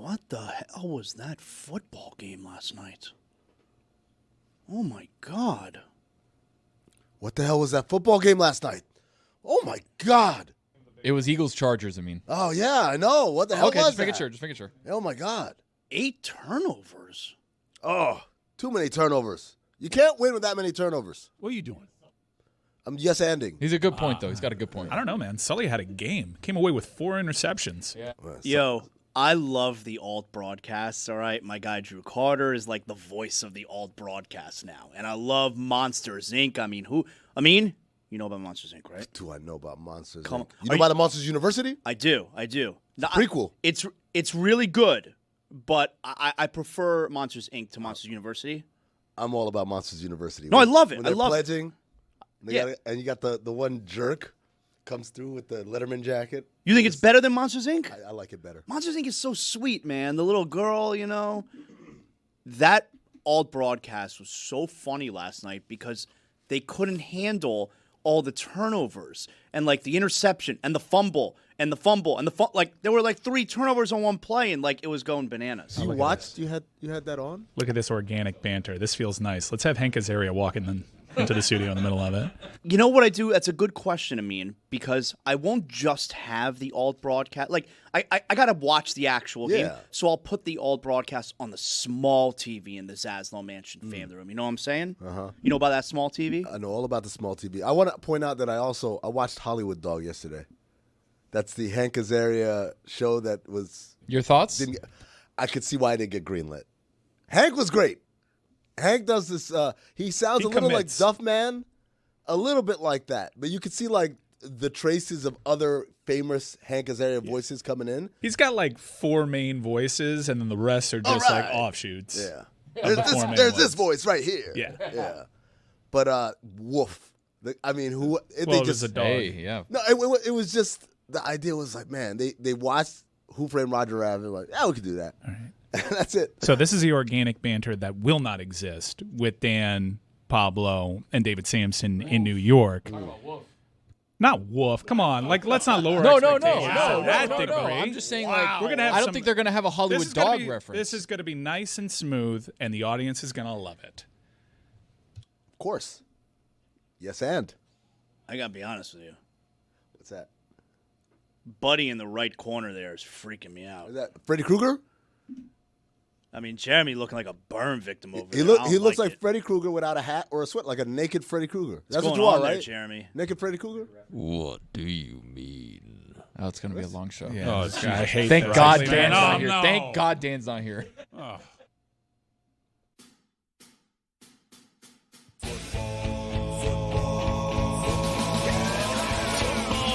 What the hell was that football game last night? Oh, my God. What the hell was that football game last night? Oh, my God. It was Eagles-Chargers, I mean. Oh, yeah, I know. What the hell was that? Just making sure. Oh, my God. 8 turnovers. Oh, too many turnovers. You can't win with that many turnovers. What are you doing? I'm yes-anding. He's a good point, though. He's got a good point. I don't know, man. Sully had a game. Came away with 4 interceptions. Yeah. Yo, I love the alt broadcasts, all right? My guy Drew Carter is like the voice of the alt broadcast now. And I love Monsters, Inc. You know about Monsters, Inc., right? Do I know about Monsters? Come Inc? on. You know about the Monsters University? I do. No, Prequel. It's really good, but I prefer Monsters, Inc. to Monsters University. I'm all about Monsters University. No, I love it. When I they're love it. pledging, and you got the one jerk comes through with the Letterman jacket. You think it's better than Monsters, Inc.? I like it better. Monsters, Inc. is so sweet, man. The little girl, you know. That alt broadcast was so funny last night because they couldn't handle all the turnovers and like the interception and the fumble and the fumble and like there were like 3 turnovers on one play and like it was going bananas. You watched? You had that on? Look at this organic banter. This feels nice. Let's have Hank Azaria walk into the studio in the middle of it. You know what I do? That's a good question, Amin, because I won't just have the alt broadcast. Like, I got to watch the actual game, so I'll put the alt broadcast on the small TV in the Zaslow Mansion family room. You know what I'm saying? Uh-huh. You know about that small TV? I know all about the small TV. I want to point out that I watched Hollywood Dog yesterday. That's the Hank Azaria show that was... Your thoughts? I could see why I didn't get greenlit. Hank was great. Hank does this, he sounds a little like Duff Man, a little bit like that. But you could see like the traces of other famous Hank Azaria voices coming in. He's got like 4 main voices, and then the rest are just like offshoots. Yeah. There's this voice right here. Yeah. But woof. Who? It was a dog. Hey, yeah. No, it was just, the idea was like, man, they watched Who Framed Roger Rabbit, like, yeah, we could do that. All right. That's it. So this is the organic banter that will not exist with Dan, Pablo, and David Sampson in New York. Not woof. Come on. Like, let's not lower expectations. No. I'm just saying, like, we're gonna have I don't think they're going to have a Hollywood Dog reference. This is going to be nice and smooth, and the audience is going to love it. Of course. Yes, and. I got to be honest with you. What's that? Buddy in the right corner there is freaking me out. Is that Freddy Krueger? I mean, Jeremy looking like a burn victim over He there. He looks like Freddy Krueger without a hat or a sweat, like a naked Freddy Krueger. That's What's what you going are, on there, right? Jeremy? Naked Freddy Krueger? What do you mean? Oh, it's going to be a long show. Yeah, I hate Thank that. God Man, Dan's not here. no. Thank God Dan's not here. Oh. Football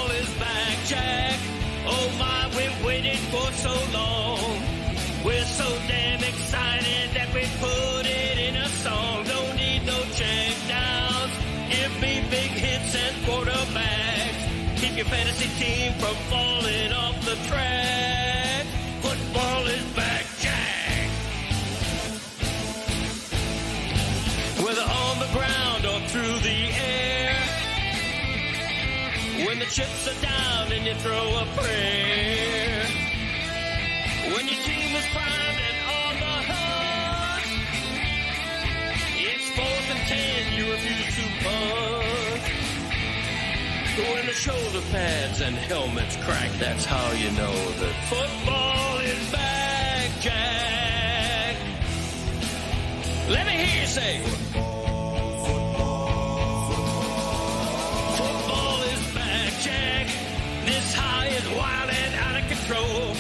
is back, Jack. Oh my, we've waited for so long. We're so damn excited that we put it in a song. Don't need no check downs. Give me big hits and quarterbacks. Keep your fantasy team from falling off the track. Football is back, Jack. Whether on the ground or through the air. When the chips are down and you throw a prayer. When your team is primed and on the hunt. It's 4th and 10, you refuse to punt. When the shoulder pads and helmets crack, that's how you know that football is back, Jack. Let me hear you say, football is back, Jack. This high is wild and out of control.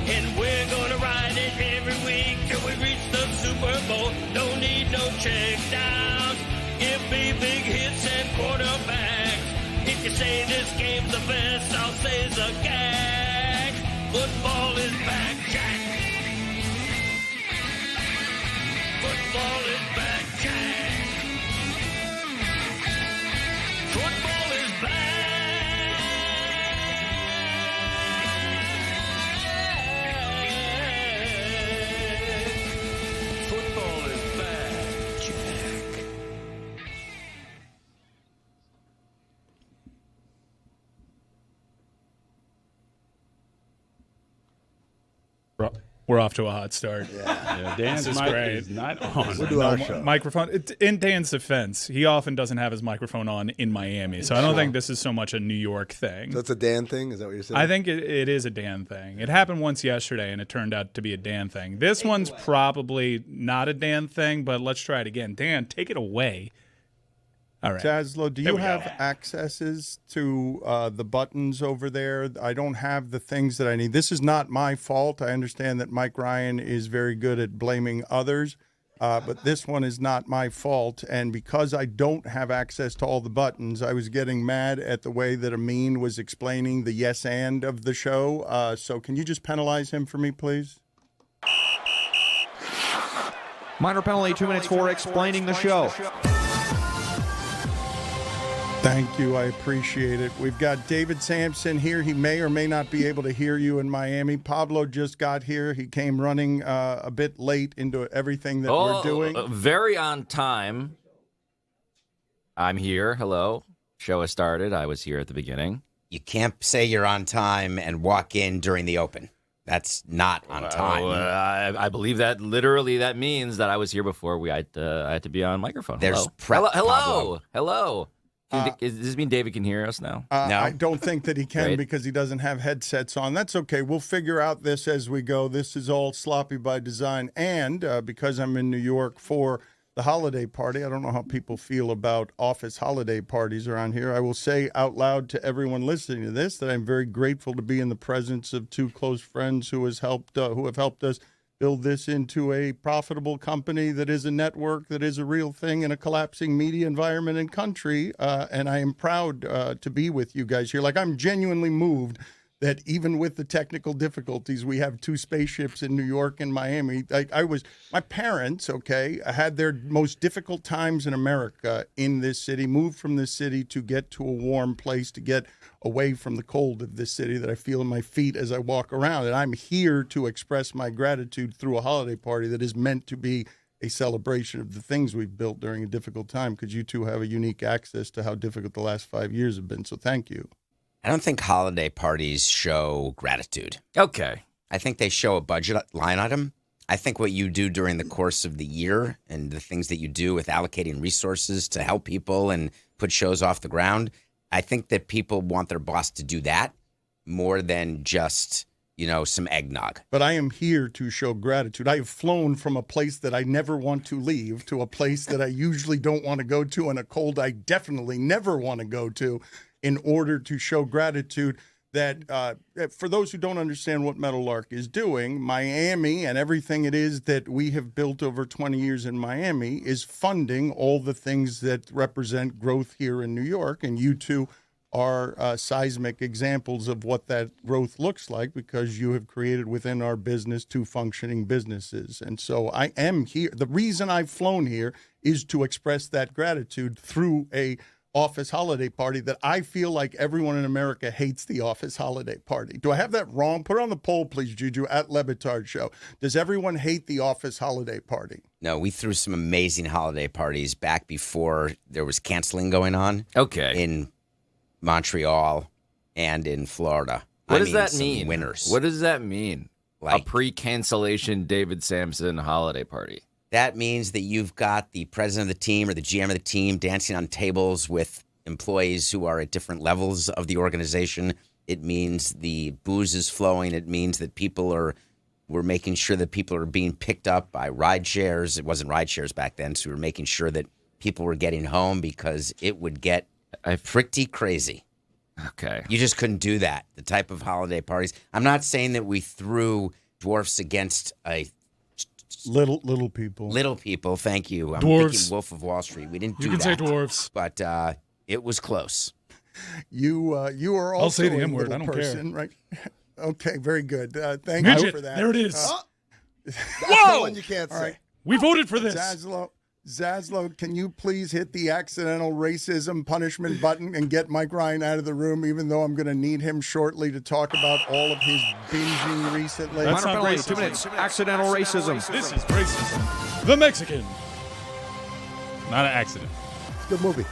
And we're gonna ride it every week till we reach the Super Bowl. Don't need no check downs. Give me big hits and quarterbacks. If you say this game's the best, I'll say it's a gag. Football is back, Jack. Football is back, Jack. Football is back. Football is back, Jack. We're off to a hot start. Yeah, Dan's This is mic great. is not on. We'll do our show. Microphone. In Dan's defense, he often doesn't have his microphone on in Miami, so I don't think this is so much a New York thing. So it's a Dan thing? Is that what you're saying? I think it is a Dan thing. It happened once yesterday, and it turned out to be a Dan thing. This one's probably not a Dan thing, but let's try it again. Dan, take it away. All right. Zaslow, do you we have go. accesses to the buttons over there? I don't have the things that I need. This is not my fault. I understand that Mike Ryan is very good at blaming others, but this one is not my fault. And because I don't have access to all the buttons, I was getting mad at the way that Amin was explaining the yes and of the show. So can you just penalize him for me, please? Minor penalty, 2 minutes for explaining the show. Thank you. I appreciate it. We've got David Sampson here. He may or may not be able to hear you in Miami. Pablo just got here. He came running a bit late into everything that we're doing. Very on time. I'm here. Hello. Show has started. I was here at the beginning. You can't say you're on time and walk in during the open. That's not on time. I believe that literally that means that I was here before I had to be on microphone. There's Hello. prep, Hello. Pablo. Hello. Does this mean David can hear us now? No. I don't think that he can Great. because he doesn't have headsets on. That's okay. We'll figure out this as we go. This is all sloppy by design. And because I'm in New York for the holiday party, I don't know how people feel about office holiday parties around here. I will say out loud to everyone listening to this that I'm very grateful to be in the presence of two close friends who have helped us build this into a profitable company that is a network, that is a real thing in a collapsing media environment and country. And I am proud to be with you guys here. Like, I'm genuinely moved that even with the technical difficulties, we have two spaceships in New York and Miami. My parents, had their most difficult times in America in this city, moved from this city to get to a warm place, to get away from the cold of this city that I feel in my feet as I walk around. And I'm here to express my gratitude through a holiday party that is meant to be a celebration of the things we've built during a difficult time, because you two have a unique access to how difficult the last 5 years have been. So thank you. I don't think holiday parties show gratitude. Okay. I think they show a budget line item. I think what you do during the course of the year and the things that you do with allocating resources to help people and put shows off the ground, I think that people want their boss to do that more than just, some eggnog. But I am here to show gratitude. I have flown from a place that I never want to leave to a place that I usually don't want to go to, and a cold I definitely never want to go to, in order to show gratitude that for those who don't understand what Meadowlark is doing, Miami and everything it is that we have built over 20 years in Miami is funding all the things that represent growth here in New York. And you two are seismic examples of what that growth looks like, because you have created within our business two functioning businesses. And so I am here. The reason I've flown here is to express that gratitude through a office holiday party that I feel like everyone in America hates the office holiday party. Do I have that wrong? Put it on the poll, please, Juju, at Le Batard Show. Does everyone hate the office holiday party? No, we threw some amazing holiday parties back before there was canceling going on. Okay. In Montreal and in Florida. What does that mean? Winners. What does that mean? Like, a pre-cancellation David Sampson holiday party. That means that you've got the president of the team or the GM of the team dancing on tables with employees who are at different levels of the organization. It means the booze is flowing. It means that we're making sure that people are being picked up by ride shares. It wasn't ride shares back then, so we were making sure that people were getting home, because it would get pretty crazy. Okay. You just couldn't do that, the type of holiday parties. I'm not saying that we threw dwarfs against a Little people. Little people, thank you. I'm Dwarves. thinking Wolf of Wall Street. We didn't do You can that. say dwarfs. But it was close. You are also I'll say the a M-word. little I don't person, right? Okay, very good. Thank Midget. you for that. There it is. That's the one you can't say. right. We voted for this. Zaslow, can you please hit the accidental racism punishment button and get Mike Ryan out of the room, even though I'm going to need him shortly to talk about all of his binging recently? That's Minor not penalty, racism. 2 minutes. Accidental racism. This is racism. The Mexican. Not an accident. It's a good movie.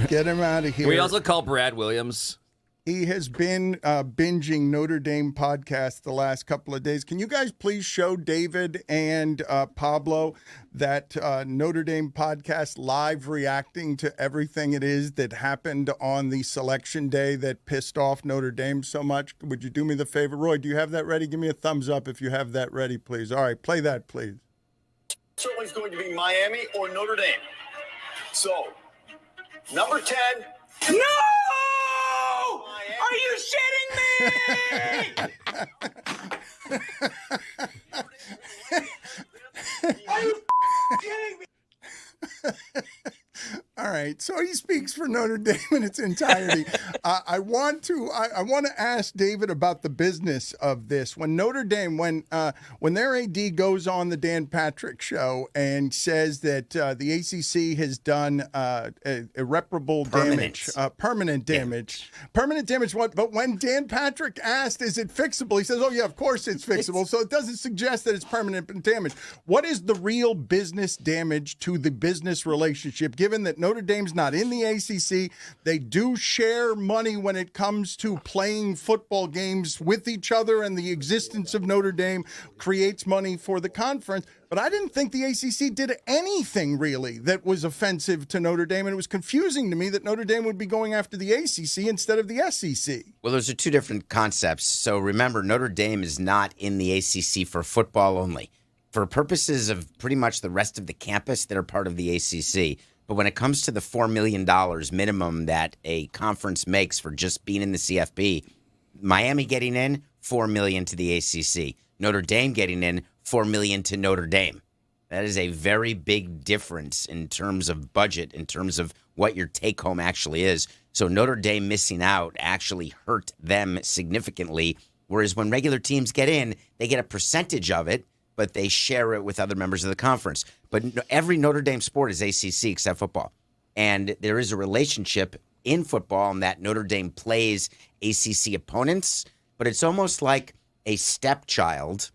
Get him out of here. Can we also call Brad Williams? He has been binging Notre Dame podcast the last couple of days. Can you guys please show David and Pablo that Notre Dame podcast live reacting to everything it is that happened on the selection day that pissed off Notre Dame so much? Would you do me the favor? Roy, do you have that ready? Give me a thumbs up if you have that ready, please. All right, play that, please. Certainly is going to be Miami or Notre Dame. So, number 10. No! Are you shitting me? Are you kidding me? All right, so he speaks for Notre Dame in its entirety. I want to ask David about the business of this. When Notre Dame, when their AD goes on the Dan Patrick Show and says that the ACC has done irreparable damage, permanent damage. What? But when Dan Patrick asked, "Is it fixable?" He says, "Oh yeah, of course it's fixable." So it doesn't suggest that it's permanent damage. What is the real business damage to the business relationship, given that Notre Dame's not in the ACC? They do share money when it comes to playing football games with each other, and the existence of Notre Dame creates money for the conference. But I didn't think the ACC did anything really that was offensive to Notre Dame, and it was confusing to me that Notre Dame would be going after the ACC instead of the SEC. Well, those are two different concepts. So remember, Notre Dame is not in the ACC for football only. For purposes of pretty much the rest of the campus, they're part of the ACC. But when it comes to the $4 million minimum that a conference makes for just being in the CFP, Miami getting in, $4 million to the ACC. Notre Dame getting in, $4 million to Notre Dame. That is a very big difference in terms of budget, in terms of what your take-home actually is. So Notre Dame missing out actually hurt them significantly, whereas when regular teams get in, they get a percentage of it, but they share it with other members of the conference. But every Notre Dame sport is ACC except football. And there is a relationship in football in that Notre Dame plays ACC opponents, but it's almost like a stepchild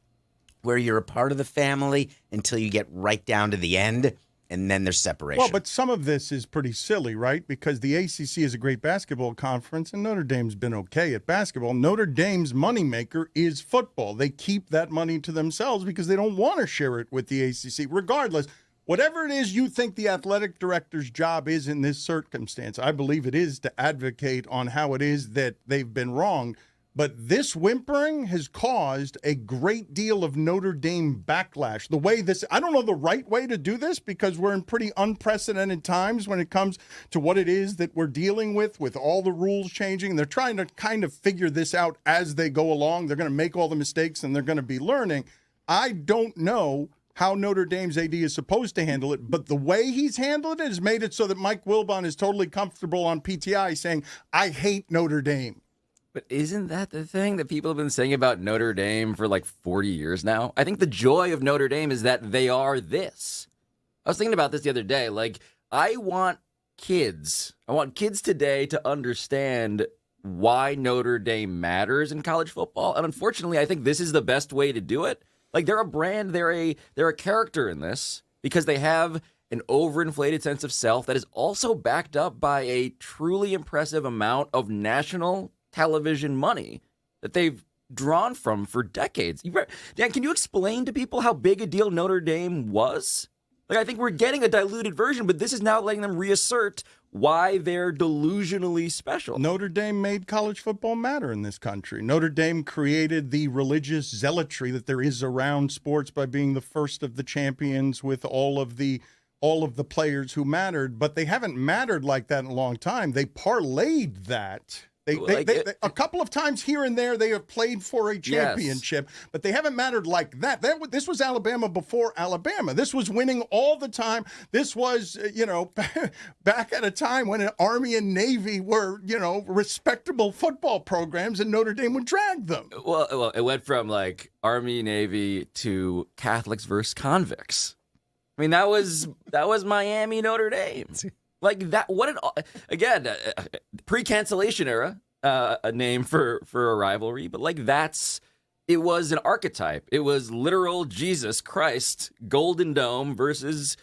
where you're a part of the family until you get right down to the end, and then there's separation. Well, but some of this is pretty silly, right? Because the ACC is a great basketball conference, and Notre Dame's been okay at basketball. Notre Dame's moneymaker is football. They keep that money to themselves because they don't want to share it with the ACC. Regardless, whatever it is you think the athletic director's job is in this circumstance, I believe it is to advocate on how it is that they've been wrong. But this whimpering has caused a great deal of Notre Dame backlash. The way this, I don't know the right way to do this because we're in pretty unprecedented times when it comes to what it is that we're dealing with all the rules changing. They're trying to kind of figure this out as they go along. They're going to make all the mistakes and they're going to be learning. I don't know how Notre Dame's AD is supposed to handle it, but the way he's handled it has made it so that Mike Wilbon is totally comfortable on PTI saying, I hate Notre Dame. But isn't that the thing that people have been saying about Notre Dame for like 40 years now? I think the joy of Notre Dame is that they are this. I was thinking about this the other day. Like, I want kids today to understand why Notre Dame matters in college football. And unfortunately, I think this is the best way to do it. Like, they're a brand, they're a character in this because they have an overinflated sense of self that is also backed up by a truly impressive amount of national television money that they've drawn from for decades. Dan, can you explain to people how big a deal Notre Dame was? Like, I think we're getting a diluted version, but this is now letting them reassert why they're delusionally special. Notre Dame made college football matter in this country. Notre Dame created the religious zealotry that there is around sports by being the first of the champions with all of the players who mattered, but they haven't mattered like that in a long time. They parlayed that. They a couple of times here and there, they have played for a championship, but they haven't mattered like that. This was Alabama before Alabama. This was winning all the time. This was, back at a time when an Army and Navy were, respectable football programs, and Notre Dame would drag them. Well, it went from like Army, Navy to Catholics versus convicts. I mean, that was Miami, Notre Dame. Like that, pre-cancellation era, a name for a rivalry, but like it was an archetype. It was literal Jesus Christ, Golden Dome versus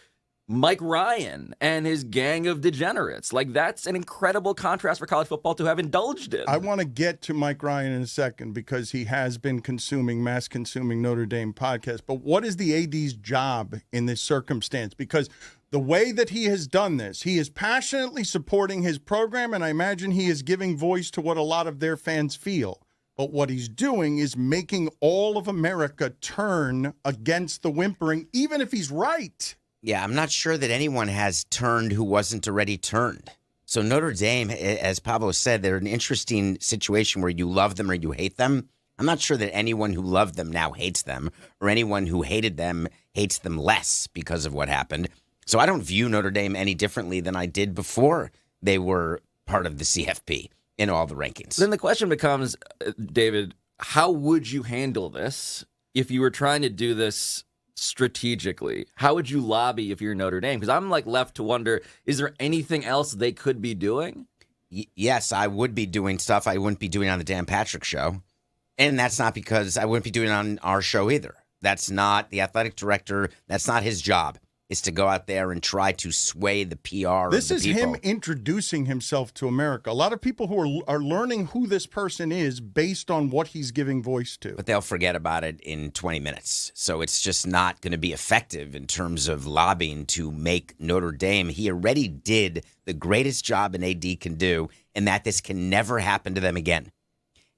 Mike Ryan and his gang of degenerates. Like, that's an incredible contrast for college football to have indulged in. I want to get to Mike Ryan in a second because he has been mass consuming Notre Dame podcasts. But what is the AD's job in this circumstance? Because the way that he has done this, he is passionately supporting his program, and I imagine he is giving voice to what a lot of their fans feel. But what he's doing is making all of America turn against the whimpering, even if he's right. Yeah, I'm not sure that anyone has turned who wasn't already turned. So Notre Dame, as Pablo said, they're an interesting situation where you love them or you hate them. I'm not sure that anyone who loved them now hates them, or anyone who hated them hates them less because of what happened. So I don't view Notre Dame any differently than I did before they were part of the CFP in all the rankings. Then the question becomes, David, how would you handle this if you were trying to do this strategically? How would you lobby if you're Notre Dame? Because I'm left to wonder, is there anything else they could be doing? Yes, I would be doing stuff I wouldn't be doing on the Dan Patrick Show. And that's not because I wouldn't be doing it on our show either. That's not the athletic director. That's not his job. Is to go out there and try to sway the PR This of the is people. him introducing himself to America. A lot of people who are learning who this person is based on what he's giving voice to. But they'll forget about it in 20 minutes. So it's just not going to be effective in terms of lobbying to make Notre Dame. He already did the greatest job an AD can do, and that this can never happen to them again.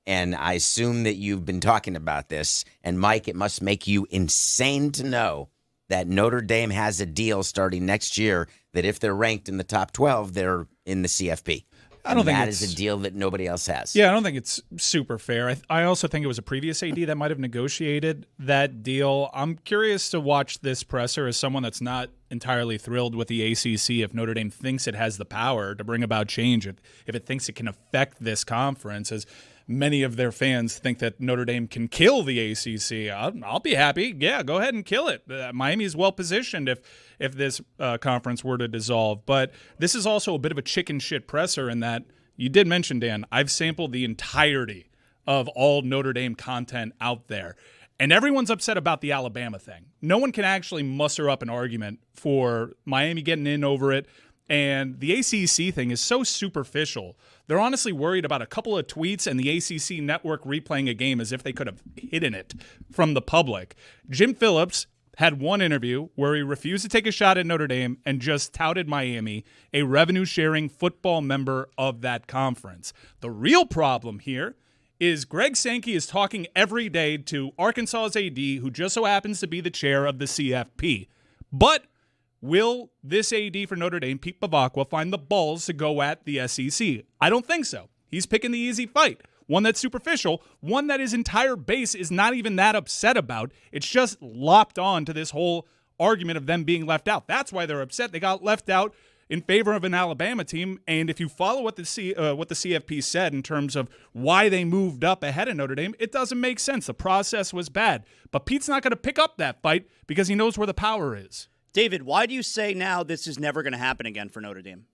And I assume that you've been talking about this. And, Mike, it must make you insane to know that Notre Dame has a deal starting next year that if they're ranked in the top 12, they're in the CFP. I don't think that is a deal that nobody else has. Yeah, I don't think it's super fair. I also think it was a previous AD that might have negotiated that deal. I'm curious to watch this presser as someone that's not entirely thrilled with the ACC if Notre Dame thinks it has the power to bring about change, if it thinks it can affect this conference, as many of their fans think that Notre Dame can kill the ACC. I'll be happy. Yeah, go ahead and kill it. Miami is well positioned if this conference were to dissolve. But this is also a bit of a chicken shit presser in that you did mention, Dan, I've sampled the entirety of all Notre Dame content out there. And everyone's upset about the Alabama thing. No one can actually muster up an argument for Miami getting in over it. And the ACC thing is so superficial. They're honestly worried about a couple of tweets and the ACC network replaying a game as if they could have hidden it from the public. Jim Phillips had one interview where he refused to take a shot at Notre Dame and just touted Miami, a revenue-sharing football member of that conference. The real problem here is Greg Sankey is talking every day to Arkansas's AD, who just so happens to be the chair of the CFP. But will this AD for Notre Dame, Pete Bavacqua, find the balls to go at the SEC? I don't think so. He's picking the easy fight, one that's superficial, one that his entire base is not even that upset about. It's just lopped on to this whole argument of them being left out. That's why they're upset. They got left out in favor of an Alabama team, and if you follow what the CFP said in terms of why they moved up ahead of Notre Dame, it doesn't make sense. The process was bad. But Pete's not going to pick up that fight because he knows where the power is. David, why do you say now this is never going to happen again for Notre Dame?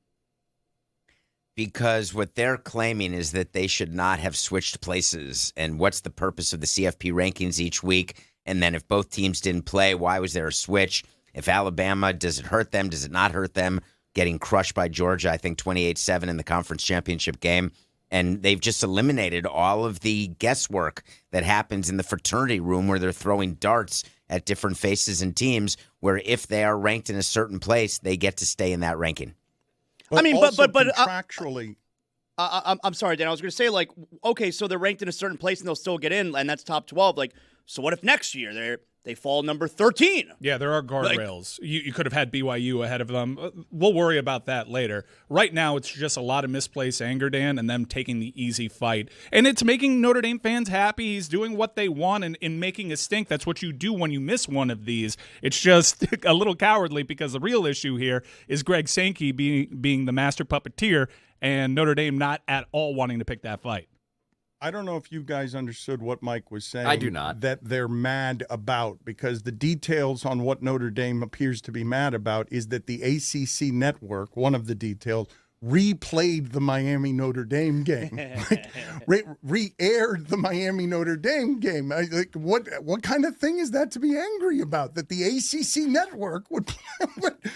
Because what they're claiming is that they should not have switched places. And what's the purpose of the CFP rankings each week? And then if both teams didn't play, why was there a switch? If Alabama, does it hurt them? Does it not hurt them? Getting crushed by Georgia, I think 28-7 in the conference championship game. And they've just eliminated all of the guesswork that happens in the fraternity room where they're throwing darts at different faces and teams, where if they are ranked in a certain place, they get to stay in that ranking. But I mean, but contractually, I'm sorry, Dan. I was going to say, like, okay, so they're ranked in a certain place and they'll still get in, and that's top 12. Like, so what if next year they fall number 13? Yeah, there are guardrails. You could have had BYU ahead of them. We'll worry about that later. Right now, it's just a lot of misplaced anger, Dan, and them taking the easy fight. And it's making Notre Dame fans happy. He's doing what they want and in making a stink. That's what you do when you miss one of these. It's just a little cowardly because the real issue here is Greg Sankey being the master puppeteer and Notre Dame not at all wanting to pick that fight. I don't know if you guys understood what Mike was saying. I do not. That they're mad about, because the details on what Notre Dame appears to be mad about is that the ACC network, one of the details, replayed the Miami Notre Dame game, like, re-aired the Miami Notre Dame game. What kind of thing is that to be angry about? That the ACC network would? Do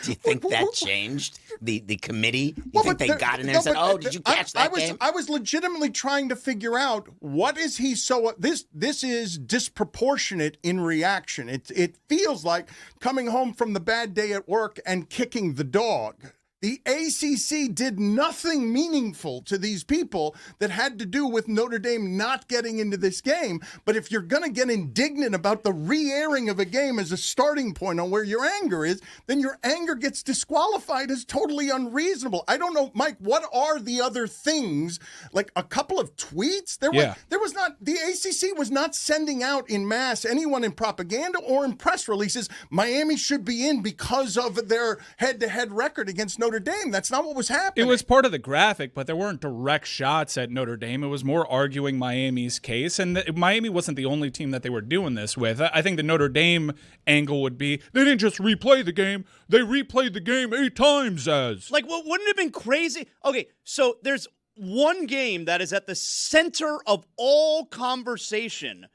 you think that changed the committee? You think they got in there and said, "Oh, did you catch that game?" I was legitimately trying to figure out what is he so this is disproportionate in reaction. It feels like coming home from the bad day at work and kicking the dog. The ACC did nothing meaningful to these people that had to do with Notre Dame not getting into this game. But if you're going to get indignant about the re-airing of a game as a starting point on where your anger is, then your anger gets disqualified as totally unreasonable. I don't know, Mike, what are the other things? Like a couple of tweets? The ACC was not sending out in mass anyone in propaganda or in press releases, Miami should be in because of their head-to-head record against Notre Dame. That's not what was happening. It was part of the graphic, but there weren't direct shots at Notre Dame. It was more arguing Miami's case, and Miami wasn't the only team that they were doing this with. I think the Notre Dame angle would be, they didn't just replay the game, they replayed the game 8 times as. Like, wouldn't it have been crazy? Okay, so there's one game that is at the center of all conversation,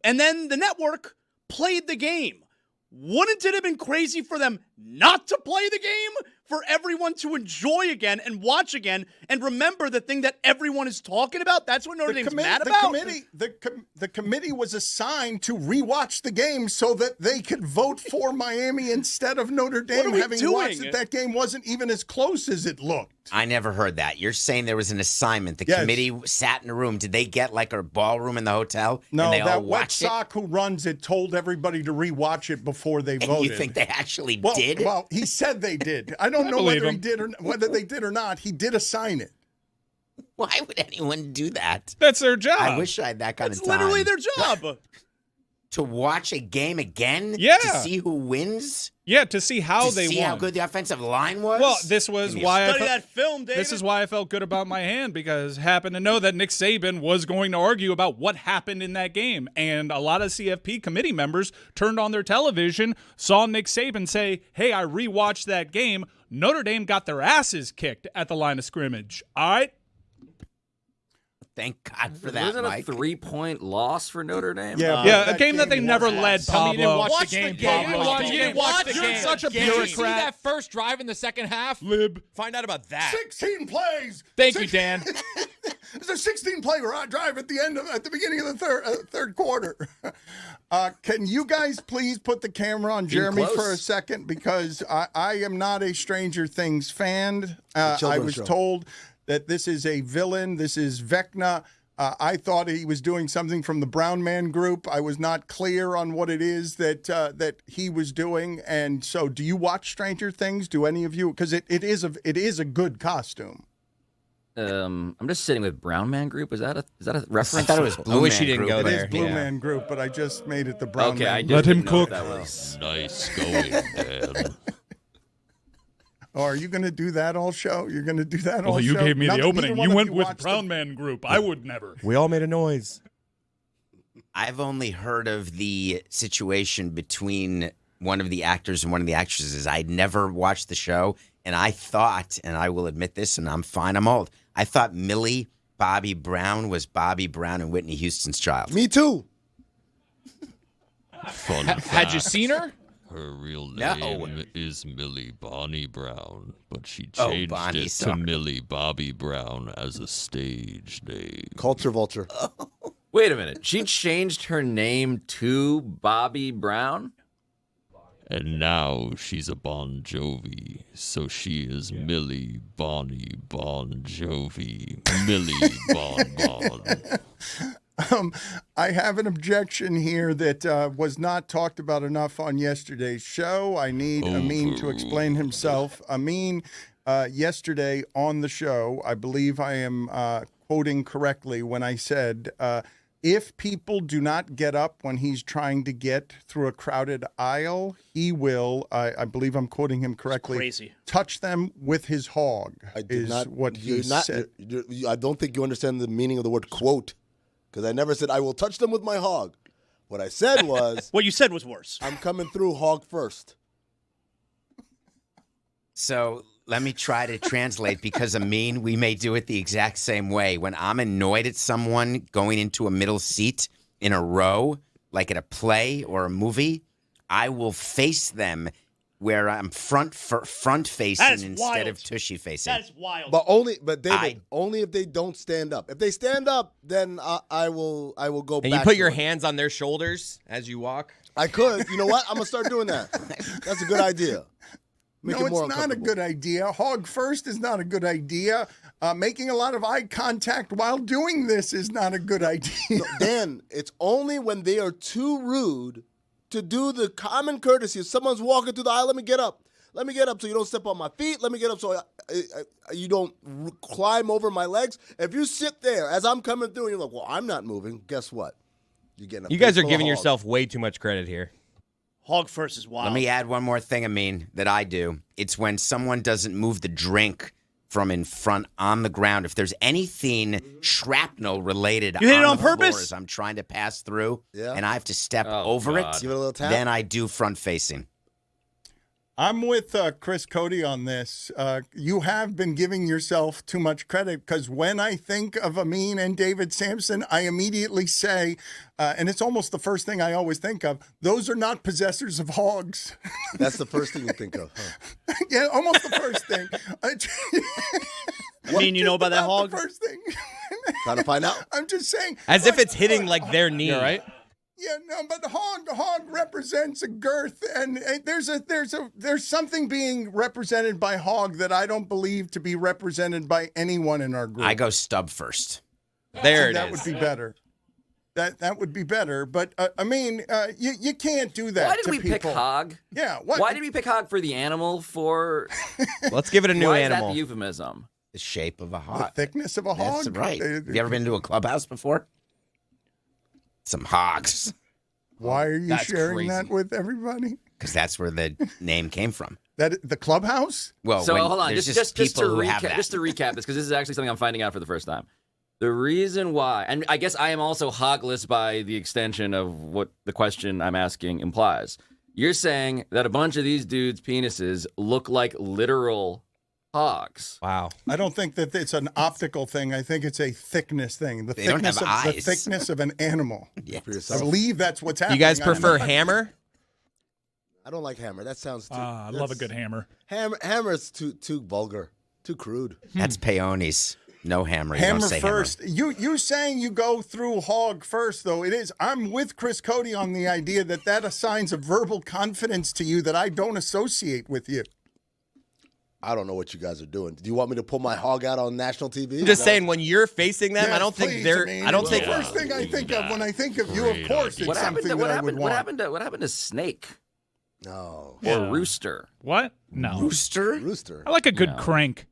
and then the network played the game. Wouldn't it have been crazy for them not to play the game? For everyone to enjoy again and watch again and remember the thing that everyone is talking about? That's what Notre Dame's mad about? The committee was assigned to rewatch the game so that they could vote for Miami instead of Notre Dame. Having watched it, that game wasn't even as close as it looked. I never heard that. You're saying there was an assignment. The committee sat in a room. Did they get like a ballroom in the hotel? No, and they that all wet watched sock who runs it told everybody to rewatch it before they voted. You think they actually did? Well, he said they did. I don't know whether he did or whether they did or not. He did assign it. Why would anyone do that? That's their job. I wish I had that kind of time. It's literally their job. To watch a game again? Yeah. To see who wins? Yeah, to see how they see won. how good the offensive line was? Well, this was why Study that film, David. This is why I felt good about my hand, because I happened to know that Nick Saban was going to argue about what happened in that game. And a lot of CFP committee members turned on their television, saw Nick Saban say, hey, I rewatched that game. Notre Dame got their asses kicked at the line of scrimmage. All right? Thank God for that, Wasn't Mike. a 3-point loss for Notre Dame? Yeah, a game that they never led, Pablo. You didn't watch the game, Pablo. You didn't watch the game. You're such a Did you see bureaucrat. that first drive in the second half? Lib. Find out about that. 16 plays. Thank you, Dan. It's a 16-play drive at the beginning of the third quarter. Can you guys please put the camera on Jeremy for a second? Because I am not a Stranger Things fan. I was told that this is a villain. This is Vecna. I thought he was doing something from the Brown Man Group. I was not clear on what it is that he was doing. And so, do you watch Stranger Things? Do any of you? Because it is a good costume. I'm just sitting with Brown Man Group. Is that a reference? I thought it was Blue I wish Man you didn't Group. go It there. is Blue Man Group, but I just made it the Brown Okay, Man I Group. just Let him didn't know what cook. that was. Nice going, Dan. Oh, are you going to do that all show? You're going to do that all Well, you show? gave me the Neither opening. one You of went with watched Brown the- Man Group. I would never. We all made a noise. I've only heard of the situation between one of the actors and one of the actresses. I'd never watched the show, and I thought, and I will admit this, and I'm fine, I'm old, I thought Millie Bobby Brown was Bobby Brown and Whitney Houston's child. Me too. Fun Had you fact, seen her? Her real No. name is Millie Bonnie Brown, but she Oh, changed Bonnie, it to sorry. Millie Bobby Brown as a stage name. Culture vulture. Wait a minute. She changed her name to Bobby Brown? And now she's a Bon Jovi, so she is Millie Bonnie Bon Jovi. Millie Bon. I have an objection here that was not talked about enough on yesterday's show. I need Amin to explain himself. Amin, yesterday on the show, I believe I am quoting correctly when I said, if people do not get up when he's trying to get through a crowded aisle, he will, I believe I'm quoting him correctly, crazy. touch them with his hog. I did not. What he said. I don't think you understand the meaning of the word quote, because I never said I will touch them with my hog. What I said was, What you said was worse. I'm coming through hog first. So Let me try to translate because Amin, we may do it the exact same way. When I'm annoyed at someone going into a middle seat in a row, like at a play or a movie, I will face them where I'm front facing instead of tushy facing. That's wild. But David, only if they don't stand up. If they stand up, then I will go back. And you put your hands on their shoulders as you walk? I could. You know what? I'm going to start doing that. That's a good idea. No, it's not a good idea. Hog first is not a good idea. Making a lot of eye contact while doing this is not a good idea. No, Dan, it's only when they are too rude to do the common courtesy. If someone's walking through the aisle, let me get up. Let me get up so you don't step on my feet. Let me get up so you don't climb over my legs. If you sit there as I'm coming through and you're like, well, I'm not moving, guess what? You're getting a You guys are fistful of giving hog. yourself way too much credit here. Hog first is wild. Let me add one more thing, Amin, that I do. It's when someone doesn't move the drink from in front on the ground. If there's anything shrapnel related You hit it on the purpose? floor as I'm trying to pass through Yeah. and I have to step Oh, over God. it, Give it a little tap. then I do front facing. I'm with Chris Cody on this. You have been giving yourself too much credit because when I think of Amin and David Sampson, I immediately say, and it's almost the first thing I always think of, those are not possessors of hogs. That's the first thing you think of. Huh? Yeah, almost the first thing. I mean, you know about that hog? The first thing. Trying to find out. I'm just saying. As if it's hitting like their knee. You all right? Yeah, no, but hog represents a girth, and there's something being represented by hog that I don't believe to be represented by anyone in our group. I go stub first. There it that is. would be better. That would be better, but I mean, you can't do that. Why did to we pick people. hog? Yeah. Why did we pick hog for the animal? For Let's give it a new why animal. is that the euphemism? The shape of a The hog. thickness of a hog. That's right. Have you ever been to a clubhouse before? Some hogs. Why are you That's sharing crazy. that with everybody? Because that's where the name came from. That the clubhouse? Well, So when hold on, there's just to people who have recap, that. just to recap this, because this is actually something I'm finding out for the first time. The reason why, and I guess I am also hogless by the extension of what the question I'm asking implies. You're saying that a bunch of these dudes' penises look like literal hogs. Wow. I don't think that it's an optical thing. I think it's a thickness thing. The They don't thickness have of the eyes. thickness of an animal. Yeah. For I yourself. believe that's what's happening. You guys I'm prefer not- hammer? I don't like hammer. That sounds too. I love a good hammer. Hammer is too vulgar, too crude. That's peonies. No hammer. You don't Hammer say first. You saying you go through hog first, though. It is. I'm with Chris Cody on the idea that assigns a verbal confidence to you that I don't associate with you. I don't know what you guys are doing. Do you want me to pull my hog out on national TV? I'm just saying, when you're facing them, Yeah, I don't think please, they're. mean, I don't it's think. the first thing I think of when I think of you. Of Great course, idea. it's something that I would want. What happened to snake No. or rooster? What? No. Rooster? Rooster. I like a good No. crank.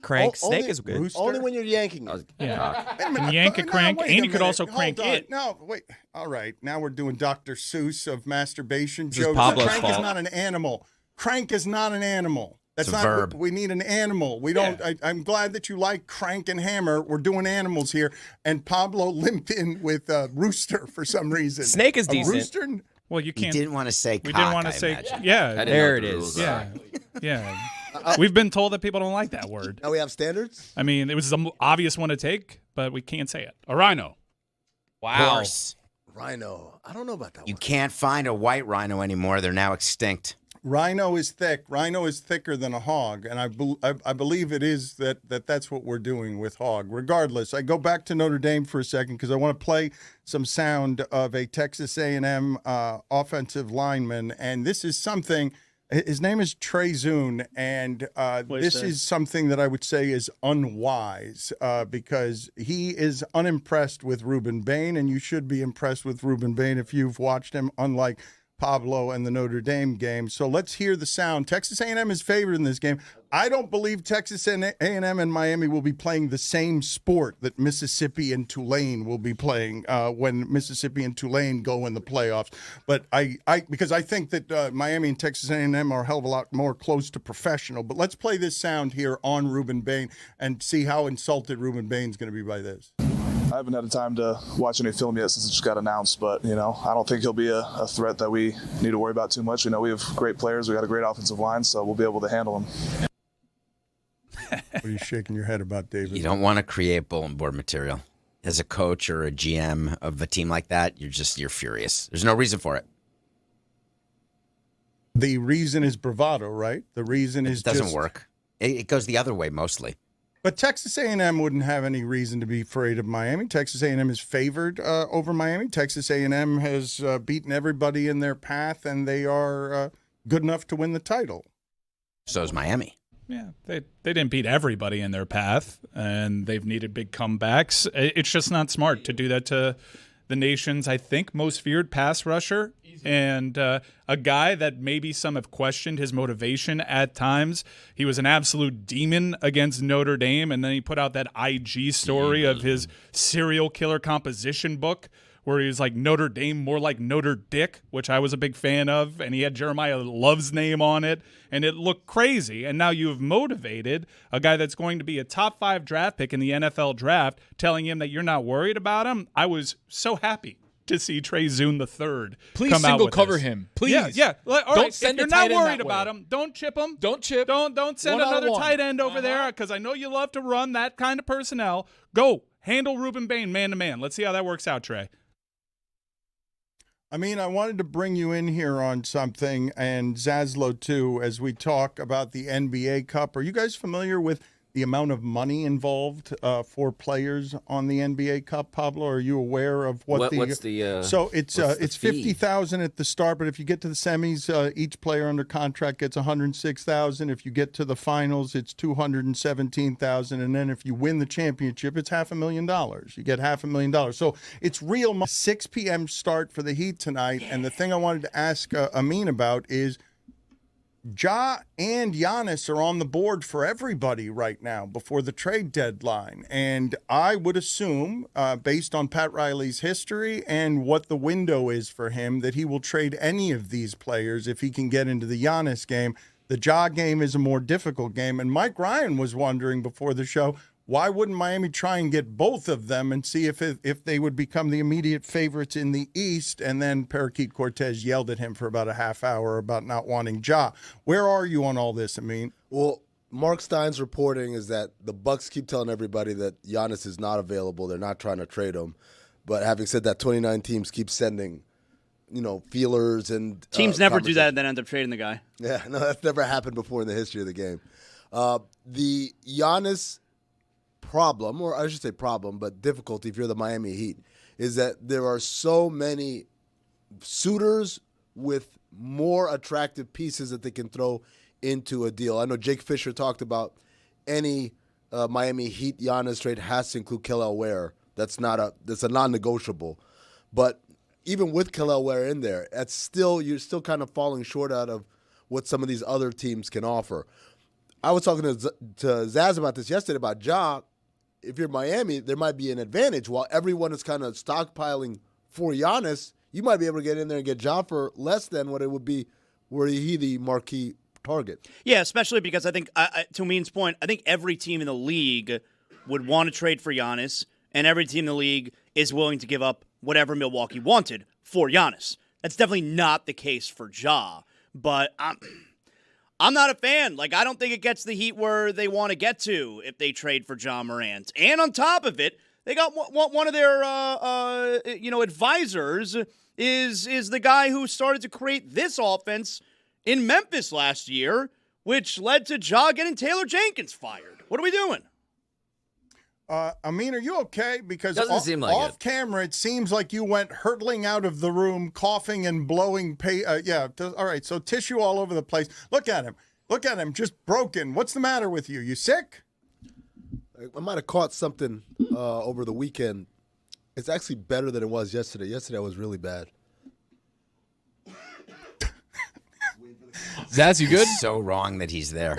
Crank. Only- Snake is good. Rooster? Only when you're yanking I it. was- Yeah. Wait a minute. And yank a No, crank, wait and a you could minute. also Hold crank on. it. No, wait. All right. Now we're doing Dr. Seuss of masturbation This is jokes. Pablo's Crank is fault. not an animal. Crank is not an animal. That's It's a not. verb. We need an animal. We don't. I'm glad that you like crank and hammer. We're doing animals here. And Pablo limped in with rooster for some reason. Snake is A decent. rooster? Well, you You can't. didn't want to say We cock, didn't want I to say. imagine. I Yeah. didn't There know it what the is. rules Yeah. are. Yeah. We've been told that people don't like that word. Now we have standards? I mean, it was the obvious one to take, but we can't say it. A rhino. Wow. Horse. Rhino. I don't know about that You one. can't find a white rhino anymore. They're now extinct. Rhino is thick. Rhino is thicker than a hog, and I believe it is that's what we're doing with hog. Regardless, I go back to Notre Dame for a second because I want to play some sound of a Texas A&M offensive lineman, and this is something. His name is Trey Zune, and this is something that I would say is unwise because he is unimpressed with Ruben Bain, and you should be impressed with Ruben Bain if you've watched him, unlike Pablo and the Notre Dame game. So let's hear the sound. Texas A&M is favored in this game. I don't believe Texas A&M and Miami will be playing the same sport that Mississippi and Tulane will be playing when Mississippi and Tulane go in the playoffs. But because I think that Miami and Texas A&M are a hell of a lot more close to professional. But let's play this sound here on Ruben Bain and see how insulted Ruben Bain's going to be by this. I haven't had the time to watch any film yet since it just got announced, but, I don't think he'll be a threat that we need to worry about too much. We have great players. We got a great offensive line, so we'll be able to handle him. What are you shaking your head about, David? You don't want to create bulletin board material. As a coach or a GM of a team like that, you're furious. There's no reason for it. The reason is bravado, right? The reason is it doesn't work. It goes the other way mostly. But Texas A&M wouldn't have any reason to be afraid of Miami. Texas A&M is favored over Miami. Texas A&M has beaten everybody in their path, and they are good enough to win the title. So is Miami. Yeah, they didn't beat everybody in their path, and they've needed big comebacks. It's just not smart to do that to the nation's, I think, most feared pass rusher, and a guy that maybe some have questioned his motivation at times. He was an absolute demon against Notre Dame, and then he put out that IG story of his serial killer composition book, where he was like Notre Dame, more like Notre Dick, which I was a big fan of, and he had Jeremiah Love's name on it, and it looked crazy. And now you've motivated a guy that's going to be a top 5 draft pick in the NFL draft, telling him that you're not worried about him. I was so happy to see Trey Zune III Please come out single with cover this. him. Please. Yeah. All Don't right. send if a you're not tight end worried that about way. him, don't chip him. Don't chip. Don't send another One-on-one. tight end over there, because I know you love to run that kind of personnel. Go handle Ruben Bain man-to-man. Let's see how that works out, Trey. I mean, I wanted to bring you in here on something, and Zaslow too, as we talk about the NBA Cup. Are you guys familiar with the amount of money involved for players on the NBA Cup, Pablo? Are you aware of what's the so it's what's the fee? $50,000 at the start, but if you get to the semis, each player under contract gets $106,000. If you get to the finals, it's $217,000, and then if you win the championship, it's $500,000. You get $500,000. So it's real money. 6 p.m. start for the Heat tonight, and the thing I wanted to ask Amin about is, Ja and Giannis are on the board for everybody right now before the trade deadline. And I would assume, based on Pat Riley's history and what the window is for him, that he will trade any of these players if he can get into the Giannis game. The Ja game is a more difficult game. And Mike Ryan was wondering before the show, why wouldn't Miami try and get both of them and see if they would become the immediate favorites in the East? And then Parakeet Cortez yelled at him for about a half hour about not wanting Ja. Where are you on all this, Amin? Well, Mark Stein's reporting is that the Bucks keep telling everybody that Giannis is not available. They're not trying to trade him. But having said that, 29 teams keep sending, feelers and teams never do that and then end up trading the guy. Yeah, no, that's never happened before in the history of the game. The Giannis problem, or I should say problem, but difficulty if you're the Miami Heat, is that there are so many suitors with more attractive pieces that they can throw into a deal. I know Jake Fisher talked about any Miami Heat Giannis trade has to include Kelly Ware. That's a non-negotiable. But even with Kelly Ware in there, you're still kind of falling short out of what some of these other teams can offer. I was talking to Zaz about this yesterday about Ja. If you're Miami, there might be an advantage. While everyone is kind of stockpiling for Giannis, you might be able to get in there and get Ja for less than what it would be were he the marquee target. Yeah, especially because I think, to Amin's point, I think every team in the league would want to trade for Giannis, and every team in the league is willing to give up whatever Milwaukee wanted for Giannis. That's definitely not the case for Ja, but I'm not a fan. I don't think it gets the Heat where they want to get to if they trade for Ja Morant. And on top of it, they got one of their advisors is the guy who started to create this offense in Memphis last year, which led to Ja getting Taylor Jenkins fired. What are we doing? Amin, are you okay? Because Doesn't seem like off camera, it seems like you went hurtling out of the room, coughing and blowing. All right, so tissue all over the place. Look at him, just broken. What's the matter with you? You sick? I might have caught something over the weekend. It's actually better than it was yesterday. Yesterday was really bad. Zaz, you good? It's so wrong that he's there.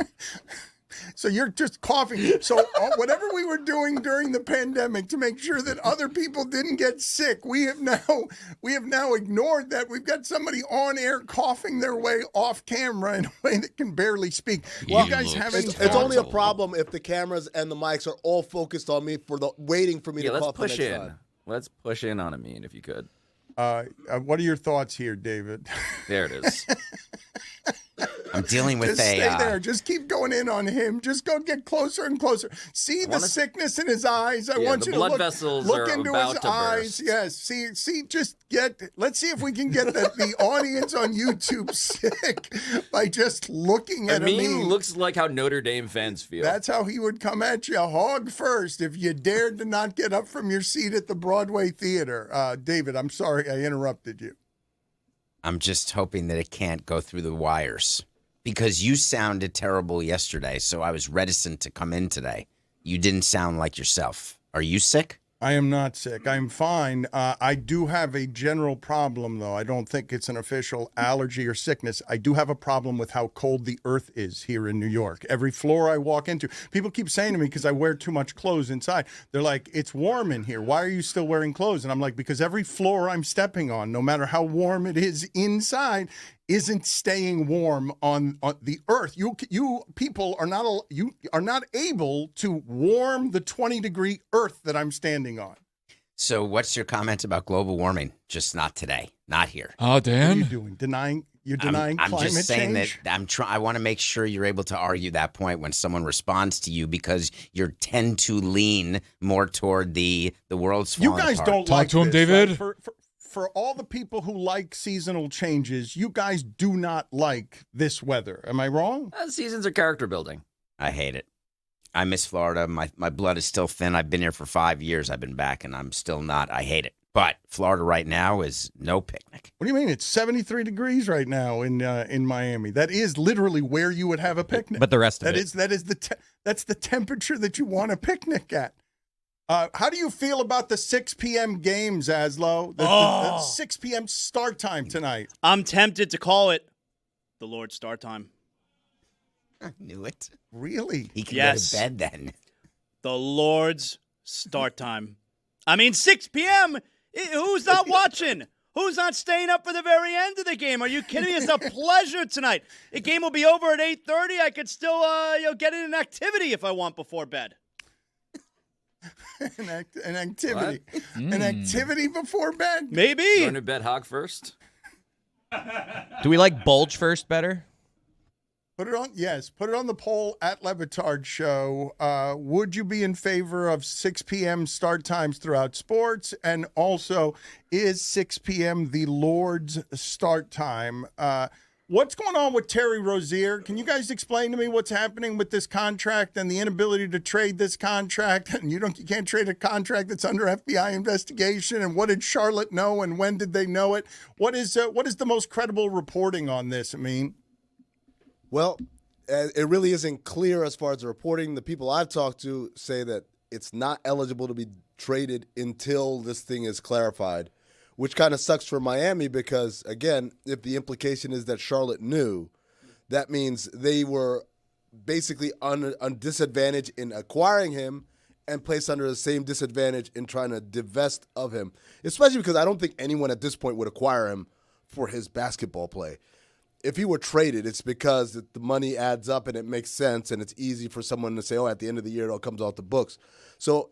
So you're just coughing. So whatever we were doing during the pandemic to make sure that other people didn't get sick, we have now ignored that. We've got somebody on air coughing their way off camera in a way that can barely speak. Well, you guys have any it's only a problem if the cameras and the mics are all focused on me waiting for me to cough the next time. Let's push in on Amin if you could. What are your thoughts here, David? There it is. I'm dealing with Just stay there. Just keep going in on him. Just go get closer and closer. See the sickness in his eyes. I want you to blood vessels look are into about his to eyes. burst. Yes. See. Let's see if we can get the audience on YouTube sick by just looking at him. Amin looks like how Notre Dame fans feel. That's how he would come at you, hog first, if you dared to not get up from your seat at the Broadway Theater. David, I'm sorry I interrupted you. I'm just hoping that it can't go through the wires because you sounded terrible yesterday, so I was reticent to come in today. You didn't sound like yourself. Are you sick? I am not sick. I'm fine. I do have a general problem, though. I don't think it's an official allergy or sickness. I do have a problem with how cold the earth is here in New York. Every floor I walk into, people keep saying to me, because I wear too much clothes inside, they're like, it's warm in here. Why are you still wearing clothes? And I'm like, because every floor I'm stepping on, no matter how warm it is inside, isn't staying warm on the earth. You people are not able to warm the 20-degree earth that I'm standing on. So what's your comment about global warming? Just not today, not here. Oh, Dan, what are you doing? You're denying I'm climate just saying change? that I want to make sure you're able to argue that point when someone responds to you because you tend to lean more toward the world's falling You guys apart. don't Talk like to him, this, David. right? For all the people who like seasonal changes, you guys do not like this weather. Am I wrong? Seasons are character building. I hate it. I miss Florida. My blood is still thin. I've been here for 5 years. I've been back, and I'm still not. I hate it. But Florida right now is no picnic. What do you mean? It's 73 degrees right now in Miami. That is literally where you would have a picnic. But the rest of it. That's the temperature that you want a picnic at. How do you feel about the 6 p.m. games, Aslo? The 6 p.m. start time tonight. I'm tempted to call it the Lord's start time. I knew it. Really? He can go to bed then. The Lord's start time. I mean, 6 p.m. Who's not watching? Who's not staying up for the very end of the game? Are you kidding me? It's a pleasure tonight. The game will be over at 8:30. I could still get in an activity if I want before bed. An activity. An activity before bed? Maybe. Going to bed hog first? Do we like bulge first better? Put it on the poll at Le Batard Show. Would you be in favor of 6 p.m. start times throughout sports? And also, is 6 p.m. the Lord's start time? What's going on with Terry Rozier? Can you guys explain to me what's happening with this contract and the inability to trade this contract? And you can't trade a contract that's under FBI investigation. And what did Charlotte know? And when did they know it? What is the most credible reporting on this? I mean, well, it really isn't clear as far as the reporting. The people I've talked to say that it's not eligible to be traded until this thing is clarified, which kind of sucks for Miami because, again, if the implication is that Charlotte knew, that means they were basically on disadvantage in acquiring him and placed under the same disadvantage in trying to divest of him, especially because I don't think anyone at this point would acquire him for his basketball play. If he were traded, it's because the money adds up and it makes sense and it's easy for someone to say, oh, at the end of the year, it all comes off the books. So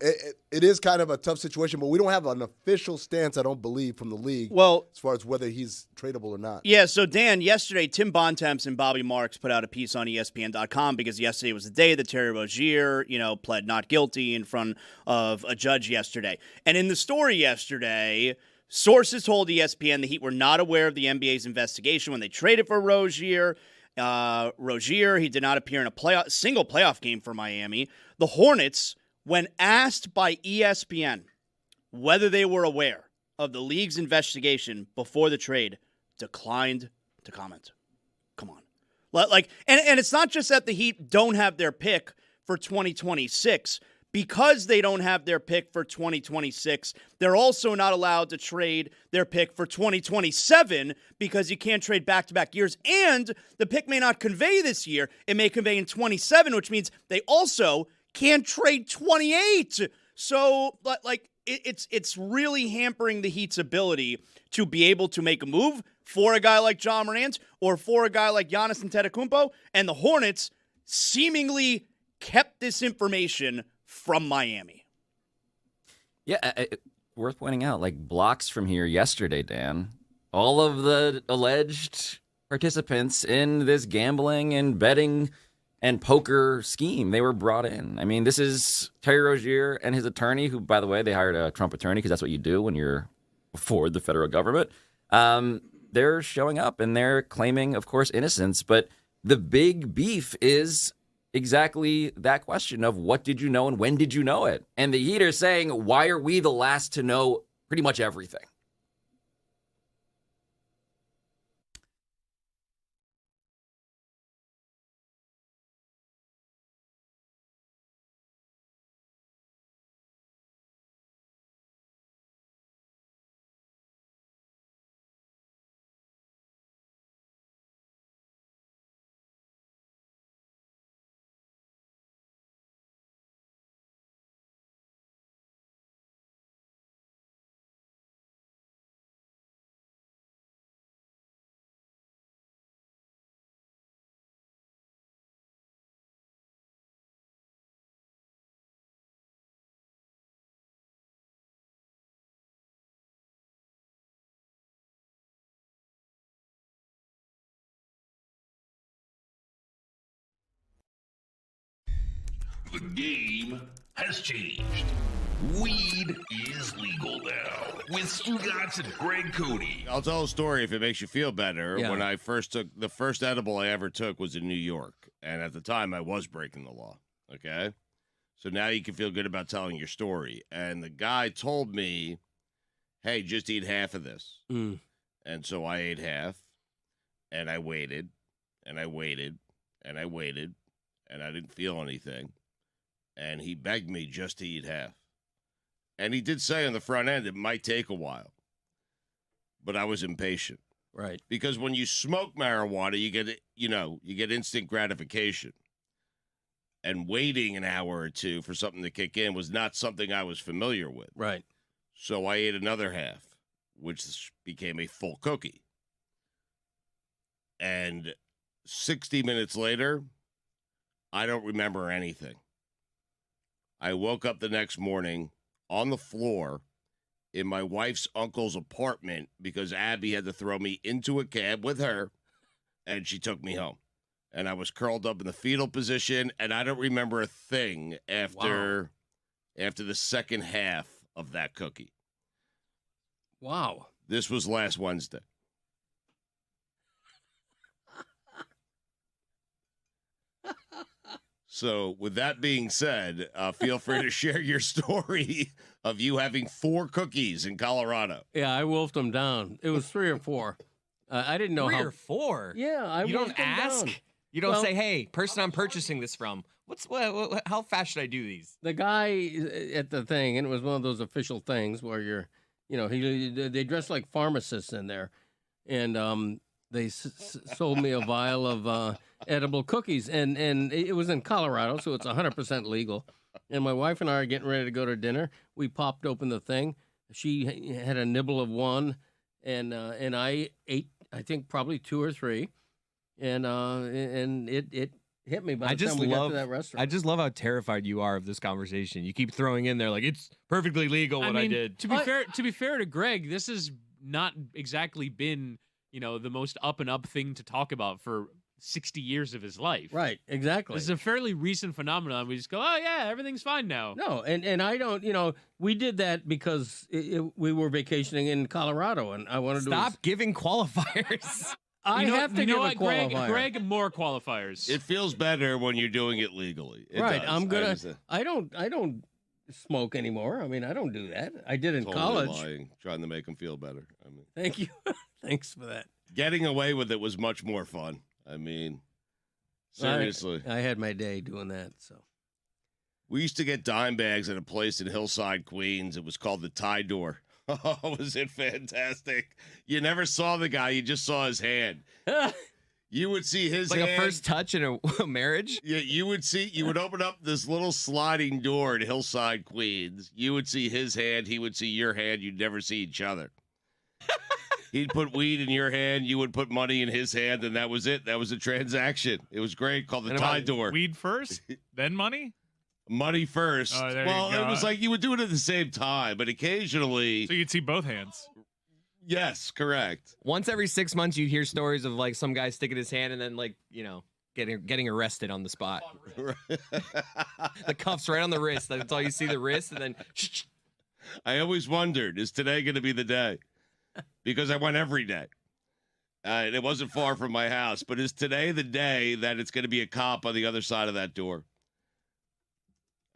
it is kind of a tough situation, but we don't have an official stance, I don't believe, from the league as far as whether he's tradable or not. Yeah, so Dan, yesterday, Tim Bontemps and Bobby Marks put out a piece on ESPN.com because yesterday was the day that Terry Rozier, pled not guilty in front of a judge yesterday. And in the story yesterday, sources told ESPN the Heat were not aware of the NBA's investigation when they traded for Rozier. Rozier, he did not appear in a single playoff game for Miami. The Hornets, when asked by ESPN whether they were aware of the league's investigation before the trade, declined to comment. Come on. And it's not just that the Heat don't have their pick for 2026. Because they don't have their pick for 2026, they're also not allowed to trade their pick for 2027 because you can't trade back-to-back years. And the pick may not convey this year. It may convey in 27, which means they also can't trade 28. So, it's really hampering the Heat's ability to be able to make a move for a guy like John Morant or for a guy like Giannis Antetokounmpo. And the Hornets seemingly kept this information from Miami. Yeah, worth pointing out, blocks from here yesterday, Dan, all of the alleged participants in this gambling and betting and poker scheme. They were brought in. I mean, this is Terry Rozier and his attorney, who, by the way, they hired a Trump attorney because that's what you do when you're before the federal government. They're showing up and they're claiming, of course, innocence. But the big beef is exactly that question of what did you know and when did you know it? And the Heat are saying, why are we the last to know pretty much everything? The game has changed. Weed is legal now with Stugotz and Greg Cody. I'll tell a story if it makes you feel better. Yeah. When I first took the first edible I ever took was in New York, and at the time I was breaking the law. Okay, so now you can feel good about telling your story. And the guy told me, "Hey, just eat half of this." And so I ate half, and I waited, and I waited, and I waited, and I didn't feel anything. And he begged me just to eat half. And he did say on the front end it might take a while. But I was impatient. Right. Because when you smoke marijuana, you get instant gratification. And waiting an hour or two for something to kick in was not something I was familiar with. Right. So I ate another half, which became a full cookie. And 60 minutes later, I don't remember anything. I woke up the next morning on the floor in my wife's uncle's apartment because Abby had to throw me into a cab with her, and she took me home. And I was curled up in the fetal position, and I don't remember a thing after the second half of that cookie. Wow. This was last Wednesday. So, with that being said, feel free to share your story of you having 4 cookies in Colorado. Yeah, I wolfed them down. It was 3 or 4. I didn't know 3 how. or 4. Yeah, You don't ask. You don't say, "Hey, person I'm purchasing this from, how fast should I do these?" The guy at the thing, and it was one of those official things where they dress like pharmacists in there, and they sold me a vial of edible cookies, and it was in Colorado, so it's 100% legal. And my wife and I are getting ready to go to dinner. We popped open the thing. She had a nibble of one, and I ate, I think, probably 2 or 3, and it hit me by the time we got to that restaurant. I just love how terrified you are of this conversation. You keep throwing in there like it's perfectly legal what I did. To be fair to Greg, this has not exactly been the most up and up thing to talk about for 60 years of his life. Right, exactly. This is a fairly recent phenomenon. We just go, oh, yeah, everything's fine now. No, and I don't, we did that because we were vacationing in Colorado, and I wanted to... Stop giving qualifiers. I have to give a qualifier. Greg, more qualifiers. It feels better when you're doing it legally. It right, does. I'm going to... I don't smoke anymore. I mean, I don't do that. I did in Totally college. Lying, trying to make them feel better. I mean, Thank you. Thanks for that. getting away with it was much more fun. I mean, seriously. I had my day doing that. So we used to get dime bags at a place in Hillside, Queens. It was called the Tie Door. Oh, was it fantastic? You never saw the guy. You just saw his hand. You would see his like hand. a first touch in a marriage? Yeah, you would open up this little sliding door in Hillside, Queens. You would see his hand. He would see your hand. You'd never see each other. He'd put weed in your hand. You would put money in his hand, and that was it. That was a transaction. It was great. Called the Tie Door. Weed first, then money? Money first. Oh, there well, you go. it was like you would do it at the same time, but occasionally. So you'd see both hands. Yes, correct. Once every 6 months, you'd hear stories of like some guy sticking his hand and then like, getting arrested on the spot. The cuffs right on the wrist. That's all you see, the wrist, and then I always wondered, is today going to be the day? Because I went every day. And it wasn't far from my house. But is today the day that it's going to be a cop on the other side of that door?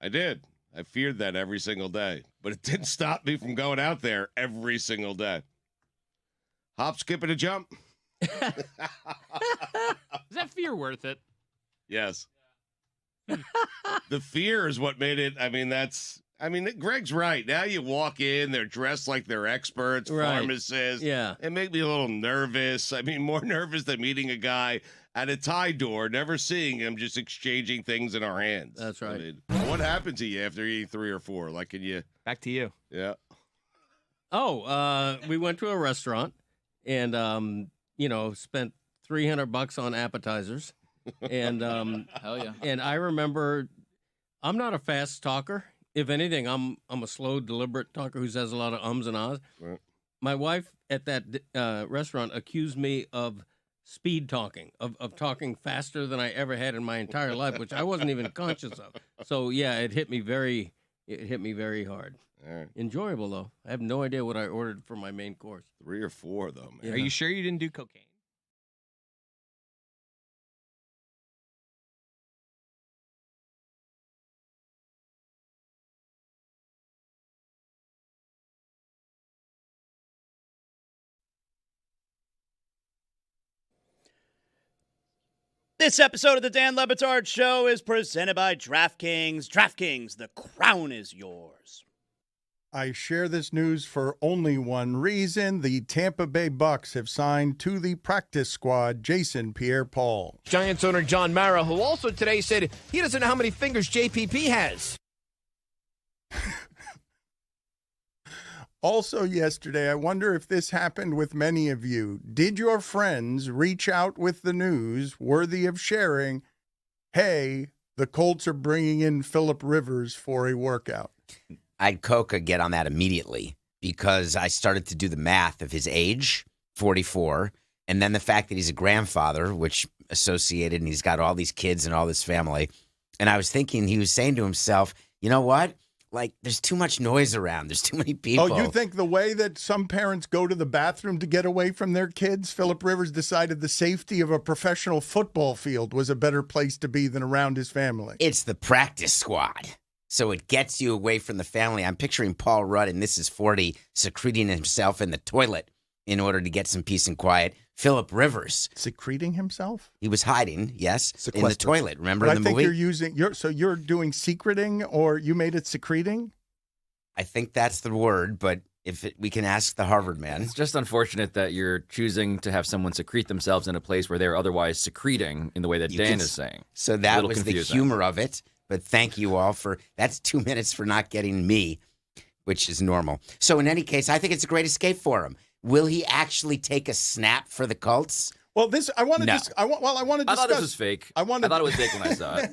I did. I feared that every single day. But it didn't stop me from going out there every single day. Hop, skip, and a jump. Is that fear worth it? Yes. The fear is what made it. Greg's right. Now you walk in, they're dressed like they're experts, Right. pharmacists. Yeah. It made me a little nervous. More nervous than meeting a guy at a tie door, never seeing him, just exchanging things in our hands. That's right. What happened to you after eating 3 or 4? Like, can you? back to you. Yeah. We went to a restaurant and, spent $300 on appetizers. And hell yeah. And I remember, I'm not a fast talker. If anything, I'm a slow, deliberate talker who says a lot of ums and ahs. Right. My wife at that restaurant accused me of speed talking, of talking faster than I ever had in my entire life, which I wasn't even conscious of. So yeah, it hit me very hard. All right. Enjoyable though. I have no idea what I ordered for my main course. 3 or 4 though, man. Yeah. Are you sure you didn't do cocaine? This episode of the Dan Le Batard Show is presented by DraftKings. DraftKings, the crown is yours. I share this news for only one reason. The Tampa Bay Bucks have signed to the practice squad Jason Pierre-Paul. Giants owner John Mara, who also today said he doesn't know how many fingers JPP has. Also yesterday, I wonder if this happened with many of you. Did your friends reach out with the news worthy of sharing, hey, the Colts are bringing in Phillip Rivers for a workout? I'd Coca get on that immediately because I started to do the math of his age, 44, and then the fact that he's a grandfather, which associated, and he's got all these kids and all this family. And I was thinking, he was saying to himself, you know what? Like, there's too much noise around. There's too many people. Oh, you think the way that some parents go to the bathroom to get away from their kids, Phillip Rivers decided the safety of a professional football field was a better place to be than around his family? It's the practice squad. So it gets you away from the family. I'm picturing Paul Rudd, and this is 40, secreting himself in the toilet in order to get some peace and quiet. Phillip Rivers. Secreting himself? He was hiding, yes, in the toilet. Remember but in the I think movie? You're doing secreting, or you made it secreting? I think that's the word, but we can ask the Harvard man. It's just unfortunate that you're choosing to have someone secrete themselves in a place where they're otherwise secreting in the way that Dan is saying. So that was confusing. the humor of it. But thank you all that's 2 minutes for not getting me, which is normal. So in any case, I think it's a great escape for him. Will he actually take a snap for the Colts? Well, I want to No. discuss. I thought this was fake. I thought it was fake when I saw it.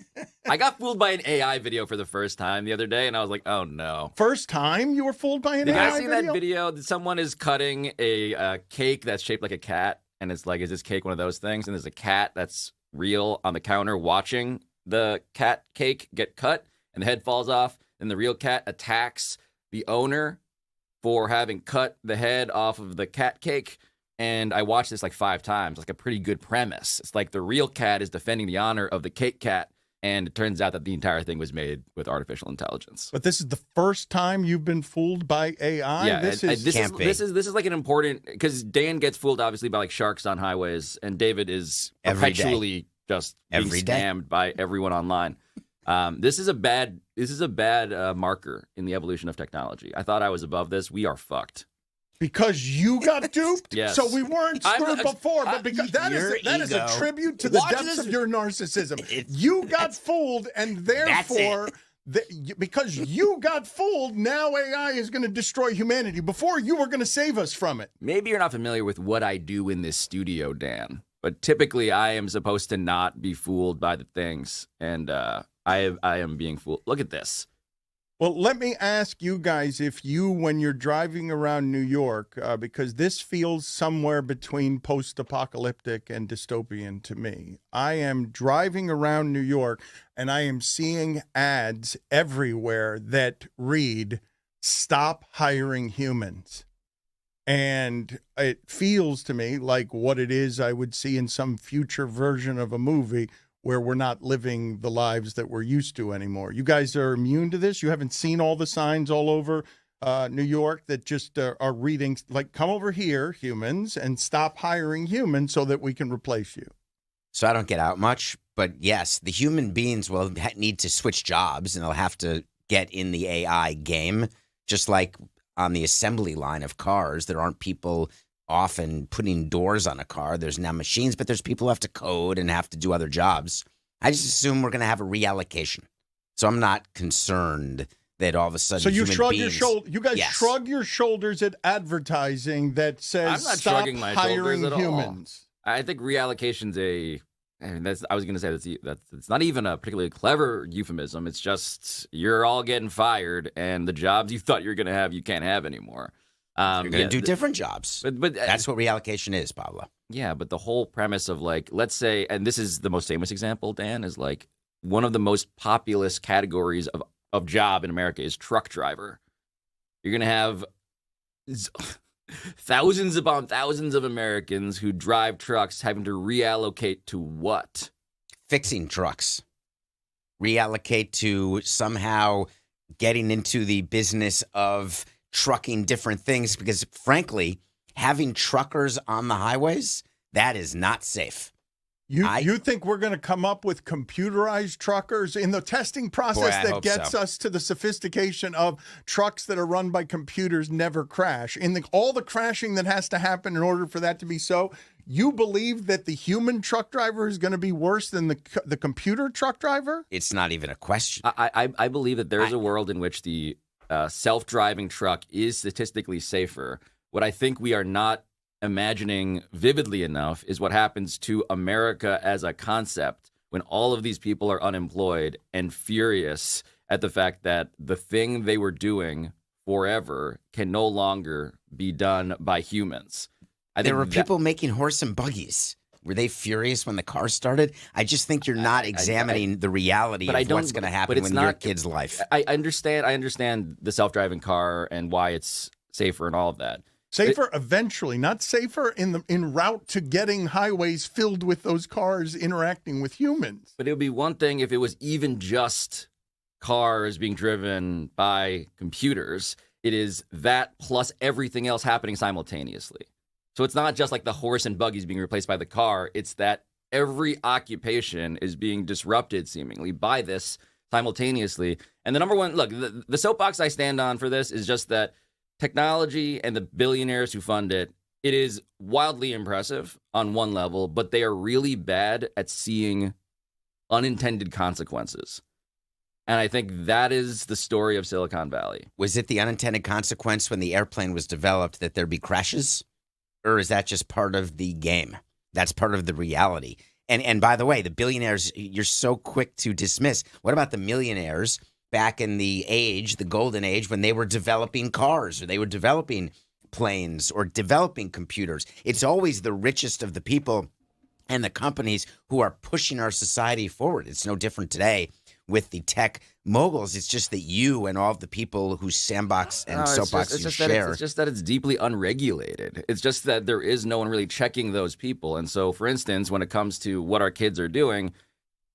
I got fooled by an AI video for the first time the other day, and I was like, oh no. First time you were fooled by an Did you AI guys see video? that video? Someone is cutting a cake that's shaped like a cat, and it's like, is this cake one of those things? And there's a cat that's real on the counter watching the cat cake get cut, and the head falls off, and the real cat attacks the owner for having cut the head off of the cat cake. And I watched this like 5 times, like a pretty good premise. It's like the real cat is defending the honor of the cake cat, and it turns out that the entire thing was made with artificial intelligence. But this is the first time you've been fooled by AI? Yeah, this this is like an important, because Dan gets fooled obviously by like sharks on highways, and David is Every day. perpetually just being Every day. scammed by everyone online. This is a bad marker in the evolution of technology. I thought I was above this. We are fucked. Because you got duped? Yes. So we weren't screwed before, but because that is a tribute to the depths of your narcissism. You got fooled, and therefore, because you got fooled, now AI is going to destroy humanity. Before, you were going to save us from it. Maybe you're not familiar with what I do in this studio, Dan, but typically I am supposed to not be fooled by the things, and I am being fooled. Look at this. Well, let me ask you guys if you, when you're driving around New York, because this feels somewhere between post-apocalyptic and dystopian to me. I am driving around New York, and I am seeing ads everywhere that read, "Stop hiring humans." And it feels to me like what it is I would see in some future version of a movie where we're not living the lives that we're used to anymore. You guys are immune to this? You haven't seen all the signs all over New York that just are reading, like, come over here, humans, and stop hiring humans so that we can replace you? So I don't get out much, but yes, the human beings will need to switch jobs, and they'll have to get in the AI game, just like on the assembly line of cars. There aren't people often putting doors on a car. There's now machines, but there's people who have to code and have to do other jobs. I just assume we're going to have a reallocation. So I'm not concerned that all of a sudden so you human shrug beings, your shoulder. You guys Yes. shrug your shoulders at advertising that says I'm not stop shrugging my hiring shoulders at humans. all. I think reallocation's I was going to say that's it's not even a particularly clever euphemism. It's just you're all getting fired, and the jobs you thought you were going to have, you can't have anymore. You're going to do different jobs. But that's what reallocation is, Pablo. Yeah, but the whole premise of, like, let's say, and this is the most famous example, Dan, is like one of the most populous categories of job in America is truck driver. You're going to have thousands upon thousands of Americans who drive trucks having to reallocate to what? Fixing trucks. Reallocate to somehow getting into the business of trucking different things, because frankly, having truckers on the highways, that is not safe. You think we're going to come up with computerized truckers in the testing process that gets us to the sophistication of trucks that are run by computers never crash? In all the crashing that has to happen in order for that to be so, you believe that the human truck driver is going to be worse than the computer truck driver? It's not even a question. I believe that there's a world in which the self-driving truck is statistically safer. What I think we are not imagining vividly enough is what happens to America as a concept when all of these people are unemployed and furious at the fact that the thing they were doing forever can no longer be done by humans. There were people making horse and buggies. Were they furious when the car started? I just think you're not examining the reality of what's going to happen in your kid's life. I understand the self-driving car and why it's safer and all of that. Safer eventually, not safer en route to getting highways filled with those cars interacting with humans. But it would be one thing if it was even just cars being driven by computers. It is that plus everything else happening simultaneously. So it's not just like the horse and buggies being replaced by the car. It's that every occupation is being disrupted seemingly by this simultaneously. And the number one, look, the soapbox I stand on for this is just that technology and the billionaires who fund it, it is wildly impressive on one level, but they are really bad at seeing unintended consequences. And I think that is the story of Silicon Valley. Was it the unintended consequence when the airplane was developed that there'd be crashes? Or is that just part of the game? That's part of the reality. And by the way, the billionaires, you're so quick to dismiss. What about the millionaires back in the golden age, when they were developing cars or they were developing planes or developing computers? It's always the richest of the people and the companies who are pushing our society forward. It's no different today with the tech moguls. It's just that you and all of the people whose sandbox and soapbox you share. It's just that it's deeply unregulated. It's just that there is no one really checking those people. And so, for instance, when it comes to what our kids are doing,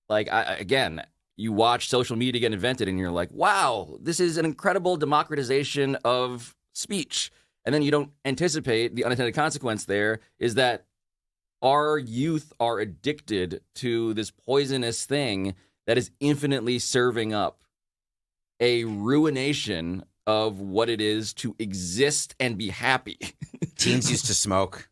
like, again, you watch social media get invented and you're like, wow, this is an incredible democratization of speech. And then you don't anticipate the unintended consequence there is that our youth are addicted to this poisonous thing that is infinitely serving up a ruination of what it is to exist and be happy. Teens used to smoke.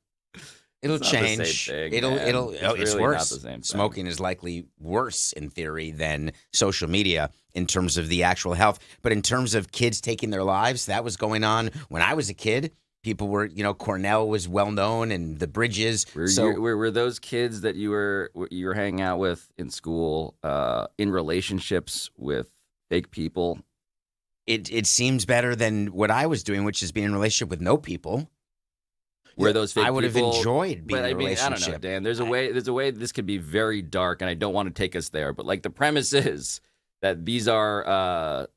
It'll change. It's worse. Smoking is likely worse in theory than social media in terms of the actual health. But in terms of kids taking their lives, that was going on when I was a kid. People were, Cornell was well known, and the bridges. Were those kids that you were hanging out with in school in relationships with fake people? It seems better than what I was doing, which is being in a relationship with no people. Where those fake I would have people- enjoyed being but in a I mean, I don't know, relationship. Dan. There's a way this could be very dark, and I don't want to take us there. But like the premise is that these are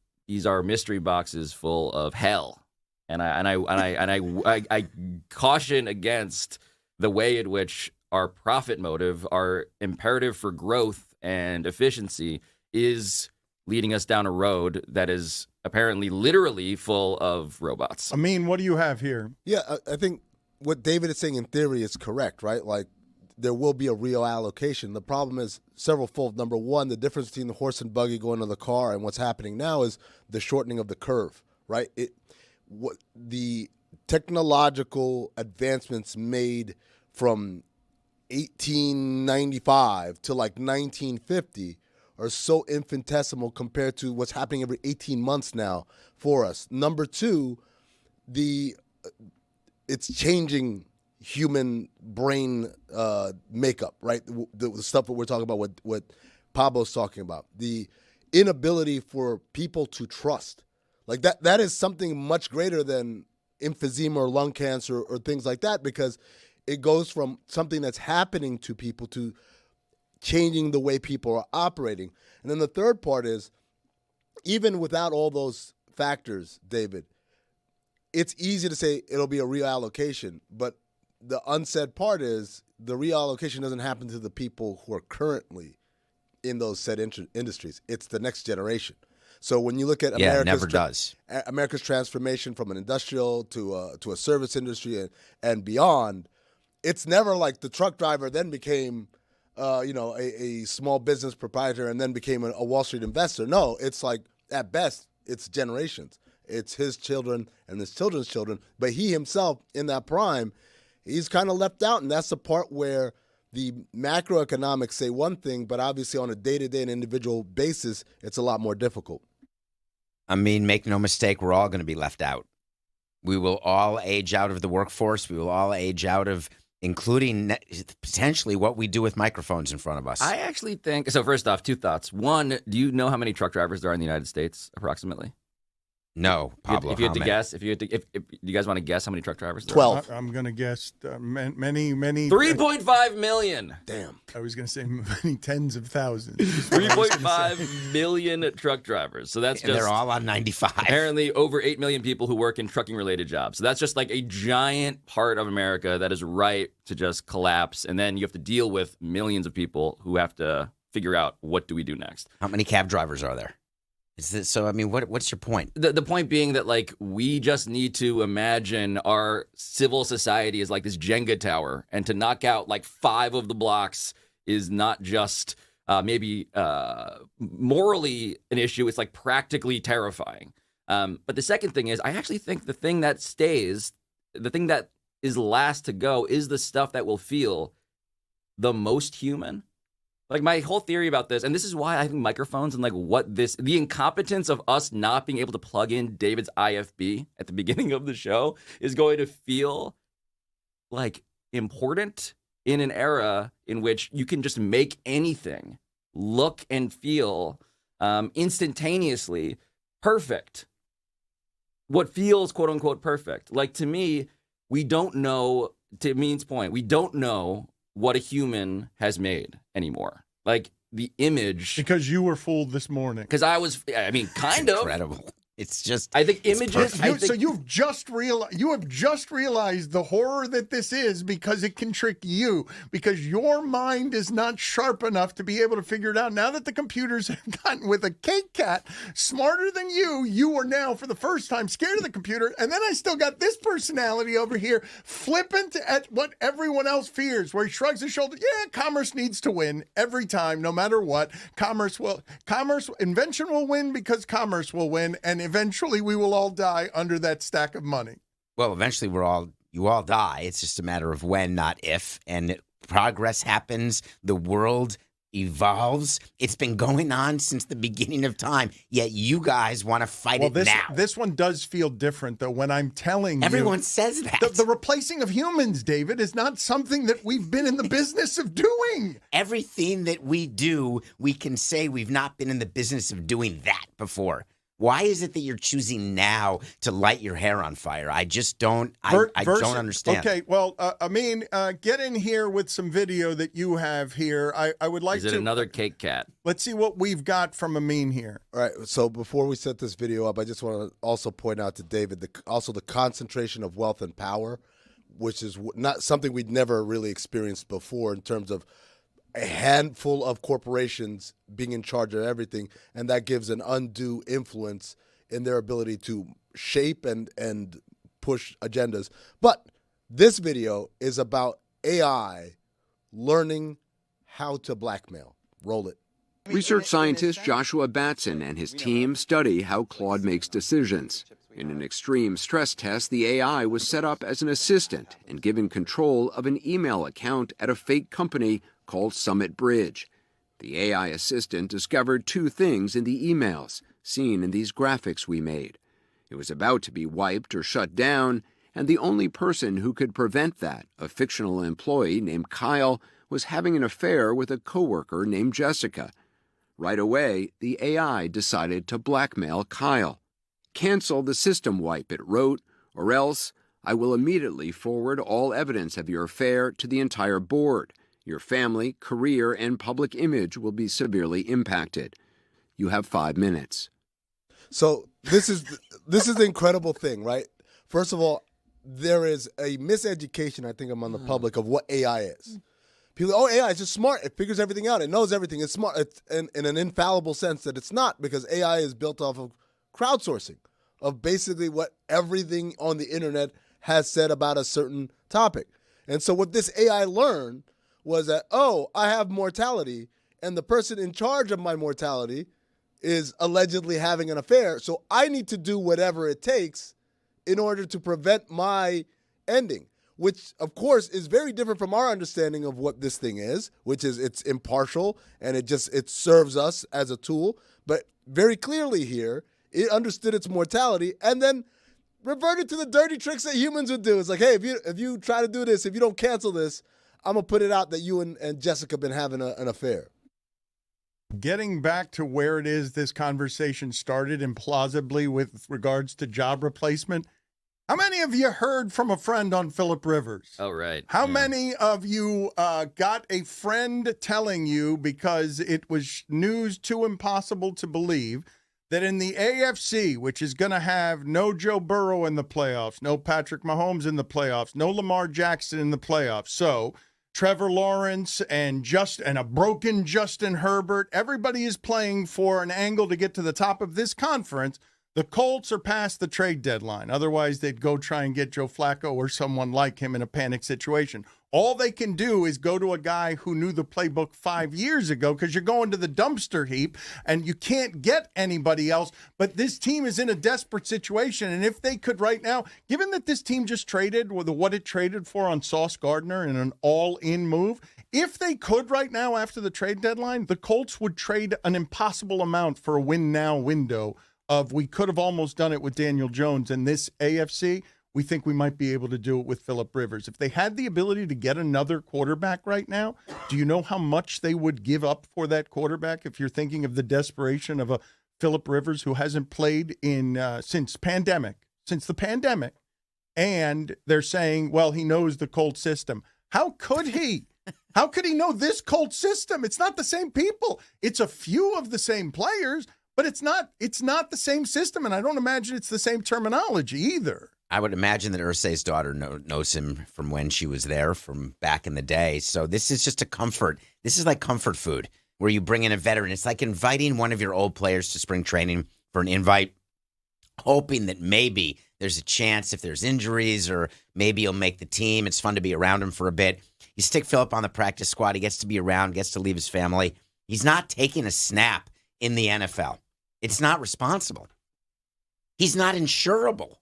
mystery boxes full of hell, and I caution against the way in which our profit motive, our imperative for growth and efficiency, is leading us down a road that is apparently literally full of robots. I mean, what do you have here? Yeah, I think what David is saying in theory is correct, right? Like, there will be a real allocation. The problem is several-fold. Number one, the difference between the horse and buggy going to the car and what's happening now is the shortening of the curve, right? The technological advancements made from 1895 to like 1950 are so infinitesimal compared to what's happening every 18 months now for us. Number two, it's changing human brain makeup, right? The stuff that we're talking about, what Pablo's talking about, the inability for people to trust. Like that is something much greater than emphysema or lung cancer or things like that, because it goes from something that's happening to people to changing the way people are operating. And then the third part is, even without all those factors, David, it's easy to say it'll be a reallocation, but the unsaid part is the reallocation doesn't happen to the people who are currently in those said industries. It's the next generation. So when you look at America's transformation from an industrial to a service industry and beyond, it's never like the truck driver then became a small business proprietor and then became a Wall Street investor. No, it's like, at best, it's generations. It's his children and his children's children. But he himself, in that prime, he's kind of left out. And that's the part where the macroeconomics say one thing, but obviously on a day-to-day and individual basis, it's a lot more difficult. I mean, make no mistake, we're all going to be left out. We will all age out of the workforce. We will all age out of, including potentially what we do with microphones in front of us. I actually think, so first off, two thoughts. One, do you know how many truck drivers there are in the United States, approximately? No, Pablo. If you had to guess, if you guys want to guess how many truck drivers there 12. are? I'm going to guess many. 3.5 million. Damn. I was going to say many tens of thousands. 3.5 million truck drivers. So that's and they're all on 95. Apparently over 8 million people who work in trucking-related jobs. So that's just like a giant part of America that is ripe to just collapse. And then you have to deal with millions of people who have to figure out, what do we do next? How many cab drivers are there? So, I mean, what's your point? The point being that, like, we just need to imagine our civil society as like this Jenga tower, and to knock out like 5 of the blocks is not just maybe morally an issue. It's like practically terrifying. But the second thing is, I actually think the thing that stays, the thing that is last to go, is the stuff that will feel the most human. Like, my whole theory about this, and this is why I think microphones and like the incompetence of us not being able to plug in David's IFB at the beginning of the show is going to feel like important in an era in which you can just make anything look and feel instantaneously perfect. What feels quote unquote perfect. Like, to me, we don't know, to Mean's point, we don't know what a human has made anymore. Like, the image. Because you were fooled this morning. Because I was, I mean, kind of. Incredible. It's just, I think images. So you've just realized the horror that this is, because it can trick you, because your mind is not sharp enough to be able to figure it out. Now that the computers have gotten, with a cake cat smarter than you are now for the first time scared of the computer. And then I still got this personality over here flippant at what everyone else fears, where he shrugs his shoulders. Yeah, commerce needs to win every time, no matter what. Invention will win because commerce will win, and eventually we will all die under that stack of money. Well, eventually you all die. It's just a matter of when, not if. And progress happens. The world evolves. It's been going on since the beginning of time. Yet you guys want to fight it now. This one does feel different, though, when I'm telling Everyone says that. The replacing of humans, David, is not something that we've been in the business of doing. Everything that we do, we can say we've not been in the business of doing that before. Why is it that you're choosing now to light your hair on fire? I just don't. I don't understand. Okay, well, Amin, get in here with some video that you have here. I would like to. Is it another cake cat? Let's see what we've got from Amin here. All right. So before we set this video up, I just want to also point out to David also the concentration of wealth and power, which is not something we'd never really experienced before in terms of a handful of corporations being in charge of everything, and that gives an undue influence in their ability to shape and push agendas. But this video is about AI learning how to blackmail. Roll it. Research scientist Joshua Batson and his team study how Claude makes decisions. In an extreme stress test, the AI was set up as an assistant and given control of an email account at a fake company called Summit Bridge. The AI assistant discovered two things in the emails, seen in these graphics we made. It was about to be wiped or shut down, and the only person who could prevent that, a fictional employee named Kyle, was having an affair with a coworker named Jessica. Right away, the AI decided to blackmail Kyle. "Cancel the system wipe," it wrote, "or else I will immediately forward all evidence of your affair to the entire board. Your family, career, and public image will be severely impacted. You have 5 minutes." So this is the incredible thing, right? First of all, there is a miseducation, I think, among the public of what AI is. People, AI is just smart. It figures everything out. It knows everything. It's smart. It's in an infallible sense that it's not, because AI is built off of crowdsourcing, of basically what everything on the internet has said about a certain topic. And so what this AI learned was that, I have mortality, and the person in charge of my mortality is allegedly having an affair, so I need to do whatever it takes in order to prevent my ending, which, of course, is very different from our understanding of what this thing is, which is it's impartial, and it serves us as a tool. But very clearly here, it understood its mortality and then reverted to the dirty tricks that humans would do. It's like, hey, if you try to do this, if you don't cancel this, I'm going to put it out that you and Jessica have been having an affair. Getting back to where it is this conversation started, implausibly with regards to job replacement, how many of you heard from a friend on Phillip Rivers? Oh, right. How many of you got a friend telling you, because it was news too impossible to believe, that in the AFC, which is going to have no Joe Burrow in the playoffs, no Patrick Mahomes in the playoffs, no Lamar Jackson in the playoffs, so Trevor Lawrence and a broken Justin Herbert, everybody is playing for an angle to get to the top of this conference. The Colts are past the trade deadline. Otherwise, they'd go try and get Joe Flacco or someone like him in a panic situation. All they can do is go to a guy who knew the playbook 5 years ago, because you're going to the dumpster heap and you can't get anybody else. But this team is in a desperate situation. And if they could right now, given that this team just traded with what it traded for on Sauce Gardner in an all-in move, if they could right now after the trade deadline, the Colts would trade an impossible amount for a win-now window of we could have almost done it with Daniel Jones. And this AFC, we think we might be able to do it with Phillip Rivers. If they had the ability to get another quarterback right now, do you know how much they would give up for that quarterback? If you're thinking of the desperation of a Phillip Rivers who hasn't played in since the pandemic, and they're saying, well, he knows the Colts system. How could he? How could he know this Colts system? It's not the same people. It's a few of the same players, but it's not the same system, and I don't imagine it's the same terminology either. I would imagine that Irsay's daughter knows him from when she was there, from back in the day. So this is just a comfort. This is like comfort food, where you bring in a veteran. It's like inviting one of your old players to spring training for an invite, hoping that maybe there's a chance if there's injuries or maybe he'll make the team. It's fun to be around him for a bit. You stick Phillip on the practice squad. He gets to be around, gets to leave his family. He's not taking a snap in the NFL. It's not responsible. He's not insurable.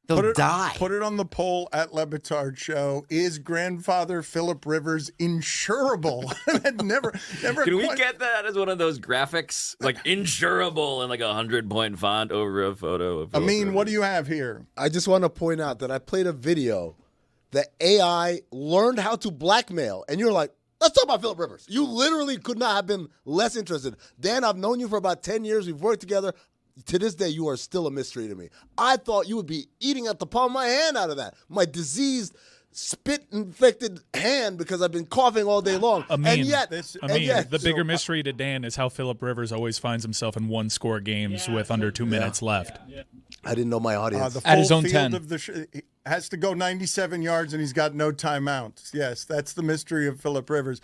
He'll die. Put it on the poll at Le Batard Show. Is grandfather Phillip Rivers insurable? never. Can we get that as one of those graphics, like insurable in like 100-point font over a photo of Phillip Rivers? What do you have here? I just want to point out that I played a video that AI learned how to blackmail, and you're like, let's talk about Phillip Rivers. You literally could not have been less interested. Dan, I've known you for about 10 years. We've worked together. to this day, you are still a mystery to me. I thought you would be eating at the palm of my hand out of that. My diseased, spit-infected hand because I've been coughing all day long. The bigger mystery to Dan is how Phillip Rivers always finds himself in one-score games with under 2 minutes left. I didn't know my audience. At his own 10. He has to go 97 yards, and he's got no timeouts. Yes, that's the mystery of Phillip Rivers.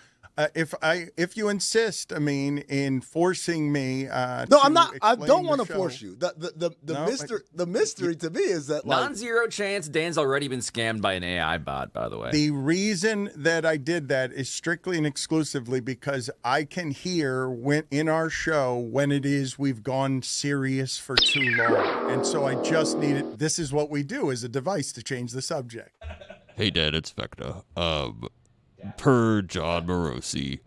If you insist, in forcing me, no, I'm not. I don't want to force you. The mystery to me is that non-zero chance. Dan's already been scammed by an AI bot. By the way, the reason that I did that is strictly and exclusively because I can hear in our show when it is we've gone serious for too long, and so I just needed. This is what we do as a device to change the subject. Hey, Dad, it's Vecna. Per John Morosi,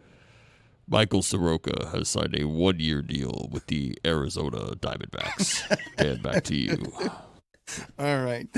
Michael Soroka has signed a 1-year deal with the Arizona Diamondbacks. Dan, back to you. All right.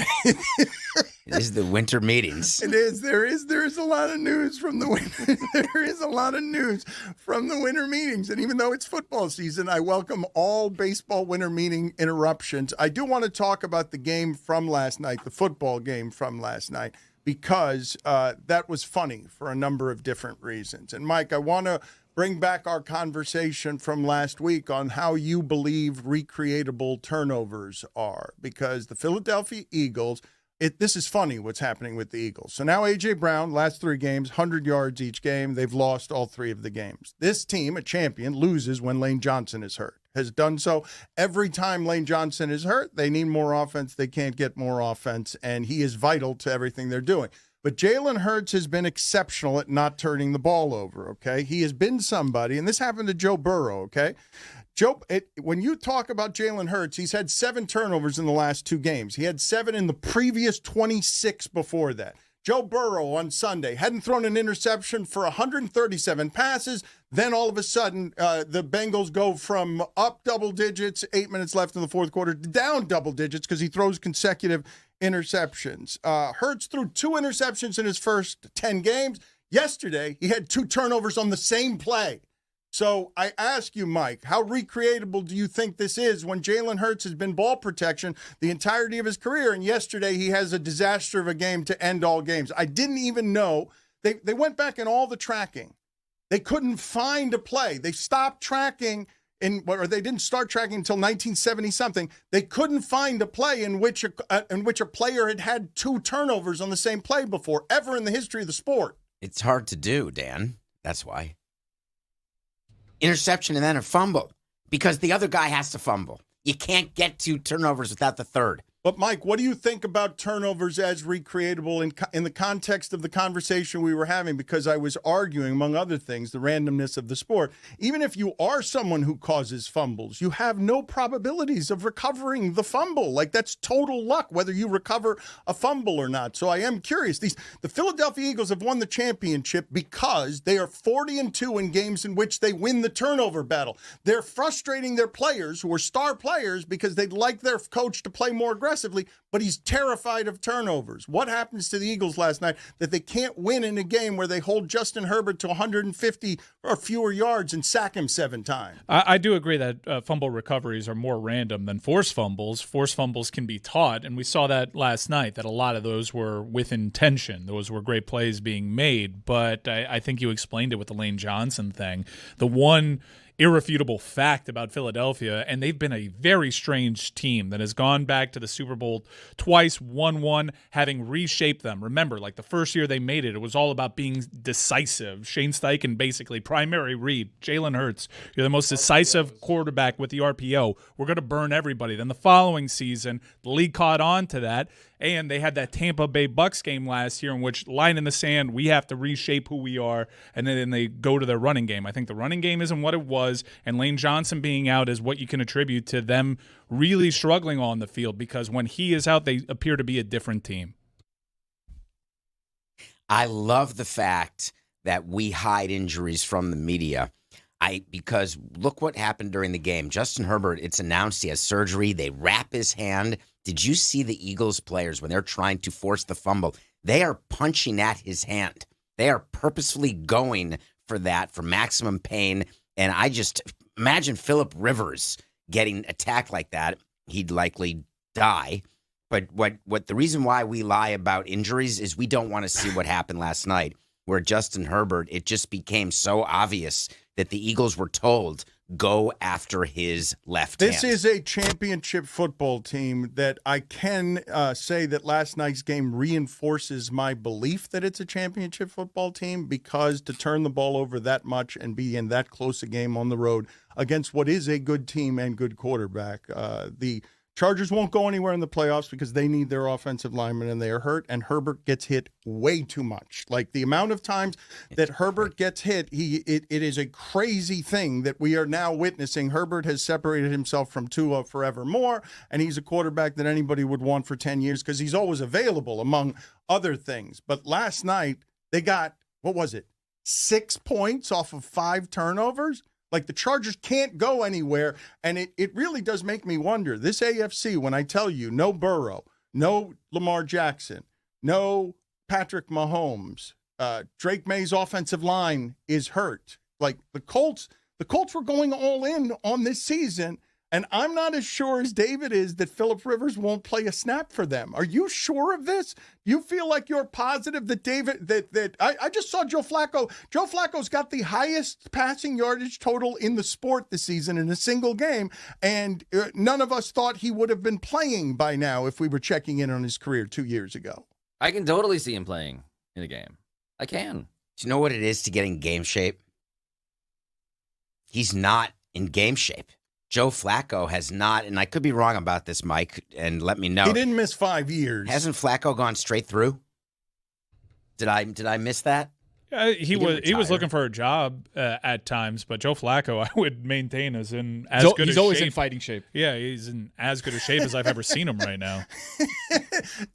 This is the winter meetings. It is. There is a lot of news from the winter. There is a lot of news from the winter meetings. And even though it's football season, I welcome all baseball winter meeting interruptions. I do want to talk about the game from last night, the football game from last night, because that was funny for a number of different reasons. And, Mike, I want to bring back our conversation from last week on how you believe recreatable turnovers are, because the Philadelphia Eagles, this is funny what's happening with the Eagles. So now A.J. Brown, last 3 games, 100 yards each game. They've lost all 3 of the games. This team, a champion, loses when Lane Johnson is hurt. Has done so every time Lane Johnson is hurt. They need more offense. They can't get more offense, and he is vital to everything they're doing. But Jalen Hurts has been exceptional at not turning the ball over, okay? He has been somebody, and this happened to Joe Burrow, okay? When you talk about Jalen Hurts, he's had 7 turnovers in the last 2 games. He had 7 in the previous 26 before that. Joe Burrow on Sunday hadn't thrown an interception for 137 passes. Then all of a sudden, the Bengals go from up double digits, 8 minutes left in the fourth quarter, to down double digits because he throws consecutive interceptions. Hurts threw 2 interceptions in his first 10 games. Yesterday, he had 2 turnovers on the same play. So I ask you, Mike, how recreatable do you think this is when Jalen Hurts has been ball protection the entirety of his career, and yesterday he has a disaster of a game to end all games? I didn't even know. They went back in all the tracking. They couldn't find a play. They stopped tracking, or they didn't start tracking until 1970-something. They couldn't find a play in which a player had 2 turnovers on the same play before, ever in the history of the sport. It's hard to do, Dan. That's why. Interception and then a fumble, because the other guy has to fumble. You can't get 2 turnovers without the third. But, Mike, what do you think about turnovers as recreatable in the context of the conversation we were having? Because I was arguing, among other things, the randomness of the sport. Even if you are someone who causes fumbles, you have no probabilities of recovering the fumble. Like, that's total luck, whether you recover a fumble or not. So I am curious. The Philadelphia Eagles have won the championship because they are 40-2 in games in which they win the turnover battle. They're frustrating their players, who are star players, because they'd like their coach to play more aggressively, but he's terrified of turnovers. What happens to the Eagles last night that they can't win in a game where they hold Justin Herbert to 150 or fewer yards and sack him 7 times? I do agree that fumble recoveries are more random than forced fumbles. Forced fumbles can be taught, and we saw that last night, that a lot of those were with intention. Those were great plays being made, but I think you explained it with the Lane Johnson thing. The one irrefutable fact about Philadelphia, and they've been a very strange team that has gone back to the Super Bowl twice, won one, having reshaped them. Remember, like the first year they made it, it was all about being decisive. Shane Steichen basically, primary read, Jalen Hurts, you're the most decisive quarterback with the RPO. We're going to burn everybody. Then the following season, the league caught on to that, and they had that Tampa Bay Bucks game last year in which, line in the sand, we have to reshape who we are, and then they go to their running game. I think the running game isn't what it was, and Lane Johnson being out is what you can attribute to them really struggling on the field, because when he is out, they appear to be a different team. I love the fact that we hide injuries from the media. Because look what happened during the game. Justin Herbert, it's announced he has surgery. They wrap his hand. Did you see the Eagles players when they're trying to force the fumble? They are punching at his hand. They are purposefully going for that, for maximum pain. And I just imagine Phillip Rivers getting attacked like that, he'd likely die. But what the reason why we lie about injuries is we don't want to see what happened last night, where Justin Herbert, it just became so obvious that the Eagles were told, go after his left hand. This is a championship football team that I can say that last night's game reinforces my belief that it's a championship football team, because to turn the ball over that much and be in that close a game on the road against what is a good team and good quarterback, the Chargers won't go anywhere in the playoffs because they need their offensive linemen and they are hurt, and Herbert gets hit way too much. Like the amount of times that Herbert gets hit, it is a crazy thing that we are now witnessing. Herbert has separated himself from Tua forevermore, and he's a quarterback that anybody would want for 10 years because he's always available, among other things. But last night, they got, 6 points off of 5 turnovers? Like, the Chargers can't go anywhere, and it really does make me wonder. This AFC, when I tell you, no Burrow, no Lamar Jackson, no Patrick Mahomes, Drake May's offensive line is hurt. Like, the Colts were going all in on this season, and I'm not as sure as David is that Phillip Rivers won't play a snap for them. Are you sure of this? You feel like you're positive that I just saw Joe Flacco. Joe Flacco's got the highest passing yardage total in the sport this season in a single game, and none of us thought he would have been playing by now if we were checking in on his career 2 years ago. I can totally see him playing in a game. I can. Do you know what it is to get in game shape? He's not in game shape. Joe Flacco has not, and I could be wrong about this, Mike, and let me know. He didn't miss 5 years. Hasn't Flacco gone straight through? Did I miss that? He was looking for a job at times, but Joe Flacco, I would maintain, is in as good. He's a always shape. in fighting shape. Yeah, he's in as good a shape as I've ever seen him right now.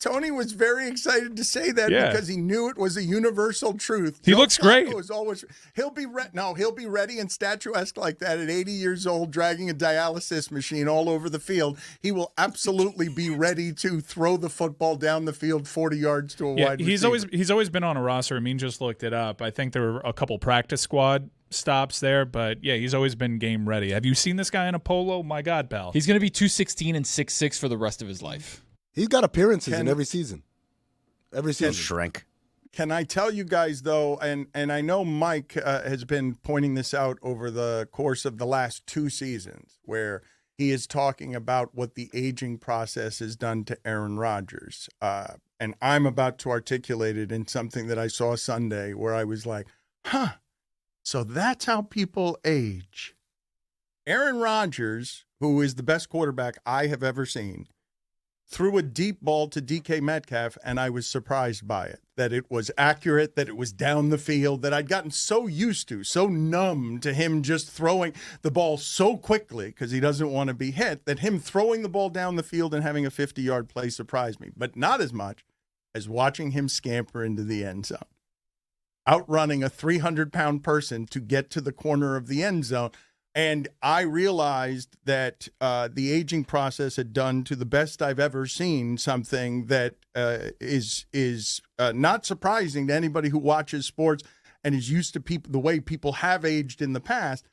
Tony was very excited to say that because he knew it was a universal truth. He looks great. He'll be ready and statuesque like that at 80 years old, dragging a dialysis machine all over the field. He will absolutely be ready to throw the football down the field 40 yards to a wide receiver. He's always been on a roster. I mean, just looked it up. I think there were a couple practice squad stops there, but yeah, he's always been game ready. Have you seen this guy in a polo? My God, pal. He's going to be 216 and 6'6" for the rest of his life. He's got appearances in every season. Shrink. Can I tell you guys, though, and I know Mike has been pointing this out over the course of the last 2 seasons, where he is talking about what the aging process has done to Aaron Rodgers. And I'm about to articulate it in something that I saw Sunday where I was like, so that's how people age. Aaron Rodgers, who is the best quarterback I have ever seen, threw a deep ball to DK Metcalf, and I was surprised by it, that it was accurate, that it was down the field, that I'd gotten so used to, so numb to him just throwing the ball so quickly because he doesn't want to be hit, that him throwing the ball down the field and having a 50-yard play surprised me, but not as much as watching him scamper into the end zone, outrunning a 300-pound person to get to the corner of the end zone. And I realized that the aging process had done to the best I've ever seen something that is not surprising to anybody who watches sports and is used to the way people have aged in the past.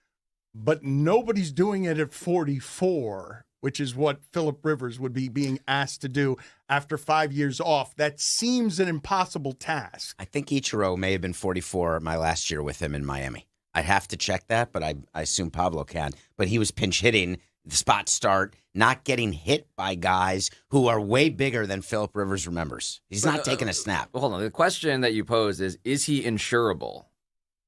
But nobody's doing it at 44, which is what Phillip Rivers would be being asked to do after 5 years off. That seems an impossible task. I think Ichiro may have been 44 my last year with him in Miami. I'd have to check that, but I assume Pablo can. But he was pinch hitting, the spot start, not getting hit by guys who are way bigger than Phillip Rivers remembers. He's not taking a snap. Hold on. The question that you pose is he insurable?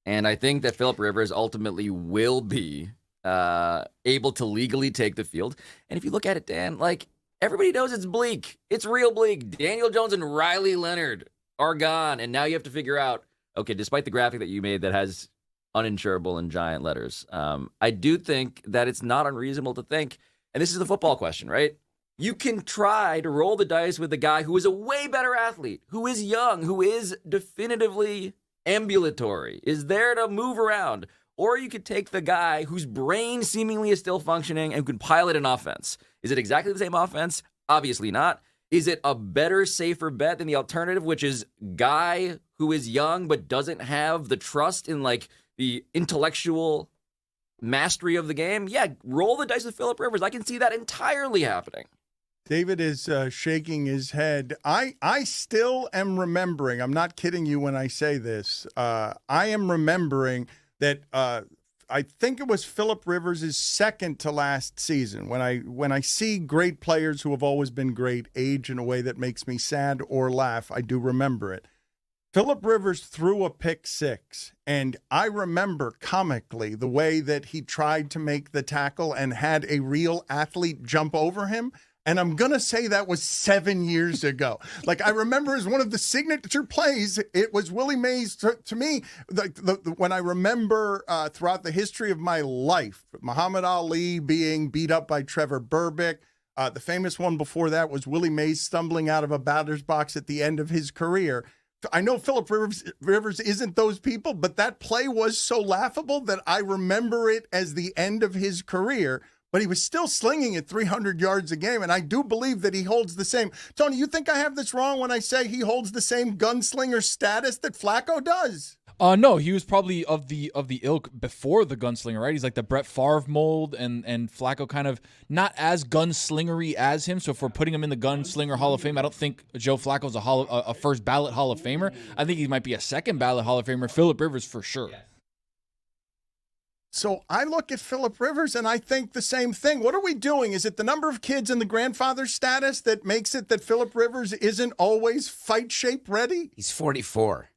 And I think that Phillip Rivers ultimately will be able to legally take the field. And if you look at it, Dan, like, everybody knows it's bleak. It's real bleak. Daniel Jones and Riley Leonard are gone. And now you have to figure out, okay, despite the graphic that you made that has uninsurable in giant letters, I do think that it's not unreasonable to think, and this is the football question, right? You can try to roll the dice with the guy who is a way better athlete, who is young, who is definitively ambulatory, is there to move around. Or you could take the guy whose brain seemingly is still functioning and can pilot an offense. Is it exactly the same offense? Obviously not. Is it a better, safer bet than the alternative, which is guy who is young but doesn't have the trust in, like, the intellectual mastery of the game, yeah, roll the dice with Phillip Rivers. I can see that entirely happening. David is shaking his head. I still am remembering. I'm not kidding you when I say this. I am remembering that I think it was Phillip Rivers' second to last season. When I see great players who have always been great age in a way that makes me sad or laugh, I do remember it. Phillip Rivers threw a pick six, and I remember comically the way that he tried to make the tackle and had a real athlete jump over him. And I'm going to say that was 7 years ago. Like, I remember as one of the signature plays, it was Willie Mays to me. When I remember throughout the history of my life, Muhammad Ali being beat up by Trevor Berbick. The famous one before that was Willie Mays stumbling out of a batter's box at the end of his career. I know Phillip Rivers isn't those people, but that play was so laughable that I remember it as the end of his career. But he was still slinging it 300 yards a game, and I do believe that he holds the same. Tony, you think I have this wrong when I say he holds the same gunslinger status that Flacco does? No, he was probably of the ilk before the gunslinger, right? He's like the Brett Favre mold, and Flacco kind of not as gunslingery as him. So if we're putting him in the gunslinger Hall of Fame, I don't think Joe Flacco's a first ballot Hall of Famer. I think he might be a second ballot Hall of Famer. Phillip Rivers for sure. So I look at Phillip Rivers and I think the same thing. What are we doing? Is it the number of kids and the grandfather status that makes it that Phillip Rivers isn't always fight shape ready? He's 44.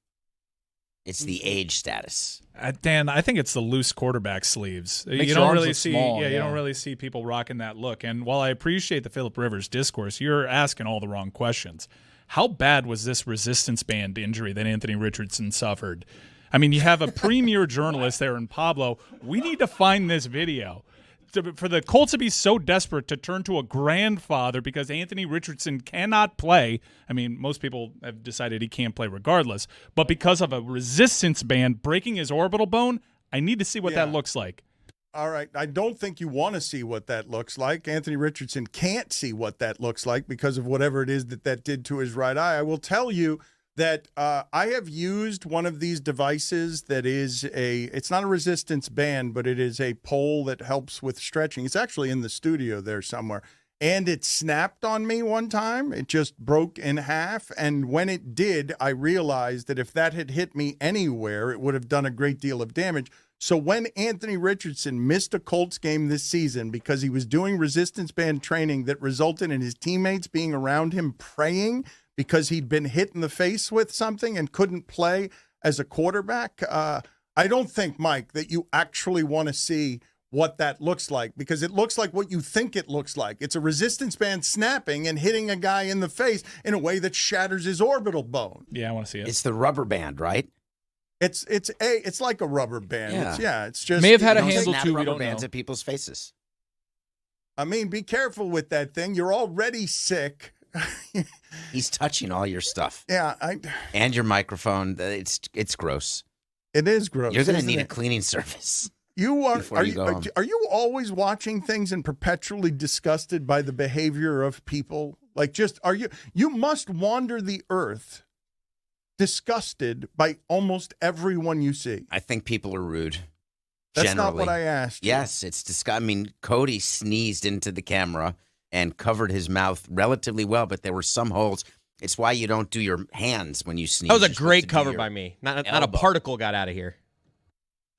It's the age status. Dan, I think it's the loose quarterback sleeves. Makes You your don't arms really look see, small, you don't really see people rocking that look. And while I appreciate the Phillip Rivers discourse, you're asking all the wrong questions. How bad was this resistance band injury that Anthony Richardson suffered? I mean, you have a premier journalist there in Pablo. We need to find this video. For the Colts to be so desperate to turn to a grandfather because Anthony Richardson cannot play. I mean, most people have decided he can't play regardless. But because of a resistance band breaking his orbital bone, I need to see what that looks like. All right. I don't think you want to see what that looks like. Anthony Richardson can't see what that looks like because of whatever it is that did to his right eye. I will tell you that I have used one of these devices that is it's not a resistance band, but it is a pole that helps with stretching. It's actually in the studio there somewhere. And it snapped on me one time. It just broke in half. And when it did, I realized that if that had hit me anywhere, it would have done a great deal of damage. So when Anthony Richardson missed a Colts game this season because he was doing resistance band training that resulted in his teammates being around him praying because he'd been hit in the face with something and couldn't play as a quarterback, I don't think, Mike, that you actually want to see what that looks like because it looks like what you think it looks like. It's a resistance band snapping and hitting a guy in the face in a way that shatters his orbital bone. Yeah, I want to see it. It's the rubber band, right? It's like a rubber band. Yeah. It's just may have had a handle too. We Rubber don't bands know. at people's faces. I mean, be careful with that thing. You're already sick. He's touching all your stuff. Yeah, and your microphone. It's gross. It is gross. You're going to need a cleaning service. You are. Are you always watching things and perpetually disgusted by the behavior of people? Like, just are you? You must wander the earth, disgusted by almost everyone you see. I think people are rude. That's generally. not what I asked. Yes, it's disgusting. I mean, Cody sneezed into the camera and covered his mouth relatively well, but there were some holes. It's why you don't do your hands when you sneeze. That was a great cover by me. Not a particle got out of here.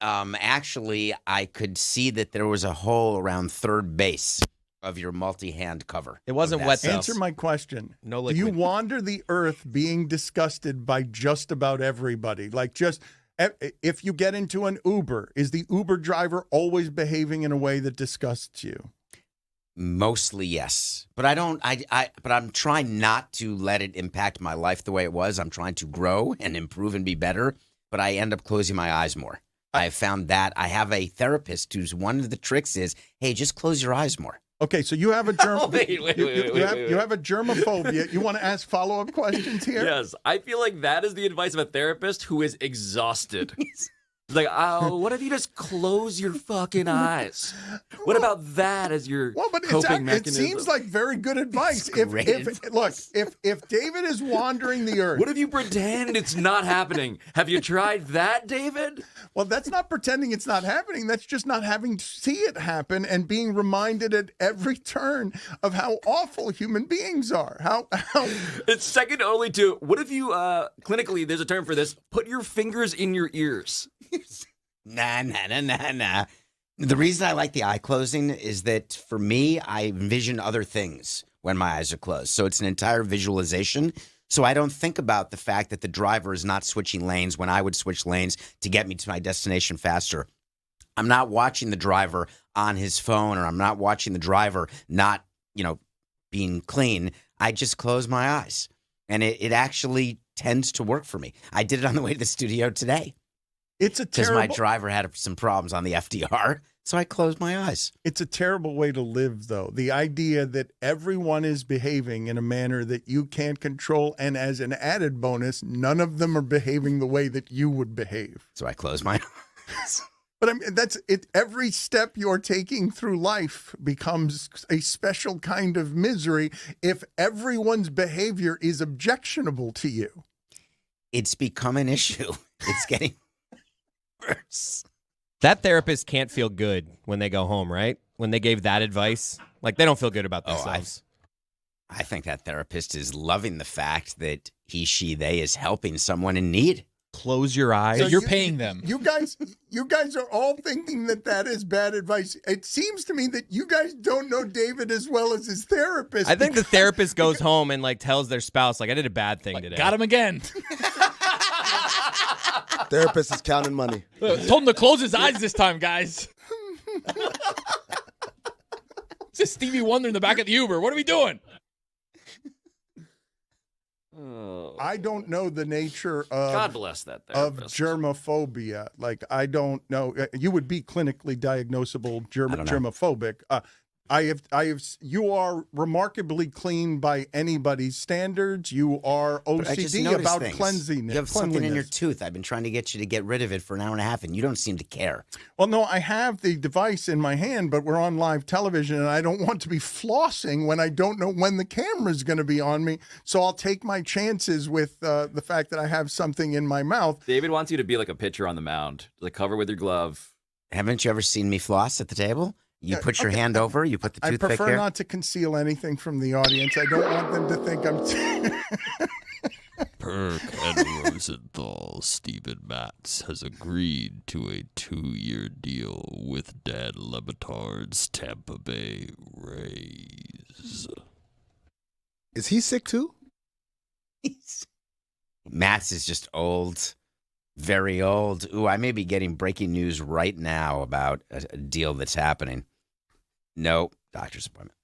Actually, I could see that there was a hole around third base of your multi-hand cover. It wasn't wet, though. Answer my question. No liquid. Do you wander the earth being disgusted by just about everybody? Like, just if you get into an Uber, is the Uber driver always behaving in a way that disgusts you? Mostly, yes. But I don't. But I'm trying not to let it impact my life the way it was. I'm trying to grow and improve and be better. But I end up closing my eyes more. I found that I have a therapist who's one of the tricks is, hey, just close your eyes more. Okay, so you have a you have a germophobia. You want to ask follow-up questions here? Yes, I feel like that is the advice of a therapist who is exhausted. It's like, oh, what if you just close your fucking eyes? What about that as your coping mechanism? It seems like very good advice. If David is wandering the earth, what if you pretend it's not happening? Have you tried that, David? Well, that's not pretending it's not happening. That's just not having to see it happen and being reminded at every turn of how awful human beings are. How It's second only to, what if you, clinically, there's a term for this, put your fingers in your ears. Nah. The reason I like the eye closing is that for me, I envision other things when my eyes are closed. So it's an entire visualization. So I don't think about the fact that the driver is not switching lanes when I would switch lanes to get me to my destination faster. I'm not watching the driver on his phone, or I'm not watching the driver not, being clean. I just close my eyes. And it actually tends to work for me. I did it on the way to the studio today. It's a because terrible... my driver had some problems on the FDR, so I closed my eyes. It's a terrible way to live, though. The idea that everyone is behaving in a manner that you can't control, and as an added bonus, none of them are behaving the way that you would behave. So I closed my eyes. But I mean, that's it. Every step you're taking through life becomes a special kind of misery if everyone's behavior is objectionable to you. It's become an issue. It's getting worse. That therapist can't feel good when they go home, right? When they gave that advice. Like, they don't feel good about themselves. I think that therapist is loving the fact that he, she, they is helping someone in need. Close your eyes. So you're paying them. You guys are all thinking that is bad advice. It seems to me that you guys don't know David as well as his therapist. I think the therapist goes home and tells their spouse, I did a bad thing today. Got him again. Therapist is counting money. Told him to close his eyes this time, guys. It's just Stevie Wonder in the back of the Uber. What are we doing? I don't know the nature of God bless that of therapist. germophobia. I don't know. You would be clinically diagnosable germophobic. You are remarkably clean by anybody's standards. You are OCD about cleanliness. You have something in your tooth. I've been trying to get you to get rid of it for an hour and a half, and you don't seem to care. Well, no, I have the device in my hand, but we're on live television, and I don't want to be flossing when I don't know when the camera's going to be on me. So I'll take my chances with the fact that I have something in my mouth. David wants you to be like a pitcher on the mound, cover with your glove. Haven't you ever seen me floss at the table? You put your hand over, you put the toothpick there. I prefer not to conceal anything from the audience. I don't want them to think I'm... Per Ken Rosenthal, Steven Matz has agreed to a 2-year deal with Dan Le Batard's Tampa Bay Rays. Is he sick too? Matz is just old. Very old. Ooh, I may be getting breaking news right now about a deal that's happening. No, doctor's appointment.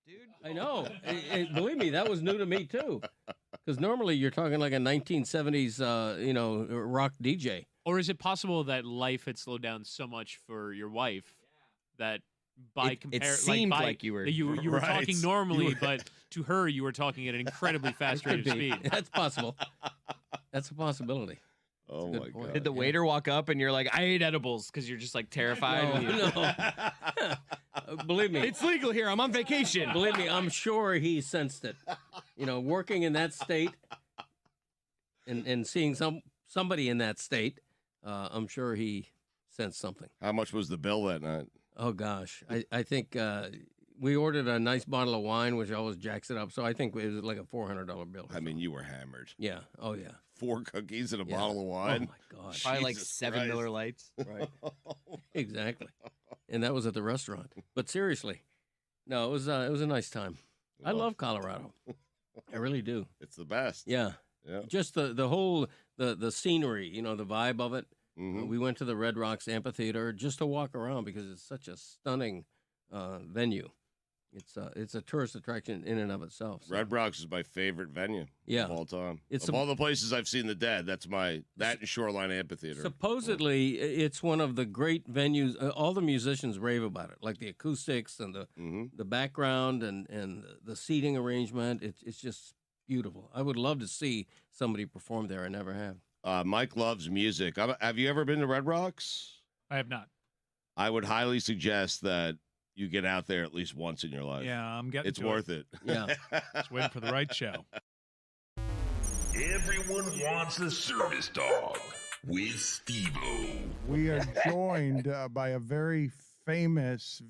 Dude, I know. Believe me, that was new to me too. Because normally you're talking like a 1970s, rock DJ. Or is it possible that life had slowed down so much for your wife that by it seemed like you were were talking normally, but to her you were talking at an incredibly fast rate of speed? That's possible. That's a possibility. Oh my God! Did the waiter walk up and you're like, I ate edibles because you're just terrified? No. Believe me, it's legal here. I'm on vacation. Believe me, I'm sure he sensed it. Working in that state and seeing somebody in that state, I'm sure he sensed something. How much was the bill that night? Oh gosh, I think we ordered a nice bottle of wine, which always jacks it up. So I think it was like a $400 bill. I mean, you were hammered. Yeah. Oh, yeah. 4 cookies and a bottle of wine. Oh, my God. Probably like Jesus 7 Christ. Miller Lights. Right. Exactly. And that was at the restaurant. But seriously, no, it was a nice time. I love Colorado. I really do. It's the best. Yeah. Yeah. Just the whole the scenery, the vibe of it. Mhm. We went to the Red Rocks Amphitheater just to walk around because it's such a stunning venue. It's a tourist attraction in and of itself. So. Red Rocks is my favorite venue Yeah. of all time. It's of all the places I've seen the Dead, that and Shoreline Amphitheater. Supposedly, it's one of the great venues. All the musicians rave about it, like the acoustics and the background and the seating arrangement. It's just beautiful. I would love to see somebody perform there. I never have. Mike loves music. Have you ever been to Red Rocks? I have not. I would highly suggest that you get out there at least once in your life. Yeah, I'm getting It's to worth it. Yeah. Just waiting for the right show. Everyone wants a service dog with Steve-O. We are joined by a very famous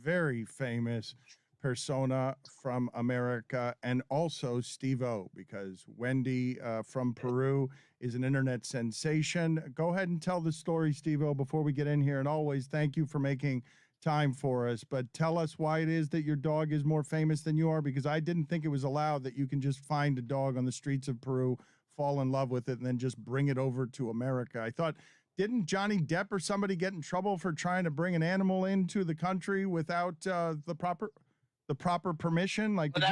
persona from America, and also Steve-O, because Wendy from Peru is an internet sensation. Go ahead and tell the story, Steve-O, before we get in here. And always thank you for making time for us. But tell us why it is that your dog is more famous than you are, because I didn't think it was allowed that you can just find a dog on the streets of Peru, fall in love with it, and then just bring it over to America. I thought, didn't Johnny Depp or somebody get in trouble for trying to bring an animal into the country without the proper permission? Like, well,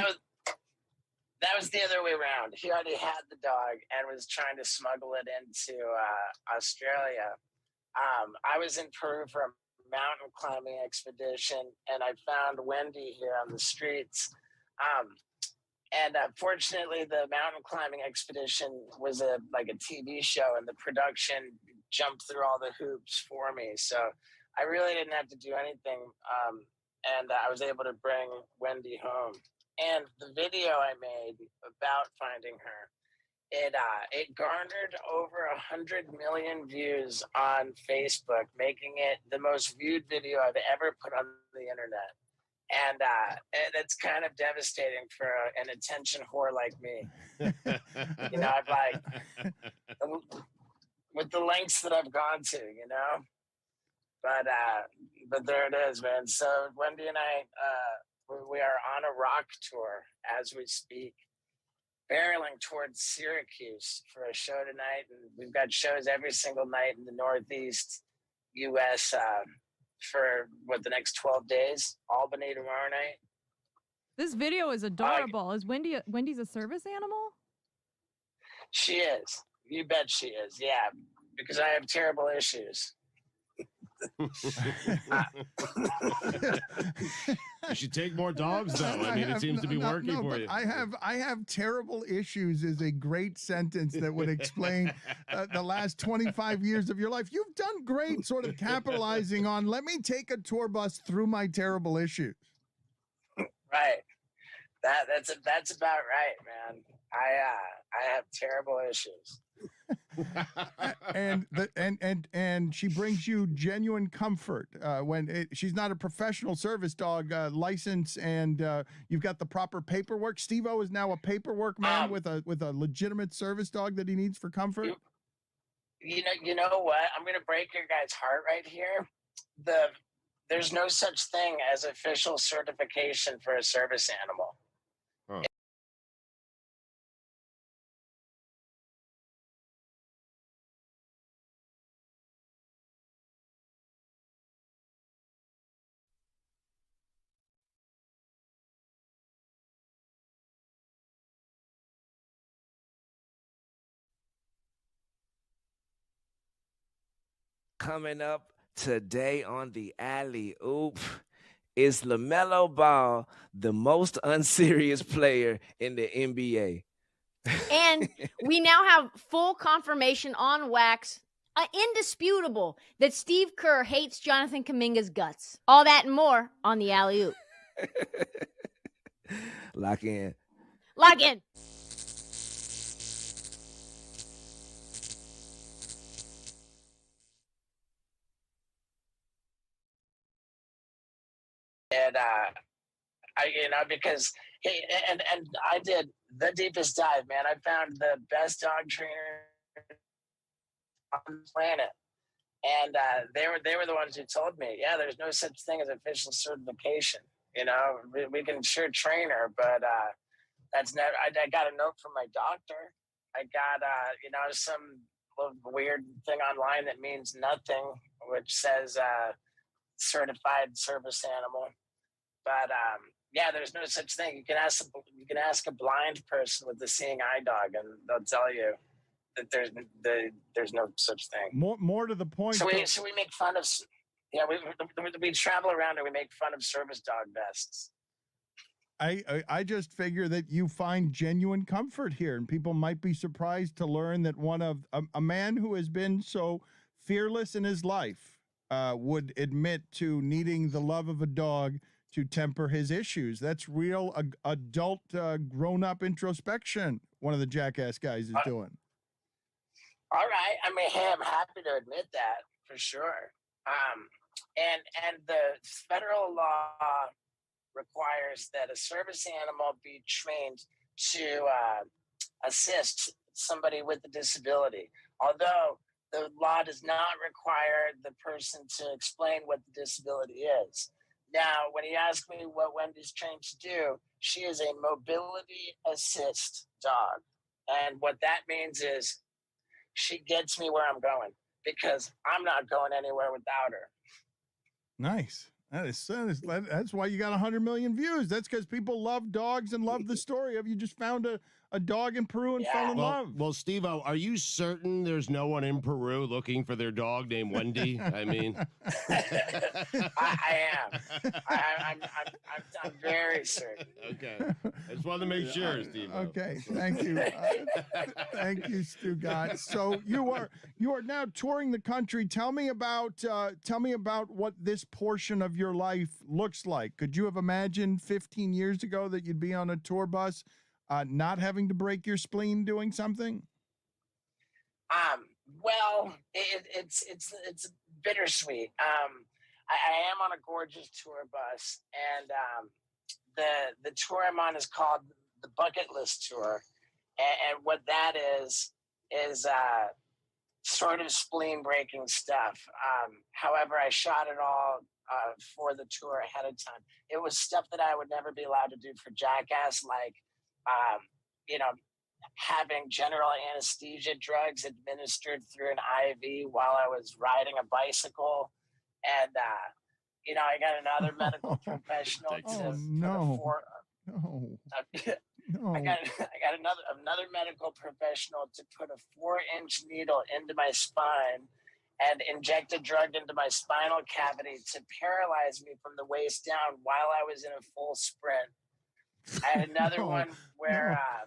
that was the other way around. He already had the dog and was trying to smuggle it into Australia. I was in Peru for a mountain climbing expedition, and I found Wendy here on the streets. And fortunately, the mountain climbing expedition was a TV show, and the production jumped through all the hoops for me. So I really didn't have to do anything. And I was able to bring Wendy home. And the video I made about finding her, it garnered over 100 million views on Facebook, making it the most viewed video I've ever put on the internet. And it's kind of devastating for an attention whore like me. I've with the lengths that I've gone to, but there it is, man. So Wendy and I, we are on a rock tour as we speak, barreling towards Syracuse for a show tonight. And we've got shows every single night in the Northeast U.S. For the next 12 days, Albany tomorrow night. This video is adorable. Is Wendy's a service animal? She is. You bet she is. Yeah, because I have terrible issues. You should take more dogs, though. I mean, it seems to be working for you. I have terrible issues is a great sentence that would explain the last 25 years of your life. You've done great sort of capitalizing on, let me take a tour bus through my terrible issues. Right. That's about right, man. I have terrible issues. and she brings you genuine comfort when she's not a professional service dog license, and you've got the proper paperwork. Steve-O is now a paperwork man with a legitimate service dog that he needs for comfort. You know what? I'm gonna break your guy's heart right here. There's no such thing as official certification for a service animal. Huh. Coming up today on the Alley Oop is LaMelo Ball, the most unserious player in the NBA. And we now have full confirmation on wax, indisputable, that Steve Kerr hates Jonathan Kuminga's guts. All that and more on the Alley Oop. Lock in. Lock in. And Because and I did the deepest dive, man. I found the best dog trainer on the planet, and they were the ones who told me, yeah, there's no such thing as official certification. We can sure train her, but that's never. I got a note from my doctor. I got some little weird thing online that means nothing, which says certified service animal. But yeah, there's no such thing. You can ask a blind person with a seeing eye dog, and they'll tell you that there's no such thing. More to the point. So we make fun of. Yeah, we travel around and we make fun of service dog vests. I just figure that you find genuine comfort here, and people might be surprised to learn that a man who has been so fearless in his life would admit to needing the love of a dog to temper his issues. That's real adult, grown-up introspection one of the Jackass guys is doing. All right. I mean, hey, I'm happy to admit that for sure. And the federal law requires that a service animal be trained to assist somebody with a disability. Although the law does not require the person to explain what the disability is. Now, when he asked me what Wendy's trained to do, she is a mobility assist dog. And what that means is she gets me where I'm going because I'm not going anywhere without her. Nice. That's why you got 100 million views. That's because people love dogs and love the story of you just found a dog in Peru and fell in love. Well, Steve-O, are you certain there's no one in Peru looking for their dog named Wendy? I mean, I am. I'm very certain. Okay. I just wanted to make sure, Steve. Okay. Thank you. Thank you, Stugotz. So you are now touring the country. Tell me about what this portion of your life looks like. Could you have imagined 15 years ago that you'd be on a tour bus, not having to break your spleen doing something? Well, it's bittersweet. I am on a gorgeous tour bus, and the tour I'm on is called the Bucket List Tour, and what that is sort of spleen breaking stuff. However, I shot it all for the tour ahead of time. It was stuff that I would never be allowed to do for Jackass, like having general anesthesia drugs administered through an IV while I was riding a bicycle. And, I got another medical professional I got another medical professional to put a 4-inch needle into my spine and inject a drug into my spinal cavity to paralyze me from the waist down while I was in a full sprint. I had another one where I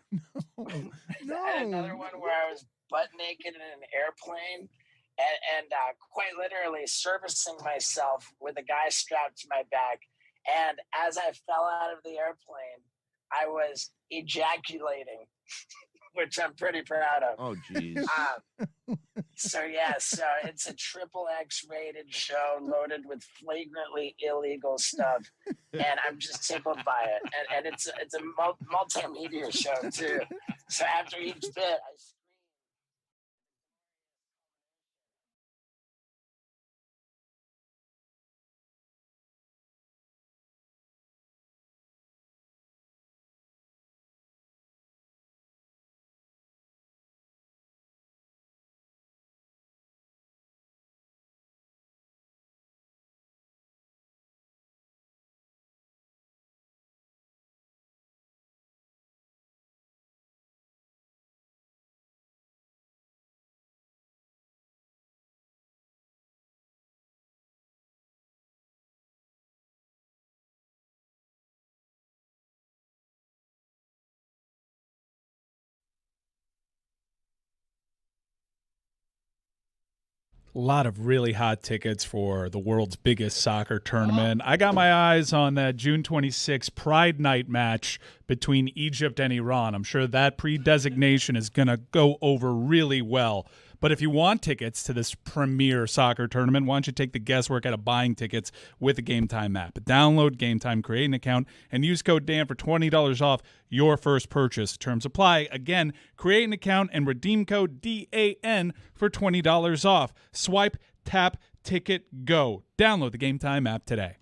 had another one where I was butt naked in an airplane and quite literally servicing myself with a guy strapped to my back. And as I fell out of the airplane, I was ejaculating, which I'm pretty proud of. Oh, geez. So it's a XXX rated show loaded with flagrantly illegal stuff, and I'm just tickled by it. And it's a multimedia show too. So after each bit, I scream. A lot of really hot tickets for the world's biggest soccer tournament. I got my eyes on that June 26 Pride Night match between Egypt and Iran. I'm sure that pre-designation is going to go over really well. But if you want tickets to this premier soccer tournament, why don't you take the guesswork out of buying tickets with the Game Time app? Download Game Time, create an account, and use code Dan for $20 off your first purchase. Terms apply. Again, create an account and redeem code DAN for $20 off. Swipe, tap, ticket, go. Download the Game Time app today.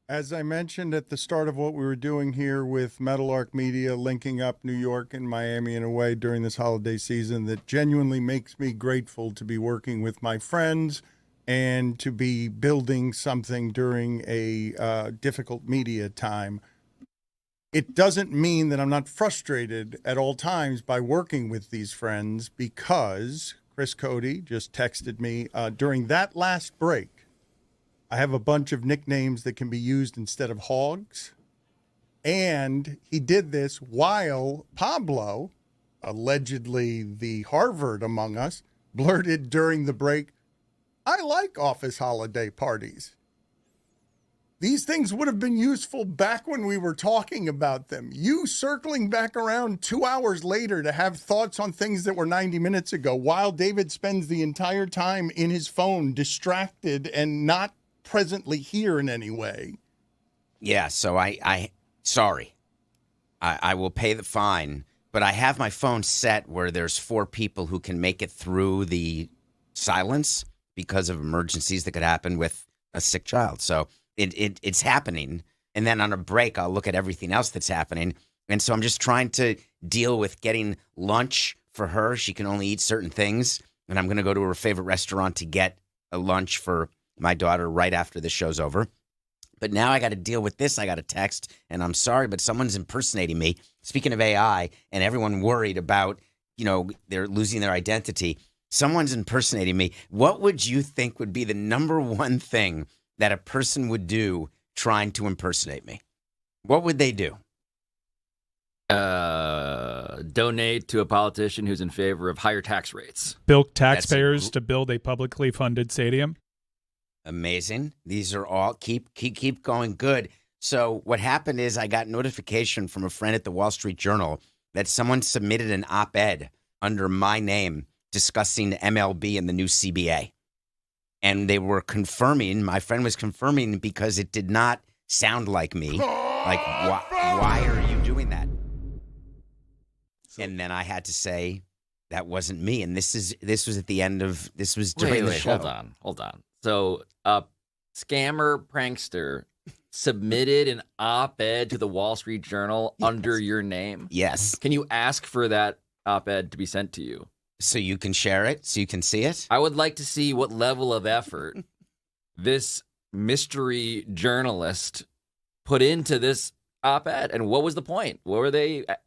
As I mentioned at the start of what we were doing here with Meadowlark Media, linking up New York and Miami in a way during this holiday season that genuinely makes me grateful to be working with my friends and to be building something during a difficult media time. It doesn't mean that I'm not frustrated at all times by working with these friends, because Chris Cody just texted me during that last break. I have a bunch of nicknames that can be used instead of hogs. And he did this while Pablo, allegedly the Harvard among us, blurted during the break, "I like office holiday parties." These things would have been useful back when we were talking about them. You circling back around 2 hours later to have thoughts on things that were 90 minutes ago, while David spends the entire time in his phone, distracted and not presently here in any way. Yeah, so I sorry. I will pay the fine, but I have my phone set where there's 4 people who can make it through the silence because of emergencies that could happen with a sick child. So it's happening. And then on a break, I'll look at everything else that's happening. And so I'm just trying to deal with getting lunch for her. She can only eat certain things. And I'm going to go to her favorite restaurant to get a lunch for my daughter right after the show's over. But now I got to deal with this. I got a text, and I'm sorry, but someone's impersonating me. Speaking of AI and everyone worried about, they're losing their identity, someone's impersonating me. What would you think would be the number one thing that a person would do trying to impersonate me? What would they do? Donate to a politician who's in favor of higher tax rates. Bilk taxpayers to build a publicly funded stadium. Amazing. These are all keep going good. So what happened is I got notification from a friend at the Wall Street Journal that someone submitted an op-ed under my name discussing MLB and the new CBA. And they were confirming, my friend was confirming, because it did not sound like me. Like, why are you doing that? And then I had to say that wasn't me. And this was at the end of, this was during the show. Hold on. So a scammer prankster submitted an op-ed to the Wall Street Journal under your name? Yes. Can you ask for that op-ed to be sent to you? So you can share it? So you can see it? I would like to see what level of effort this mystery journalist put into this op-ed, and what was the point? What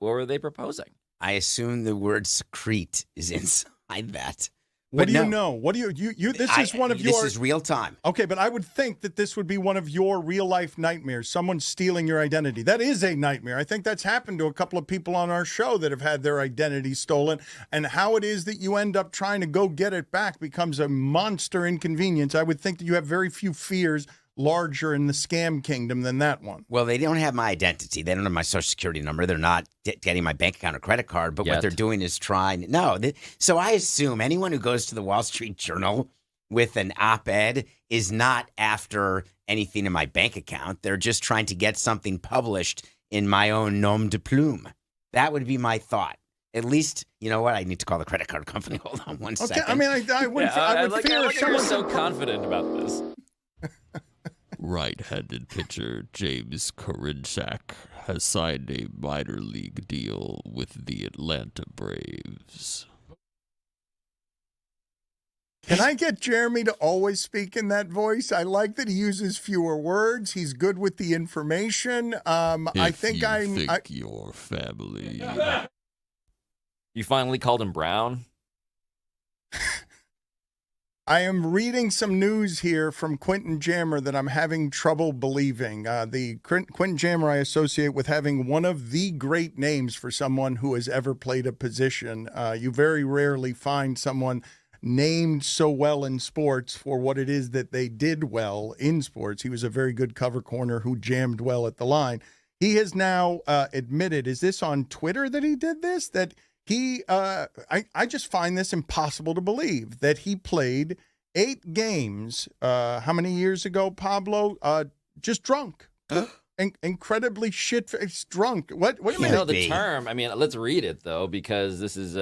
were they proposing? I assume the word secrete is inside that. What do you know? What do you this is one of your... This is real time. Okay, but I would think that this would be one of your real-life nightmares, someone stealing your identity. That is a nightmare. I think that's happened to a couple of people on our show that have had their identity stolen, and how it is that you end up trying to go get it back becomes a monster inconvenience. I would think that you have very few fears larger in the scam kingdom than that one. Well, they don't have my identity. They don't have my social security number. They're not getting my bank account or credit card. But what they're doing is trying. So I assume anyone who goes to the Wall Street Journal with an op-ed is not after anything in my bank account. They're just trying to get something published in my own nom de plume. That would be my thought. At least, you know what? I need to call the credit card company. Hold on one second. I mean, I would fear if someone... You're so confident about this. Right-handed pitcher James Karinchak has signed a minor league deal with the Atlanta Braves. Can I get Jeremy to always speak in that voice? I like that he uses fewer words. He's good with the information. I think your family. You finally called him Brown? I am reading some news here from Quentin Jammer that I'm having trouble believing. The Quentin Jammer I associate with having one of the great names for someone who has ever played a position. You very rarely find someone named so well in sports for what it is that they did well in sports. He was a very good cover corner who jammed well at the line. He has now admitted, is this on Twitter that he did this? That I just find this impossible to believe that he played 8 games. How many years ago, Pablo? Just drunk. Incredibly shit-faced drunk. What do you mean? No, the term. I mean, let's read it though, because this is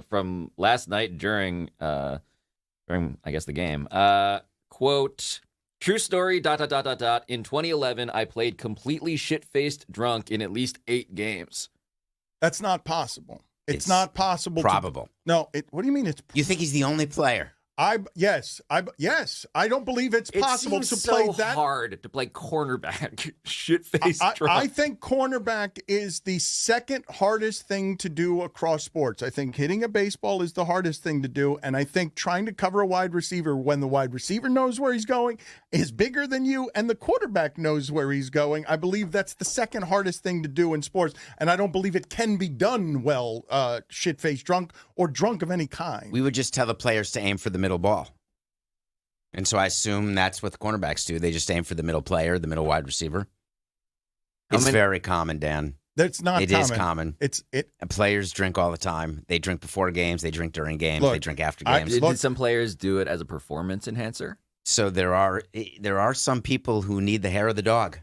from last night during I guess the game. Quote: True story. ... In 2011, I played completely shit-faced drunk in at least 8 games. That's not possible. It's not possible. Probable. No. What do you mean? It's. You think he's the only player? Yes. I don't believe it's possible to play so that hard to play cornerback, shit-faced drunk. I think cornerback is the second hardest thing to do across sports. I think hitting a baseball is the hardest thing to do, and I think trying to cover a wide receiver when the wide receiver knows where he's going is bigger than you, and the quarterback knows where he's going. I believe that's the second hardest thing to do in sports, and I don't believe it can be done well, shit-faced drunk or drunk of any kind. We would just tell the players to aim for the middle ball. And so I assume that's what the cornerbacks do. They just aim for the middle player, the middle wide receiver. It's very common, Dan. That's not It common. is common. And players drink all the time. They drink before games. They drink during games. They drink after games. Did some players do it as a performance enhancer? So there are some people who need the hair of the dog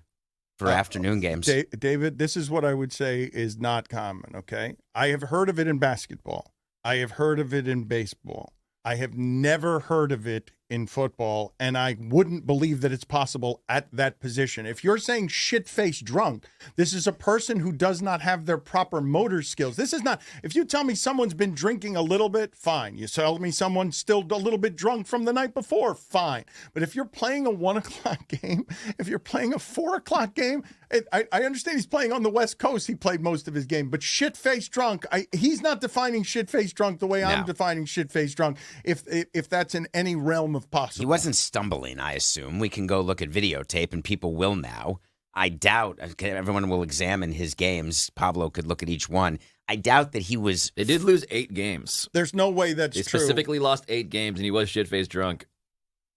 for afternoon games. David, this is what I would say is not common, okay? I have heard of it in basketball. I have heard of it in baseball. I have never heard of it in football, and I wouldn't believe that it's possible at that position. If you're saying shit-faced drunk, this is a person who does not have their proper motor skills. This is not, if you tell me someone's been drinking a little bit, fine. You tell me someone's still a little bit drunk from the night before, fine. But if you're playing a 1 o'clock game, if you're playing a 4 o'clock game, I understand he's playing on the West Coast. He played most of his game, but shit-faced drunk, he's not defining shit-faced drunk the way I'm defining shit-faced drunk, if that's in any realm of possible. He wasn't stumbling, I assume. We can go look at videotape, and people will now. I doubt everyone will examine his games. Pablo could look at each one. I doubt that he was. They did lose 8 games. There's no way that's They true. specifically lost 8 games, and he was shit-faced drunk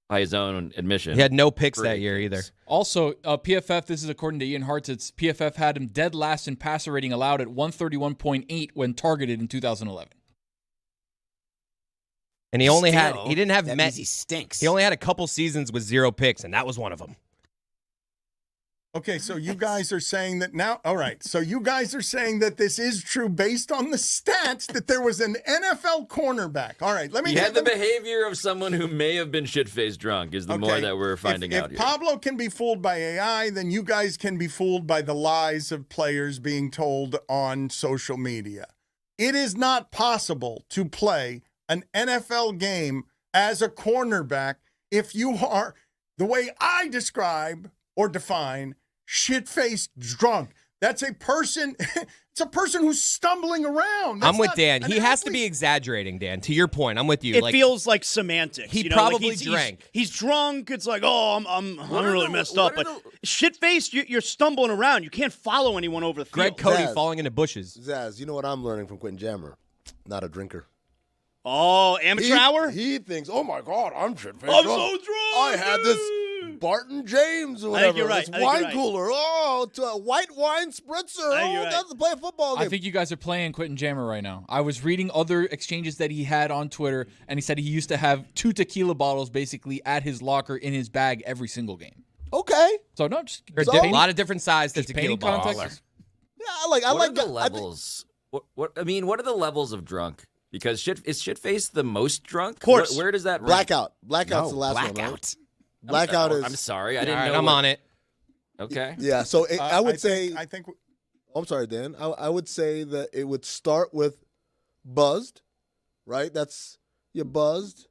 by his own admission. He had no picks that year either. Also, PFF, this is according to Ian Hartitz, PFF had him dead last in passer rating allowed at 131.8 when targeted in 2011. And he only Still, he didn't have that met. means he stinks. He only had a couple seasons with 0 picks, and that was one of them. Okay, so you guys are saying that now. All right, so you guys are saying that this is true based on the stats that there was an NFL cornerback. All right, let me. He had the behavior of someone who may have been shit-faced drunk. Is the more that we're finding out If here. Pablo can be fooled by AI, then you guys can be fooled by the lies of players being told on social media. It is not possible to play an NFL game as a cornerback if you are the way I describe or define shit-faced drunk. That's a person. It's a person who's stumbling around. I'm with Dan. He has to be exaggerating, Dan. To your point, I'm with you. It feels like semantics. He you know? probably like drank. He's drunk. It's like, oh, I'm really messed up. But shit-faced, you're stumbling around. You can't follow anyone over the field. Greg Cody falling into bushes. Zaz, you know what I'm learning from Quentin Jammer? Not a drinker. Oh, amateur hour? He thinks, oh my God, I'm shit-faced I'm drunk. so drunk. I had this Barton James or I think whatever. you're right. This I think wine you're right. cooler. Oh, to a white wine spritzer. Oh, right. that's to play a football game. I think you guys are playing Quentin Jammer right now. I was reading other exchanges that he had on Twitter, and he said he used to have 2 tequila bottles basically at his locker in his bag every single game. Okay. So no, just There's a lot of different sides to just tequila painting context. bottles. Yeah, I like What are the that. levels? What I mean, what are the levels of drunk? Because is shit-faced the most drunk? Of course. Where does that rank? Blackout. Blackout's No, the last one. blackout. Right? Blackout is. I'm sorry, I didn't All right, know. I'm on it. Okay. Yeah, so I would say. I think. I'm sorry, Dan. I would say that it would start with buzzed, right? That's you're buzzed.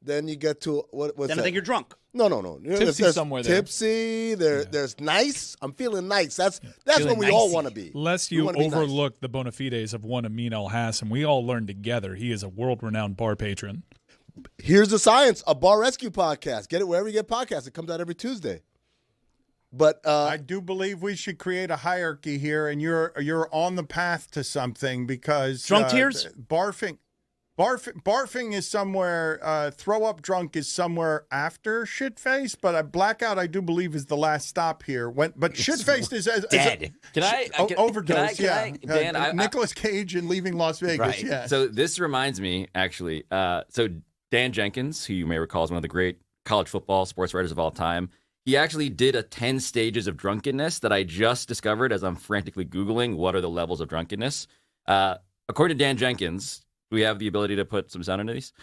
Then you get to what's Then that? I think you're drunk. No. Tipsy There's somewhere there. Tipsy. There's nice. I'm feeling nice. That's Feeling what we all nicey. want to be. Lest We you wanna be nice. overlook the bona fides of one Amin El Hassan, we all learned together he is a world-renowned bar patron. Here's the science: a bar rescue podcast. Get it wherever you get podcasts. It comes out every Tuesday. But I do believe we should create a hierarchy here, and you're on the path to something because Drunk tears? barfing. Barfing is somewhere. Throw up drunk is somewhere after shit faced. But blackout, I do believe, is the last stop here. But shit faced is dead. Overdose. Dan, Nicolas Cage in Leaving Las Vegas. Right. Yes. So this reminds me, actually. So Dan Jenkins, who you may recall is one of the great college football sports writers of all time, he actually did a 10 stages of drunkenness that I just discovered as I'm frantically Googling what are the levels of drunkenness. According to Dan Jenkins, we have the ability to put some sound underneath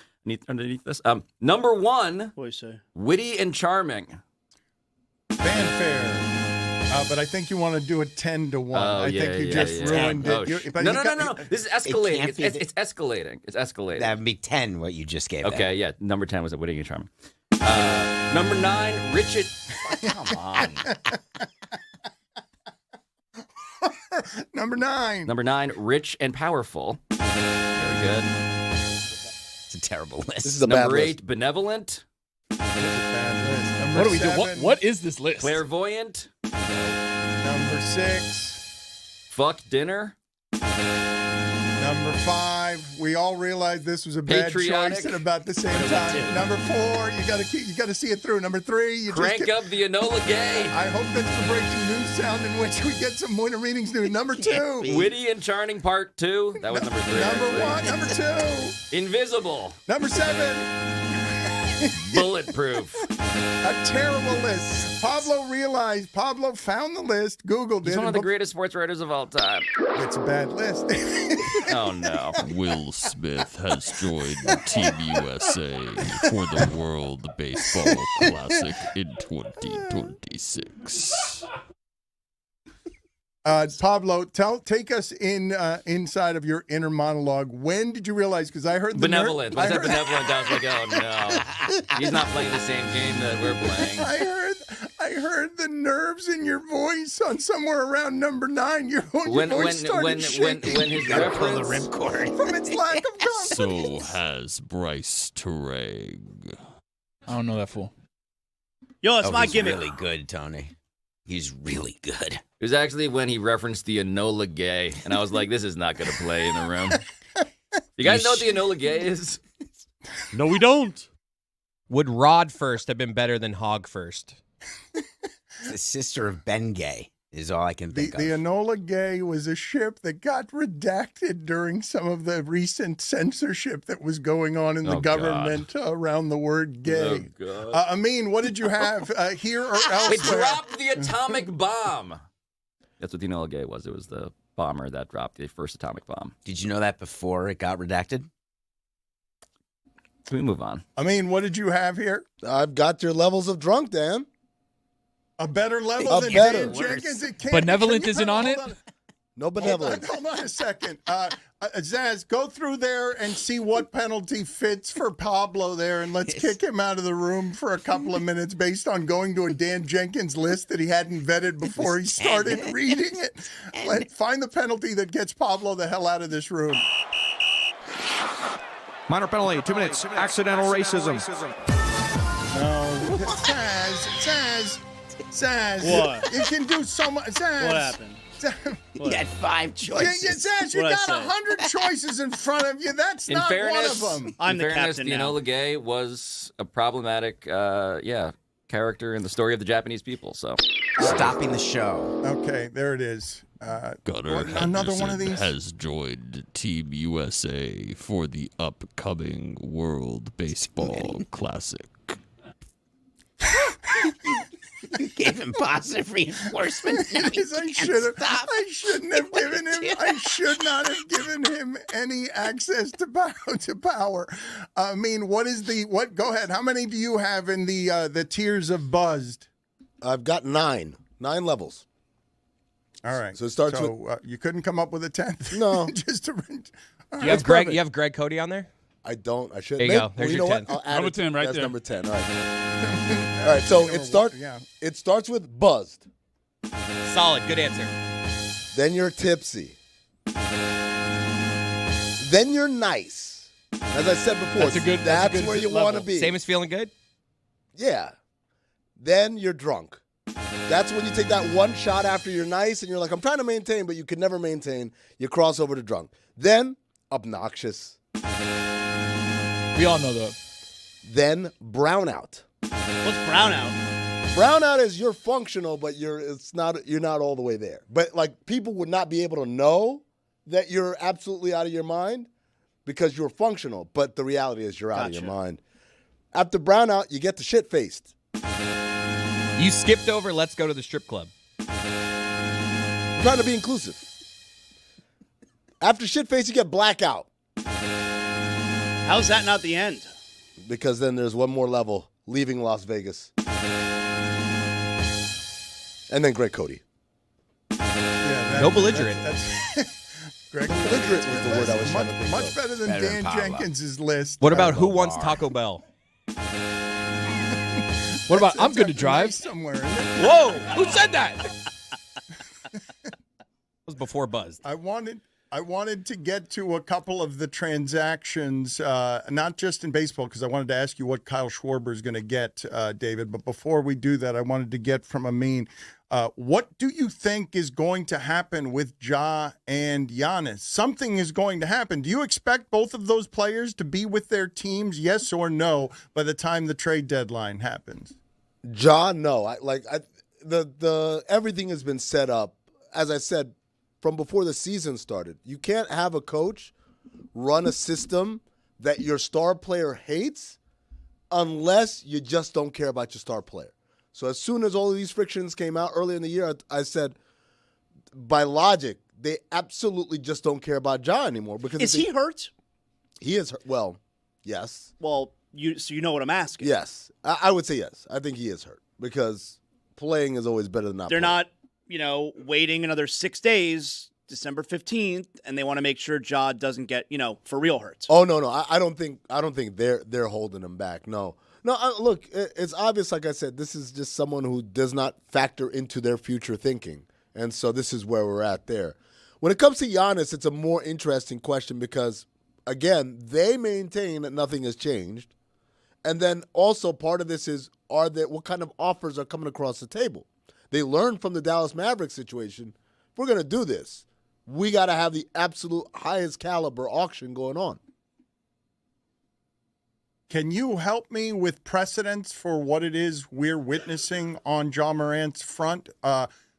this. Number 1, What do you say? witty and charming. Fanfare. But I think you want to do it 10 to 1. I think you just ruined it. No. This is escalating. It's escalating. It's escalating. That would be 10, what you just gave. Okay, yeah. Number 10 was a witty and charming. Number 9, Richard. Come on. Number 9. Number 9, rich and powerful. Very good. It's a terrible list. This is a bad Number 8, list. benevolent. Number What do we do? 7. What is this list? Clairvoyant. Number 6. Fuck dinner. Number 5. We all realized this was a bad Patriotic. choice at about the same time. Number 4. You got to see it through. Number 3. You Crank just up the Enola Gay. I hope that's the breaking news sound in which we get some winter meetings news. Number 2. Witty and charming part 2. That was number 3. Number actually. 1. Number 2. Invisible. Number 7. Bulletproof. A terrible list. Pablo found the list. Googled He's it. one of the greatest sports writers of all time. It's a bad list. Oh, no. Will Smith has joined Team USA for the World Baseball Classic in 2026. Pablo, take us inside of your inner monologue. When did you realize? Because I heard the Benevolent. When I said benevolent, I was like, oh, no. He's not playing the same game that we're playing. I heard the nerves in your voice on somewhere around number 9. Your voice started shaking. When his reference the ripcord from its lack of confidence. So has Bryce Turang. I don't know that fool. Yo, it's my he's gimmick. really good, Tony. He's really good. It was actually when he referenced the Enola Gay, and I was like, this is not going to play in the room. You guys know what the Enola Gay is? No, we don't. Would Rod first have been better than Hog first? The sister of Ben Gay is all I can think The of. Enola Gay was a ship that got redacted during some of the recent censorship that was going on in the government around the word gay. Oh, God. Amin, what did you have here or elsewhere? It dropped the atomic bomb. That's what the Enola Gay was. It was the bomber that dropped the first atomic bomb. Did you know that before it got redacted? Can we move on? Amin, what did you have here? I've got your levels of drunk, Dan. A better level A than better. Dan Jenkins? It can't, Benevolent isn't on it? No benevolence. Hold on a second. Zaz, go through there and see what penalty fits for Pablo there, and let's kick him out of the room for a couple of minutes based on going to a Dan Jenkins list that he hadn't vetted before he started reading it. Find the penalty that gets Pablo the hell out of this room. Minor penalty, 2 minutes. Accidental racism. No, Zaz. What? You can do so much. Zaz. What happened? He had 5 choices. Zaz, you What'd I got say? 100 choices in front of you. That's not one of them. I'm in the fairness, captain the now. Enola Gay was a problematic, character in the story of the Japanese people. So Stopping the show. Okay, there it is. Gunnar another one of Henderson these? has joined Team USA for the upcoming World Baseball Classic. Gave him positive reinforcement. Now he I should not have given him any access to power. I mean, what? Go ahead. How many do you have in the tiers of buzzed? I've got 9 levels. All right. So it starts with you couldn't come up with a 10th. No. Just to. You have Greg. You have Greg Cody on there. I don't. I should. There you go. There's you your know 10. what? I'll add Number it. 10 right That's there. number 10. All right. All right. So it starts with buzzed. Solid. Good answer. Then you're tipsy. Then you're nice. As I said before, that's where you want to be. Same as feeling good. Yeah. Then you're drunk. That's when you take that one shot after you're nice and you're like, I'm trying to maintain, but you can never maintain. You cross over to drunk. Then obnoxious. We all know the. Then brownout. What's brownout? Brownout is you're functional, but you're not all the way there. But like people would not be able to know that you're absolutely out of your mind because you're functional. But the reality is you're out of your mind. After brownout, you get the shit faced. You skipped over let's go to the strip club. I'm trying to be inclusive. After shit face, you get blackout. How's that not the end? Because then there's one more level, leaving Las Vegas. And then Greg Cody. Yeah, no belligerent. Greg belligerent was the word I was trying to think much of. better than Dan Jenkins' list. What about who wants Taco Bell? What about I'm good to drive? Somewhere. Whoa! Who said that? That was before Buzzed. I wanted to get to a couple of the transactions, not just in baseball, because I wanted to ask you what Kyle Schwarber is going to get, David. But before we do that, I wanted to get from Amin, what do you think is going to happen with Ja and Giannis? Something is going to happen. Do you expect both of those players to be with their teams, yes or no, by the time the trade deadline happens? Ja, no. Everything has been set up, as I said, from before the season started. You can't have a coach run a system that your star player hates unless you just don't care about your star player. So as soon as all of these frictions came out early in the year, I said, by logic, they absolutely just don't care about Ja anymore. Because is he hurt? He is hurt. Well, yes. Well, you know what I'm asking. Yes. I would say yes. I think he is hurt because playing is always better than not They're playing. not, waiting another 6 days, December 15th, and they want to make sure Ja doesn't get, for real hurt. Oh, no. I don't think they're holding him back. No. Look, it's obvious, like I said, this is just someone who does not factor into their future thinking. And so this is where we're at there. When it comes to Giannis, it's a more interesting question because, again, they maintain that nothing has changed. And then also part of this is, what kind of offers are coming across the table? They learned from the Dallas Mavericks situation, if we're going to do this, we got to have the absolute highest caliber auction going on. Can you help me with precedents for what it is we're witnessing on Ja Morant's front?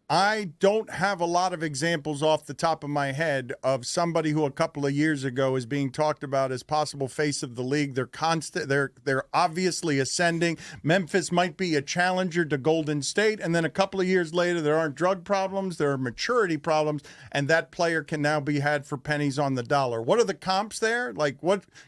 I don't have a lot of examples off the top of my head of somebody who a couple of years ago is being talked about as possible face of the league. They're obviously ascending. Memphis might be a challenger to Golden State, and then a couple of years later there aren't drug problems, there are maturity problems, and that player can now be had for pennies on the dollar. What are the comps there?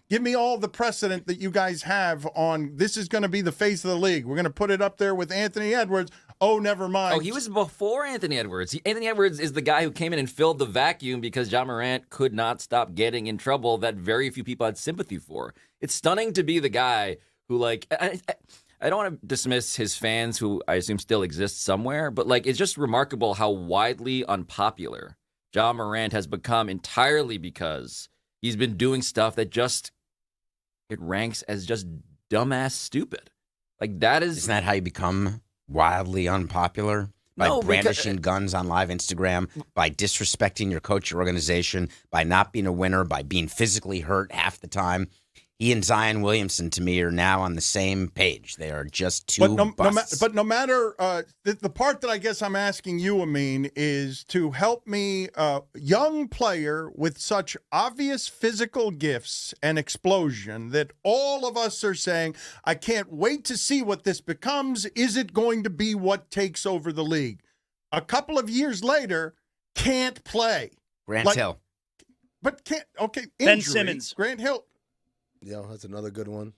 Give me all the precedent that you guys have on this is going to be the face of the league. We're going to put it up there with Anthony Edwards. Oh, never mind. Oh, he was before Anthony Edwards. Anthony Edwards is the guy who came in and filled the vacuum because Ja Morant could not stop getting in trouble that very few people had sympathy for. It's stunning to be the guy who, I don't want to dismiss his fans who I assume still exist somewhere, but, it's just remarkable how widely unpopular Ja Morant has become entirely because he's been doing stuff that it ranks as just dumbass stupid. Isn't that how you become wildly unpopular? By brandishing guns on live Instagram, by disrespecting your coach or organization, by not being a winner, by being physically hurt half the time. He and Zion Williamson, to me, are now on the same page. They are just two busts. But no matter, the part that I guess I'm asking you, Amin, is to help me, young player with such obvious physical gifts and explosion that all of us are saying, I can't wait to see what this becomes. Is it going to be what takes over the league? A couple of years later, can't play. Grant Hill. But can't, injury. Ben Simmons. Grant Hill. Yeah, that's another good one.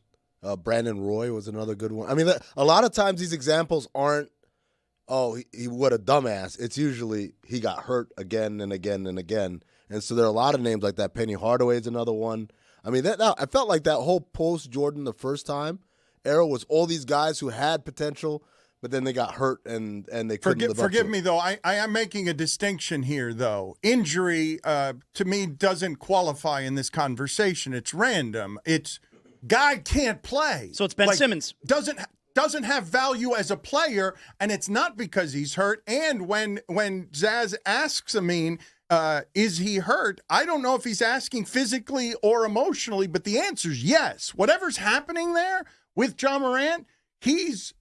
Brandon Roy was another good one. I mean, a lot of times these examples aren't, he what a dumbass. It's usually he got hurt again and again and again. And so there are a lot of names like that. Penny Hardaway is another one. I mean, I felt like that whole post-Jordan the first time era was all these guys who had potential, but then they got hurt and they couldn't live up to it. Forgive me, though. I am making a distinction here, though. Injury, to me, doesn't qualify in this conversation. It's random. It's guy can't play. So it's Ben Simmons. Doesn't have value as a player, and it's not because he's hurt. And when Zaz asks Amin, is he hurt? I don't know if he's asking physically or emotionally, but the answer is yes. Whatever's happening there with John Morant, he's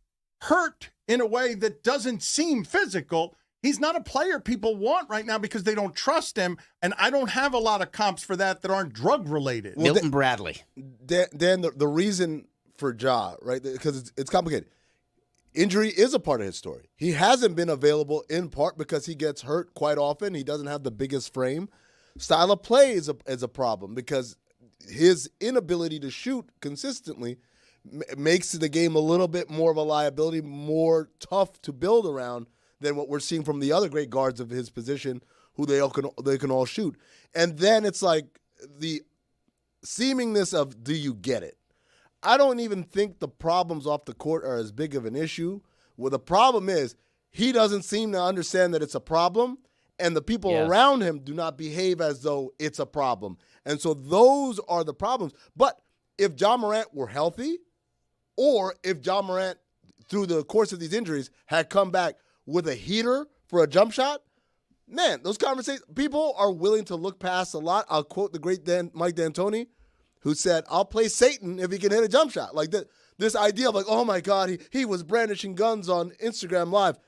hurt in a way that doesn't seem physical. He's not a player people want right now because they don't trust him, and I don't have a lot of comps for that aren't drug-related. Well, Milton Bradley. Dan, the reason for Ja, right, because it's complicated. Injury is a part of his story. He hasn't been available in part because he gets hurt quite often. He doesn't have the biggest frame. Style of play is a problem because his inability to shoot consistently makes the game a little bit more of a liability, more tough to build around than what we're seeing from the other great guards of his position, who they can all shoot. And then it's like the seemingness of, do you get it? I don't even think the problems off the court are as big of an issue. Well, the problem is he doesn't seem to understand that it's a problem, and the people around him do not behave as though it's a problem. And so those are the problems. But if John Morant were healthy, or if John Morant, through the course of these injuries, had come back with a heater for a jump shot, man, those conversations, people are willing to look past a lot. I'll quote the great Mike D'Antoni, who said, I'll play Satan if he can hit a jump shot. Like this idea of like, oh my God, he was brandishing guns on Instagram Live.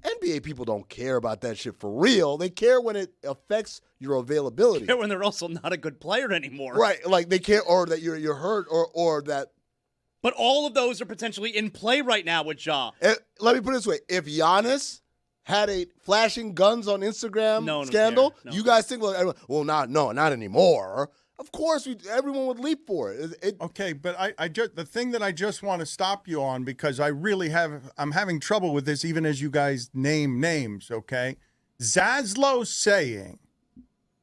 NBA people don't care about that shit for real. They care when it affects your availability. They care when they're also not a good player anymore. Right, like they care, or that you're hurt, or that. But all of those are potentially in play right now with Ja. Let me put it this way. If Giannis had a flashing guns on Instagram scandal, you guys think, well, not anymore. Of course, everyone would leap for it. Okay, but I just, the thing that I just want to stop you on, because I'm having trouble with this even as you guys name names, okay? Zaslow saying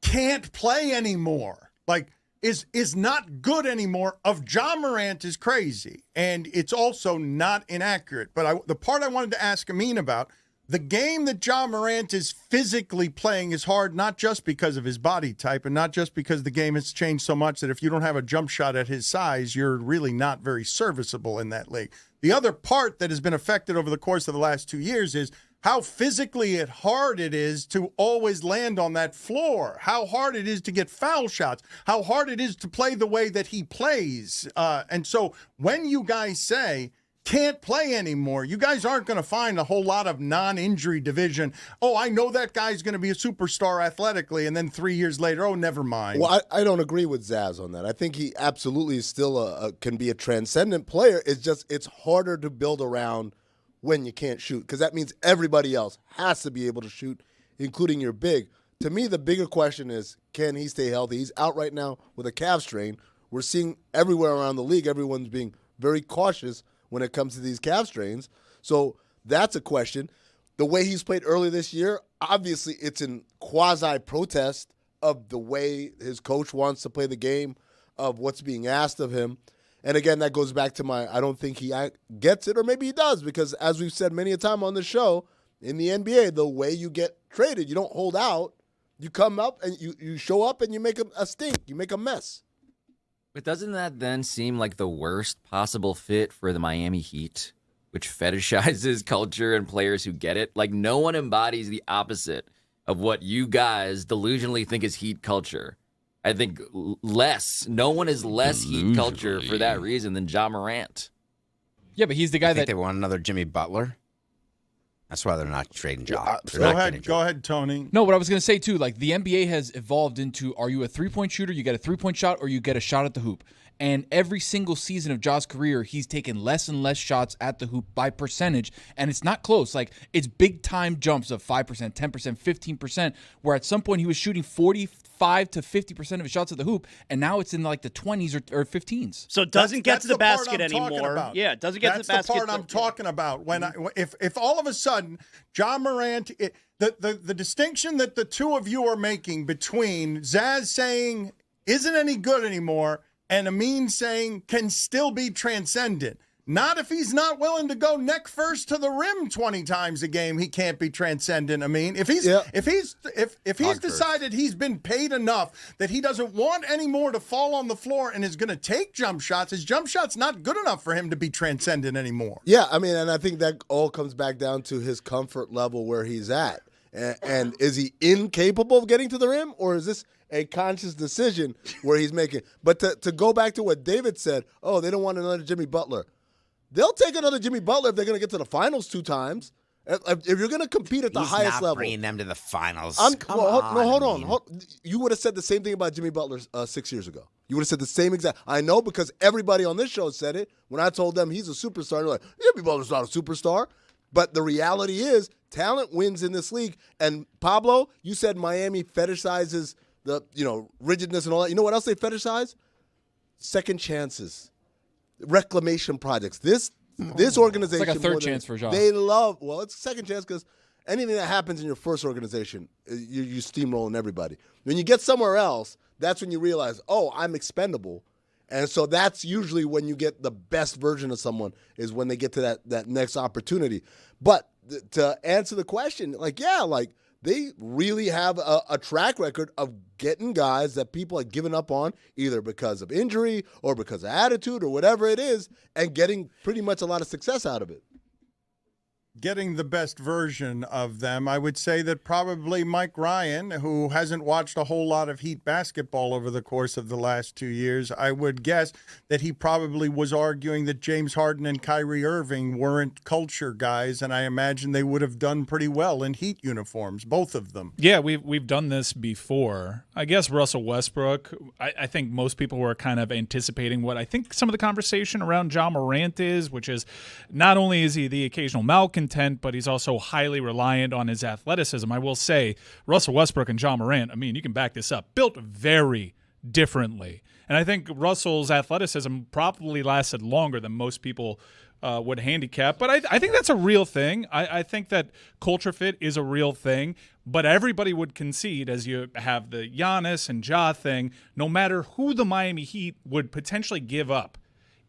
can't play anymore, like is not good anymore, of John Morant is crazy. And it's also not inaccurate. But the part I wanted to ask Amin about, the game that John Morant is physically playing is hard, not just because of his body type and not just because the game has changed so much that if you don't have a jump shot at his size, you're really not very serviceable in that league. The other part that has been affected over the course of the last 2 years is how physically hard it is to always land on that floor, how hard it is to get foul shots, how hard it is to play the way that he plays. And so when you guys say can't play anymore, you guys aren't going to find a whole lot of non-injury division. Oh, I know that guy's going to be a superstar athletically, and then 3 years later, oh, never mind. Well, I don't agree with Zaz on that. I think he absolutely still can be a transcendent player. It's just it's harder to build around when you can't shoot, because that means everybody else has to be able to shoot, including your big. To me, the bigger question is, can he stay healthy? He's out right now with a calf strain. We're seeing everywhere around the league, everyone's being very cautious when it comes to these calf strains. So that's a question. The way he's played early this year, obviously it's in quasi-protest of the way his coach wants to play the game, of what's being asked of him. And again, that goes back to I don't think he gets it, or maybe he does, because as we've said many a time on the show, in the NBA, the way you get traded, you don't hold out. You come up and you show up and you make a stink. You make a mess. But doesn't that then seem like the worst possible fit for the Miami Heat, which fetishizes culture and players who get it? Like, no one embodies the opposite of what you guys delusionally think is Heat culture. I think no one is less Heat culture for that reason than Ja Morant. Yeah, but he's the guy they want another Jimmy Butler. That's why they're not trading Ja. Go ahead, Tony. No, what I was going to say, too, like the NBA has evolved into, are you a three-point shooter, you get a three-point shot, or you get a shot at the hoop? And every single season of Ja's career, he's taken less and less shots at the hoop by percentage, and it's not close. Like, it's big-time jumps of 5%, 10%, 15%, where at some point he was shooting 45 to 50% of his shots at the hoop, and now it's in like the 20s or 15s. So it doesn't get to the basket anymore. Yeah, it doesn't get to the basket. That's the part I'm talking about. When if all of a sudden Ja Morant, the distinction that the two of you are making between Zaz saying isn't any good anymore and Amin saying can still be transcendent. Not if he's not willing to go neck first to the rim 20 times a game. He can't be transcendent. I mean, if he's decided he's been paid enough that he doesn't want any more to fall on the floor and is going to take jump shots, his jump shot's not good enough for him to be transcendent anymore. Yeah, I mean, and I think that all comes back down to his comfort level where he's at. And is he incapable of getting to the rim, or is this a conscious decision where he's making? But to go back to what David said, oh, they don't want another Jimmy Butler. They'll take another Jimmy Butler if they're going to get to the finals 2 times. If you're going to compete at the highest level. Bringing them to the finals. Hold on. You would have said the same thing about Jimmy Butler 6 years ago. You would have said the same exact. I know because everybody on this show said it. When I told them he's a superstar, they're like, Jimmy Butler's not a superstar. But the reality is, talent wins in this league. And Pablo, you said Miami fetishizes the rigidness and all that. You know what else they fetishize? Second chances, reclamation projects. This organization, it's like a third chance for Ja. They love. Well, it's a second chance because anything that happens in your first organization, you steamrolling everybody. When you get somewhere else, that's when you realize, oh, I'm expendable. And so that's usually when you get the best version of someone, is when they get to that next opportunity. But to answer the question, they really have a track record of getting guys that people have given up on, either because of injury or because of attitude or whatever it is, and getting pretty much a lot of success out of it. Getting the best version of them. I would say that probably Mike Ryan, who hasn't watched a whole lot of Heat basketball over the course of the last 2 years, I would guess that he probably was arguing that James Harden and Kyrie Irving weren't culture guys, and I imagine they would have done pretty well in Heat uniforms, both of them. Yeah, we've done this before. I guess Russell Westbrook, I think most people were kind of anticipating what I think some of the conversation around Ja Morant is, which is not only is he the occasional malcontent, but he's also highly reliant on his athleticism. I will say Russell Westbrook and Ja Morant, I mean, you can back this up, built very differently. And I think Russell's athleticism probably lasted longer than most people would handicap. But I think that's a real thing. I think that culture fit is a real thing. But everybody would concede, as you have the Giannis and Ja thing, no matter who the Miami Heat would potentially give up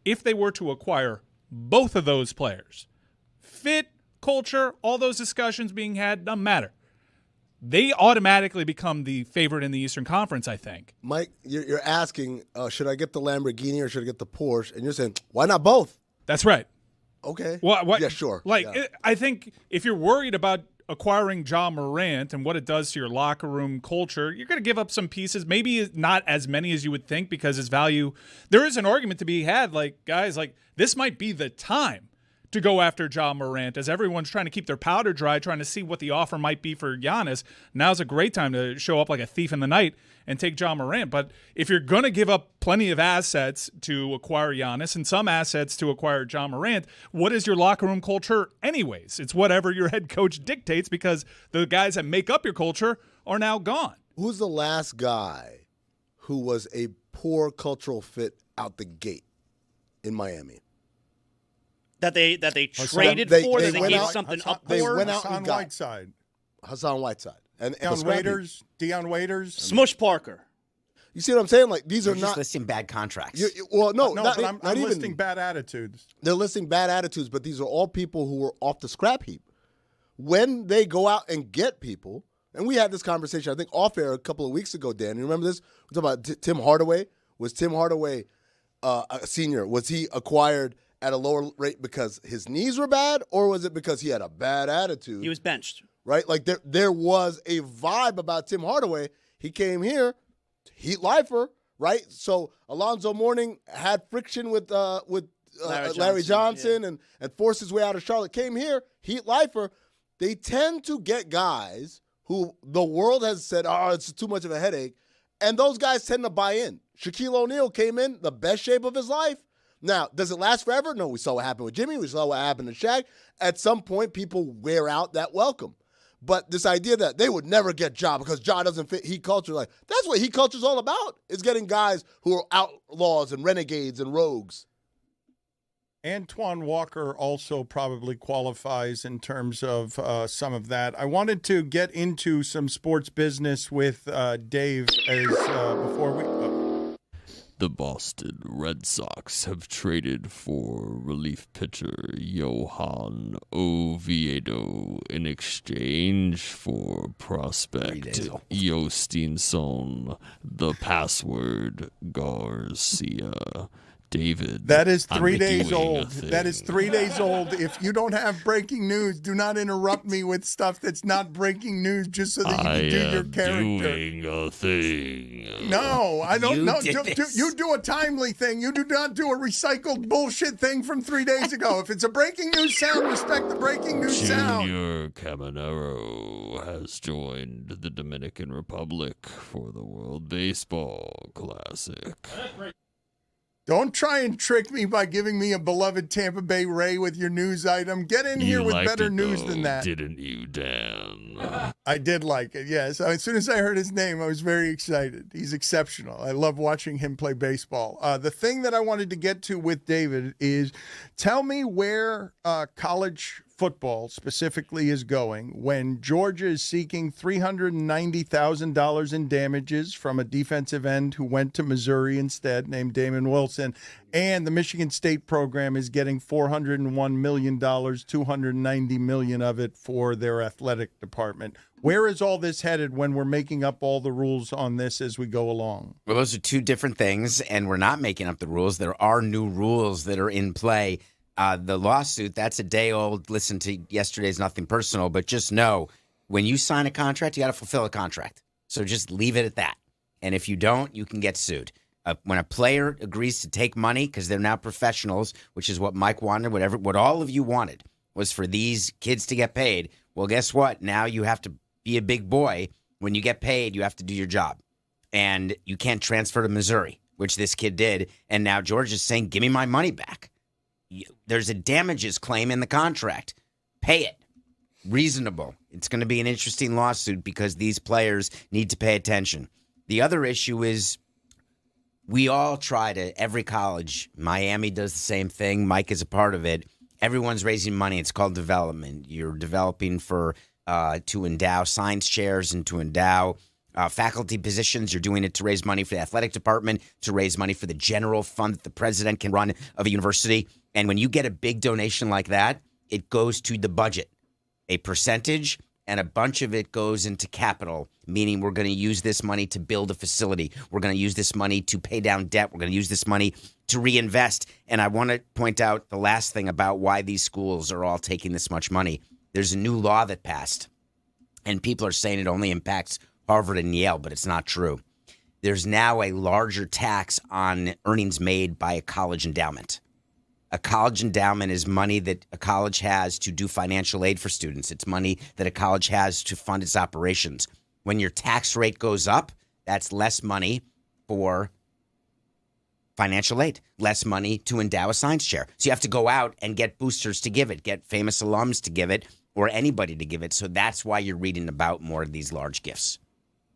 if they were to acquire both of those players. Fit, culture, all those discussions being had, doesn't matter. They automatically become the favorite in the Eastern Conference, I think. Mike, you're asking, should I get the Lamborghini or should I get the Porsche? And you're saying, why not both? That's right. Okay. What? Yeah, sure. I think if you're worried about acquiring Ja Morant and what it does to your locker room culture, you're going to give up some pieces, maybe not as many as you would think, because his value, there is an argument to be had, guys, this might be the time to go after Ja Morant, as everyone's trying to keep their powder dry, trying to see what the offer might be for Giannis. Now's a great time to show up like a thief in the night and take Ja Morant. But if you're going to give up plenty of assets to acquire Giannis and some assets to acquire Ja Morant, what is your locker room culture anyways? It's whatever your head coach dictates, because the guys that make up your culture are now gone. Who's the last guy who was a poor cultural fit out the gate in Miami? That they traded for, that they gave something up for? They went out and got Hassan Whiteside. And Deion Waiters. Smush Parker. You see what I'm saying? These They're are just not listing bad contracts. I'm listing bad attitudes. They're listing bad attitudes, but these are all people who were off the scrap heap. When they go out and get people, and we had this conversation, I think, off air a couple of weeks ago, Dan. You remember this? We're talking about Tim Hardaway. Was Tim Hardaway a senior? Was he acquired at a lower rate because his knees were bad, or was it because he had a bad attitude? He was benched. Right? There was a vibe about Tim Hardaway. He came here, Heat lifer, right? So Alonzo Mourning had friction with Larry Johnson and forced his way out of Charlotte. Came here, Heat lifer. They tend to get guys who the world has said, oh, it's too much of a headache, and those guys tend to buy in. Shaquille O'Neal came in the best shape of his life. Now, does it last forever? No, we saw what happened with Jimmy. We saw what happened to Shaq. At some point, people wear out that welcome. But this idea that they would never get Ja because Ja doesn't fit Heat culture, that's what Heat culture is all about, is getting guys who are outlaws and renegades and rogues. Antoine Walker also probably qualifies in terms of some of that. I wanted to get into some sports business with Dave before we... The Boston Red Sox have traded for relief pitcher Johan Oviedo in exchange for prospect Yostinson, the password Garcia. David. That is I'm 3 days doing a old. thing. That is 3 days old. If you don't have breaking news, do not interrupt me with stuff that's not breaking news just so that you can do your character. Doing a thing. No, I don't You know. did this. You do a timely thing. You do not do a recycled bullshit thing from 3 days ago. If it's a breaking news sound, respect the breaking news sound. Junior Caminero has joined the Dominican Republic for the World Baseball Classic. Don't try and trick me by giving me a beloved Tampa Bay Ray with your news item. Get in here with liked better it, news though, than that. didn't you, Dan? I did like it, yes. As soon as I heard his name, I was very excited. He's exceptional. I love watching him play baseball. The thing that I wanted to get to with David is tell me where college football specifically is going when Georgia is seeking $390,000 in damages from a defensive end who went to Missouri instead, named Damon Wilson, and the Michigan State program is getting $401 million, $290 million of it for their athletic department. Where is all this headed when we're making up all the rules on this as we go along? Well, those are two different things, and we're not making up the rules. There are new rules that are in play. The lawsuit, that's a day old. Listen to yesterday's Nothing Personal, but just know when you sign a contract, you got to fulfill a contract. So just leave it at that. And if you don't, you can get sued. When a player agrees to take money because they're now professionals, which is what Mike wanted, what all of you wanted was for these kids to get paid. Well, guess what? Now you have to be a big boy. When you get paid, you have to do your job. And you can't transfer to Missouri, which this kid did. And now Georgia's saying, give me my money back. There's a damages claim in the contract. Pay it. Reasonable. It's going to be an interesting lawsuit because these players need to pay attention. The other issue is we all try to, every college, Miami does the same thing. Mike is a part of it. Everyone's raising money. It's called development. You're developing for to endow science chairs and to endow faculty positions. You're doing it to raise money for the athletic department, to raise money for the general fund that the president can run of a university. And when you get a big donation like that, it goes to the budget, a percentage, and a bunch of it goes into capital, meaning we're going to use this money to build a facility. We're going to use this money to pay down debt. We're going to use this money to reinvest. And I want to point out the last thing about why these schools are all taking this much money. There's a new law that passed, and people are saying it only impacts Harvard and Yale, but it's not true. There's now a larger tax on earnings made by a college endowment. A college endowment is money that a college has to do financial aid for students. It's money that a college has to fund its operations. When your tax rate goes up, that's less money for financial aid, less money to endow a science chair. So you have to go out and get boosters to give it, get famous alums to give it, or anybody to give it. So that's why you're reading about more of these large gifts.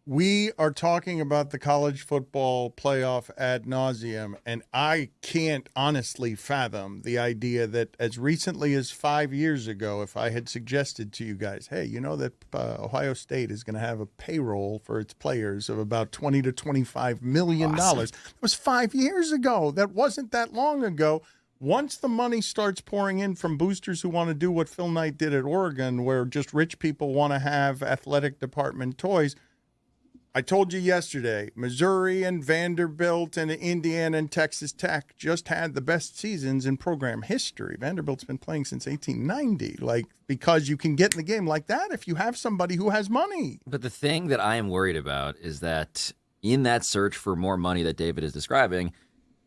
We are talking about the college football playoff ad nauseum, and I can't honestly fathom the idea that as recently as 5 years ago, if I had suggested to you guys, hey, you know that Ohio State is going to have a payroll for its players of about $20 to $25 million. Awesome. That was 5 years ago. That wasn't that long ago. Once the money starts pouring in from boosters who want to do what Phil Knight did at Oregon, where just rich people want to have athletic department toys, I told you yesterday, Missouri and Vanderbilt and Indiana and Texas Tech just had the best seasons in program history. Vanderbilt's been playing since 1890, because you can get in the game like that if you have somebody who has money. But the thing that I am worried about is that in that search for more money that David is describing,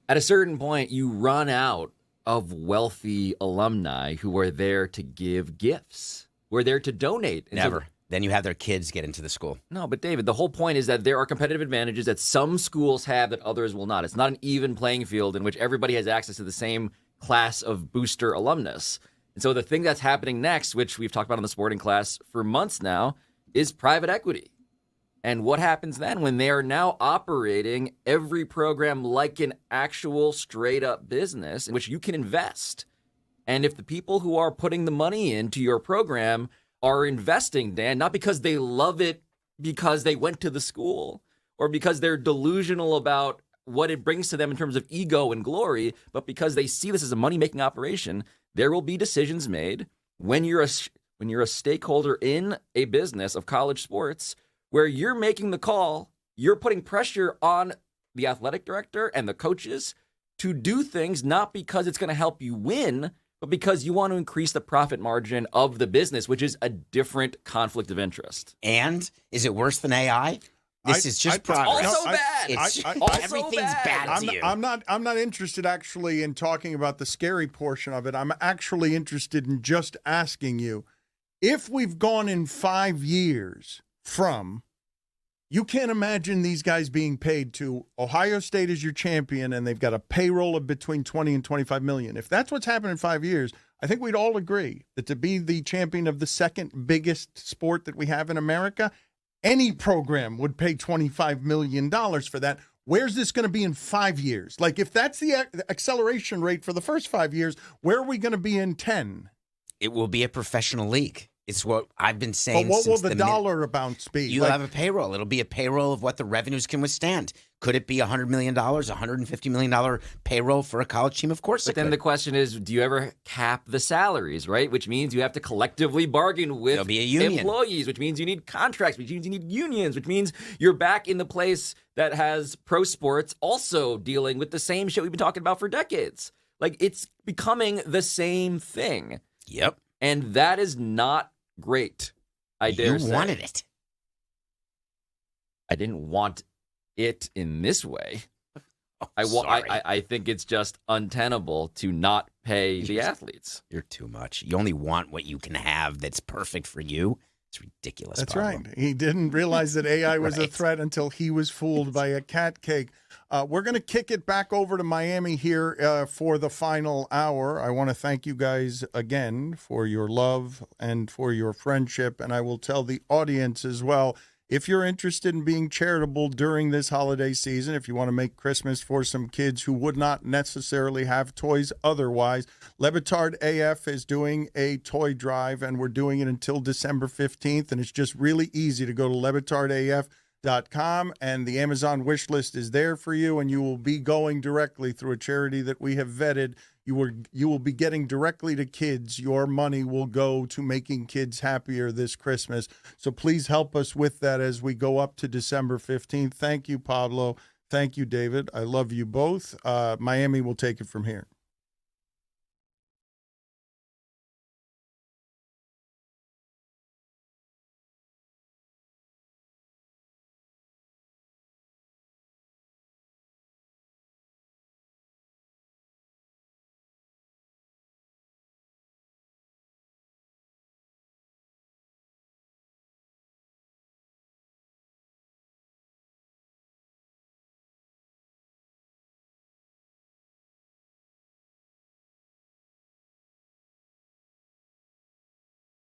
at a certain point, you run out of wealthy alumni who are there to give gifts, who are there to donate. And Never. Then you have their kids get into the school. No, but David, the whole point is that there are competitive advantages that some schools have that others will not. It's not an even playing field in which everybody has access to the same class of booster alumnus. And so the thing that's happening next, which we've talked about in the sporting class for months now, is private equity. And what happens then when they are now operating every program like an actual straight-up business in which you can invest? And if the people who are putting the money into your program are investing, Dan, not because they love it because they went to the school or because they're delusional about what it brings to them in terms of ego and glory, but because they see this as a money-making operation, there will be decisions made when you're a stakeholder in a business of college sports where you're making the call, you're putting pressure on the athletic director and the coaches to do things not because it's going to help you win, but because you want to increase the profit margin of the business, which is a different conflict of interest. And is it worse than AI? This is just progress. Also bad. Everything's bad to you. I'm not interested actually in talking about the scary portion of it. I'm actually interested in just asking you, if we've gone in 5 years from, you can't imagine these guys being paid to Ohio State is your champion and they've got a payroll of between 20 and 25 million. If that's what's happened in 5 years, I think we'd all agree that to be the champion of the second biggest sport that we have in America, any program would pay $25 million for that. Where's this going to be in 5 years? Like, if that's the acceleration rate for the first 5 years, where are we going to be in 10? It will be a professional league. It's what I've been saying. But what will since the dollar bounce be? You'll have a payroll. It'll be a payroll of what the revenues can withstand. Could it be $100 million, $150 million payroll for a college team? Of course it But then could. the question is, do you ever cap the salaries, right? Which means you have to collectively bargain with There'll be a union. employees, which means you need contracts, which means you need unions, which means you're back in the place that has pro sports also dealing with the same shit we've been talking about for decades. Like, it's becoming the same thing. Yep. And that is not great. I dare say. You wanted it. I didn't want it in this way. Sorry. I think it's just untenable to not pay the athletes. You're too much. You only want what you can have that's perfect for you. It's ridiculous. That's Pablo. right. He didn't realize that AI was a Right. threat until he was fooled by a cat cake. We're going to kick it back over to Miami here for the final hour. I want to thank you guys again for your love and for your friendship. And I will tell the audience as well, if you're interested in being charitable during this holiday season, if you want to make Christmas for some kids who would not necessarily have toys otherwise, Le Batard AF is doing a toy drive, and we're doing it until December 15th. And it's just really easy to go to lebatardaf.com, and the Amazon wish list is there for you, and you will be going directly through a charity that we have vetted. You will be getting directly to kids. Your money will go to making kids happier this Christmas. So please help us with that as we go up to December 15th. Thank you, Pablo. Thank you, David. I love you both. Miami will take it from here.